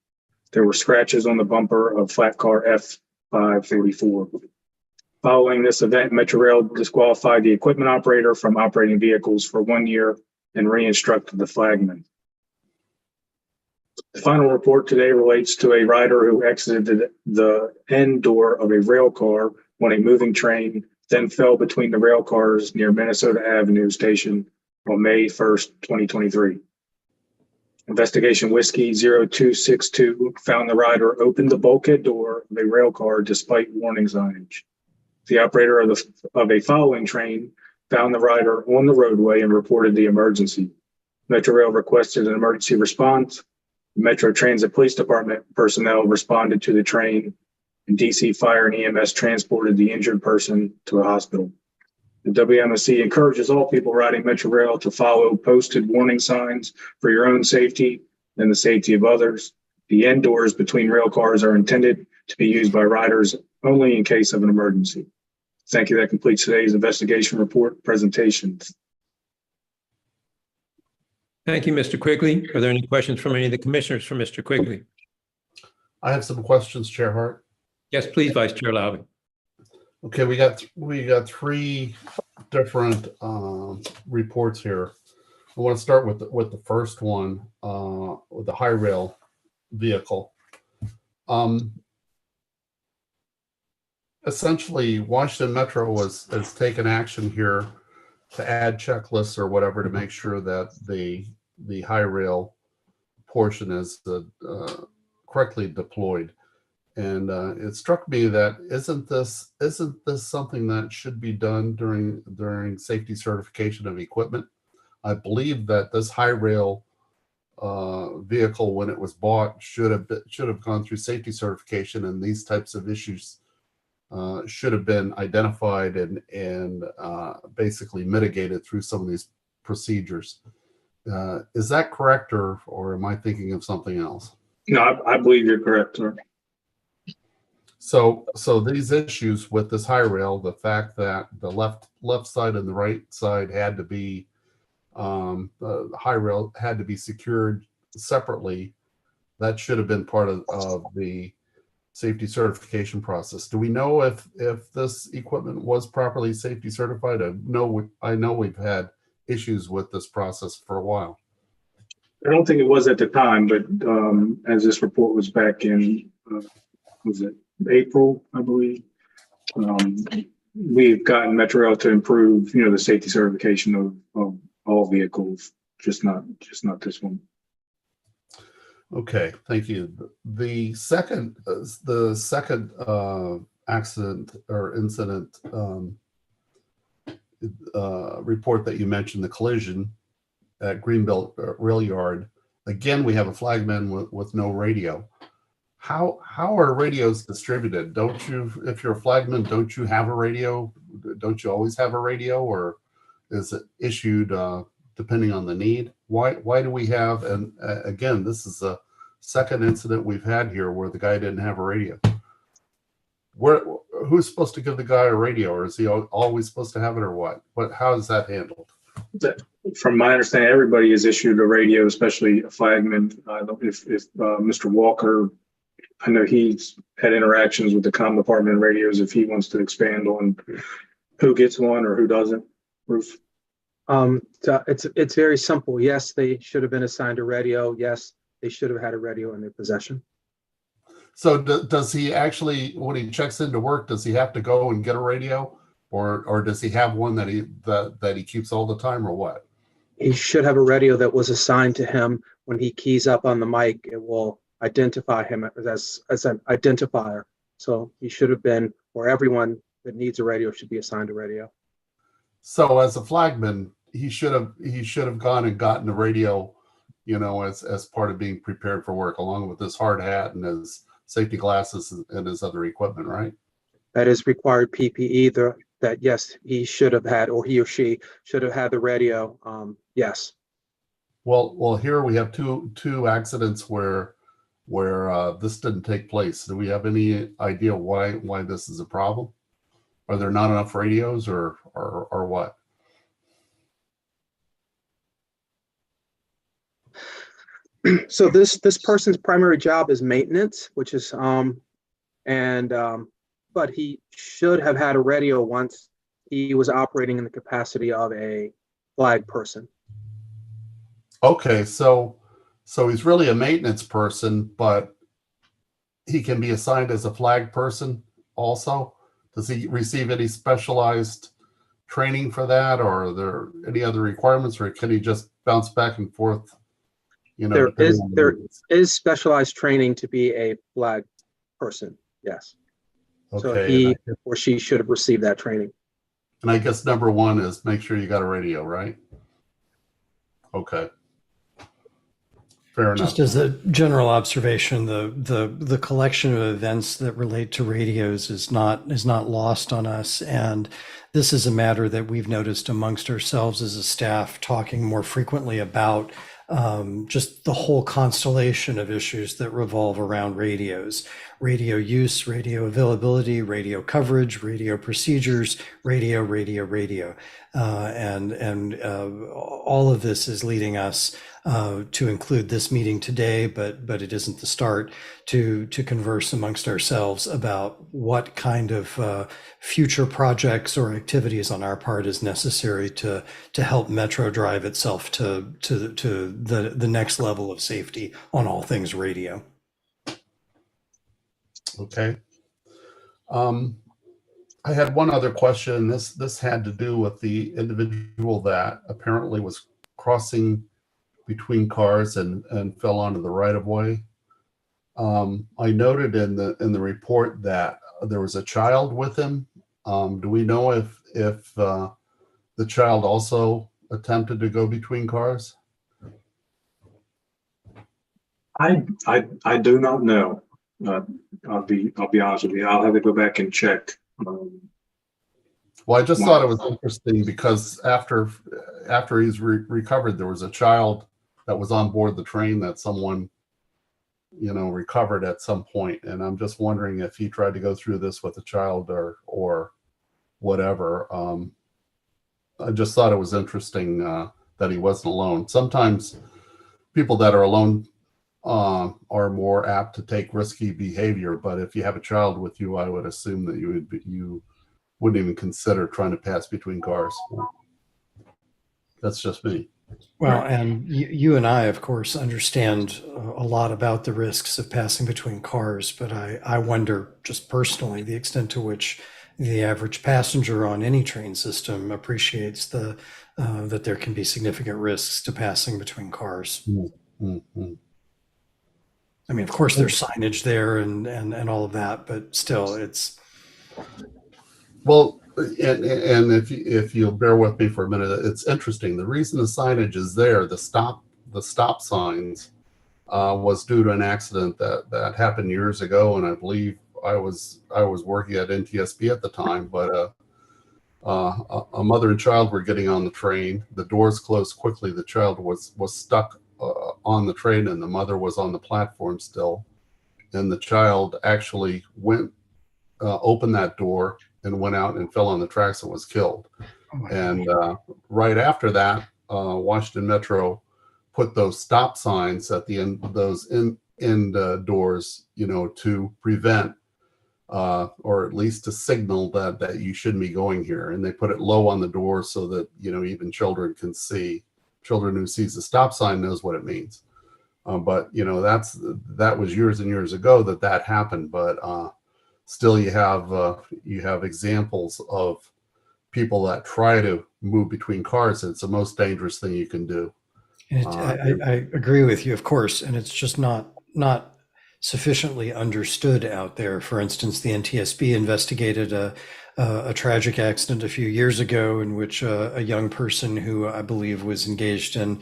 There were scratches on the bumper of flat car F544. Following this event, Metrorail disqualified the equipment operator from operating vehicles for 1 year and re-instructed the flagman. The final report today relates to a rider who exited the end door of a rail car on a moving train, then fell between the rail cars near Minnesota Avenue Station on May 1st, 2023. Investigation Whiskey 0262 found the rider opened the bulkhead door of a rail car despite warning signage. The operator of a following train found the rider on the roadway and reported the emergency. Metrorail requested an emergency response. Metro Transit Police Department personnel responded to the train, and DC Fire and EMS transported the injured person to a hospital. The WMSC encourages all people riding Metrorail to follow posted warning signs for your own safety and the safety of others. The end doors between rail cars are intended to be used by riders only in case of an emergency. Thank you. That completes today's investigation report presentations. Thank you, Mr. Quigley. Are there any questions from any of the commissioners for Mr. Quigley? I have some questions, Chair Hart. Yes, please, Vice Chair Lowry. Okay, we got three different reports here. I want to start with the first one, with the high rail vehicle. Essentially, Washington Metro has taken action here to add checklists or whatever to make sure that the high rail portion is correctly deployed. And it struck me that isn't this something that should be done during safety certification of equipment? I believe that this high rail vehicle, when it was bought, should have gone through safety certification, and these types of issues should have been identified and basically mitigated through some of these procedures. Is that correct, or am I thinking of something else? No, I believe you're correct, sir. So these issues with this high rail, the fact that the left side and the right side had to be the high rail had to be secured separately, that should have been part of the safety certification process. Do we know if this equipment was properly safety certified? I know we've had issues with this process for a while. I don't think it was at the time, but as this report was back in, was it April, I believe, we've gotten Metro Rail to improve, the safety certification of all vehicles, just not this one. Okay, thank you. The second accident or incident report that you mentioned, the collision at Greenbelt Rail Yard. Again, we have a flagman with no radio. How are radios distributed? Don't you, if you're a flagman, don't you have a radio? Don't you always have a radio, or is it issued depending on the need? Why do we have, and again, this is a second incident we've had here where the guy didn't have a radio. Who's supposed to give the guy a radio, or is he always supposed to have it, or what? How is that handled? From my understanding, everybody is issued a radio, especially a flagman. If Mr. Walker, I know he's had interactions with the comm department and radios. If he wants to expand on who gets one or who doesn't, Ruth. So it's very simple. Yes, they should have been assigned a radio. Yes, they should have had a radio in their possession. So does he actually, when he checks into work, does he have to go and get a radio, or does he have one that he keeps all the time, or what? He should have a radio that was assigned to him. When he keys up on the mic, it will identify him as an identifier. So he should have been, or everyone that needs a radio should be assigned a radio. So as a flagman, he should have gone and gotten a radio, as part of being prepared for work, along with his hard hat and his safety glasses and his other equipment, right? That is required PPE. That yes, he should have had, or he or she should have had the radio. Yes. Well, here we have two accidents where this didn't take place. Do we have any idea why this is a problem? Are there not enough radios, or what? So this person's primary job is maintenance, which is but he should have had a radio once he was operating in the capacity of a flag person. Okay, so he's really a maintenance person, but he can be assigned as a flag person also. Does he receive any specialized training for that, or are there any other requirements, or can he just bounce back and forth? There is specialized training to be a flag person. Yes. Okay. So he or she should have received that training. And I guess number one is make sure you got a radio, right? Okay. Fair enough. Just as a general observation, the collection of events that relate to radios is not lost on us, and this is a matter that we've noticed amongst ourselves as a staff, talking more frequently about just the whole constellation of issues that revolve around radios: radio use, radio availability, radio coverage, radio procedures, radio, and all of this is leading us to include this meeting today, but it isn't the start, to converse amongst ourselves about what kind of future projects or activities on our part is necessary to help Metro drive itself to the next level of safety on all things radio. Okay. I had one other question. This had to do with the individual that apparently was crossing between cars and fell onto the right of way. I noted in the report that there was a child with him. Do we know if the child also attempted to go between cars? I do not know. I'll be honest with you. I'll have to go back and check. Well, I just thought it was interesting because after he's recovered, there was a child that was on board the train that someone, recovered at some point. And I'm just wondering if he tried to go through this with a child or whatever. I just thought it was interesting that he wasn't alone. Sometimes people that are alone are more apt to take risky behavior. But if you have a child with you, I would assume that you wouldn't even consider trying to pass between cars. That's just me. Well, and you and I, of course, understand a lot about the risks of passing between cars, but I wonder just personally the extent to which the average passenger on any train system appreciates that there can be significant risks to passing between cars. Mm-hmm. I mean, of course, there's signage there and all of that, but still, it's. Well, and if you'll bear with me for a minute, it's interesting. The reason the signage is there, the stop signs, was due to an accident that happened years ago, and I believe I was working at NTSB at the time. But a mother and child were getting on the train. The doors closed quickly. The child was stuck on the train, and the mother was on the platform still. And the child actually opened that door and went out and fell on the tracks and was killed. And right after that, Washington Metro put those stop signs at the end, those end doors, to prevent or at least to signal that you shouldn't be going here. And they put it low on the door so that, even children can see. Children who sees the stop sign knows what it means. But that was years and years ago that happened. But still, you have examples of people that try to move between cars. It's the most dangerous thing you can do. I agree with you, of course, and it's just not sufficiently understood out there. For instance, the NTSB investigated a tragic accident a few years ago in which a young person who I believe was engaged in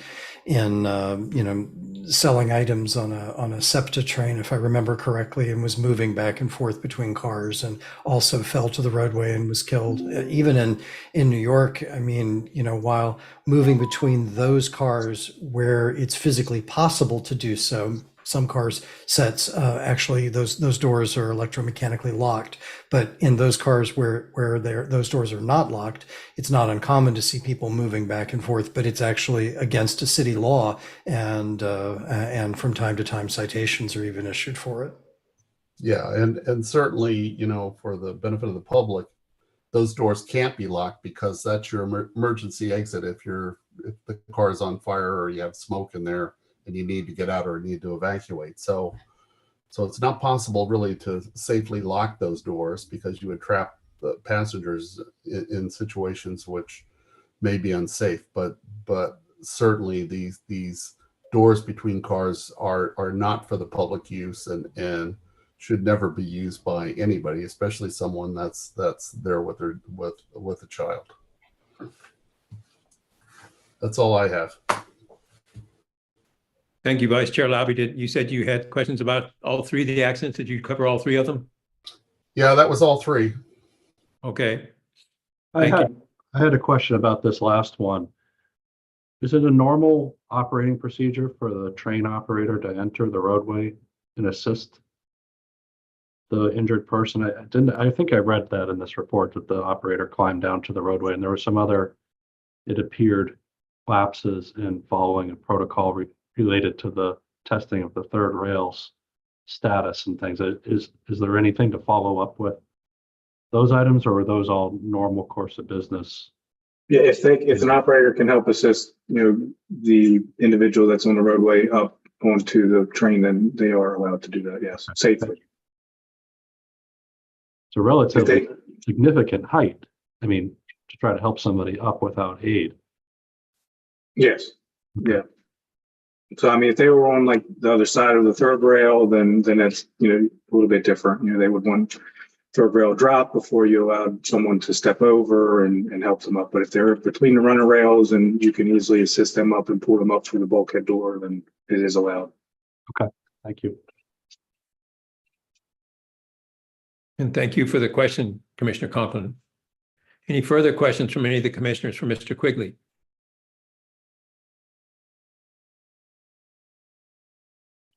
selling items on a SEPTA train, if I remember correctly, and was moving back and forth between cars and also fell to the roadway and was killed. Even in New York, I mean, while moving between those cars where it's physically possible to do so, some cars sets actually those doors are electromechanically locked, but in those cars where those doors are not locked, it's not uncommon to see people moving back and forth, but it's actually against a city law, and from time to time citations are even issued for it. Yeah, and certainly, for the benefit of the public, those doors can't be locked because that's your emergency exit if the car is on fire or you have smoke in there and you need to get out or need to evacuate. So it's not possible really to safely lock those doors because you would trap the passengers in situations which may be unsafe. But certainly these doors between cars are not for the public use and should never be used by anybody, especially someone that's there with a child. That's all I have. Thank you, Vice Chair Labby. You said you had questions about all three of the accidents. Did you cover all three of them? Yeah, that was all three. Okay. I had a question about this last one. Is it a normal operating procedure for the train operator to enter the roadway and assist the injured person? I think I read that in this report that the operator climbed down to the roadway, and there was some other, it appeared, lapses in following a protocol related to the testing of the third rail's status and things. Is there anything to follow up with those items, or are those all normal course of business? Yeah, if an operator can help assist, the individual that's on the roadway up onto the train, then they are allowed to do that, yes, safely. It's a relatively significant height. I mean, to try to help somebody up without aid. Yes, yeah. So, I mean, if they were on like the other side of the third rail, then that's, a little bit different. They would want third rail drop before you allowed someone to step over and help them up. But if they're between the runner rails and you can easily assist them up and pull them up through the bulkhead door, then it is allowed. Okay, thank you. And thank you for the question, Commissioner Conklin. Any further questions from any of the commissioners for Mr. Quigley?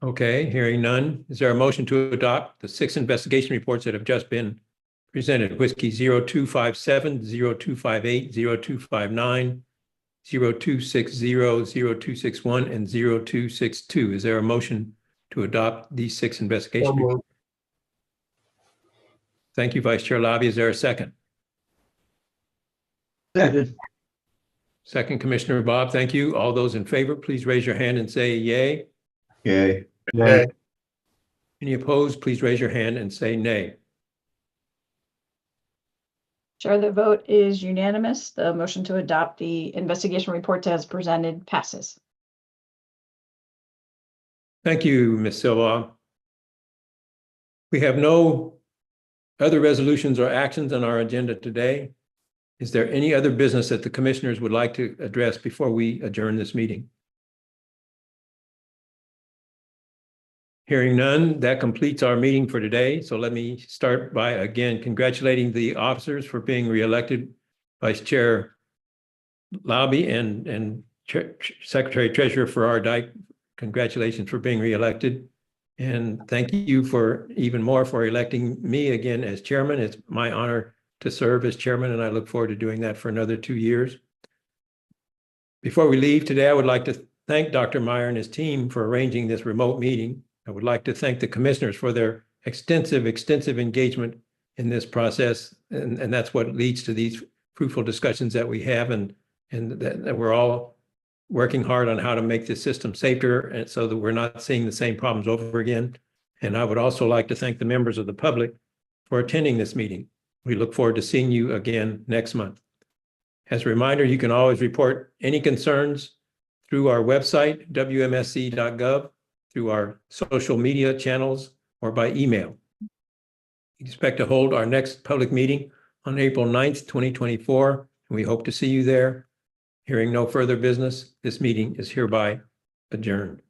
Okay, hearing none. Is there a motion to adopt the 6 investigation reports that have just been presented? Whiskey 0257, 0258, 0259, 0260, 0261, and 0262. Is there a motion to adopt these 6 investigation reports? Thank you, Vice Chair Labby. Is there a second? Second. Second, Commissioner Bob. Thank you. All those in favor, please raise your hand and say yay. Yay. Yay. Any opposed, please raise your hand and say nay. Chair, the vote is unanimous. The motion to adopt the investigation report as presented passes. Thank you, Ms. Silva. We have no other resolutions or actions on our agenda today. Is there any other business that the commissioners would like to address before we adjourn this meeting? Hearing none, that completes our meeting for today. So let me start by again congratulating the officers for being reelected, Vice Chair Labby and Secretary Treasurer Farrar Dyke. Congratulations for being reelected. And thank you for even more for electing me again as chairman. It's my honor to serve as chairman, and I look forward to doing that for another 2 years. Before we leave today, I would like to thank Dr. Meyer and his team for arranging this remote meeting. I would like to thank the commissioners for their extensive engagement in this process. And that's what leads to these fruitful discussions that we have, and that we're all working hard on how to make this system safer, and so that we're not seeing the same problems over again. And I would also like to thank the members of the public for attending this meeting. We look forward to seeing you again next month. As a reminder, you can always report any concerns through our website, WMSC.gov, through our social media channels, or by email. We expect to hold our next public meeting on April 9th, 2024, and we hope to see you there. Hearing no further business, this meeting is hereby adjourned.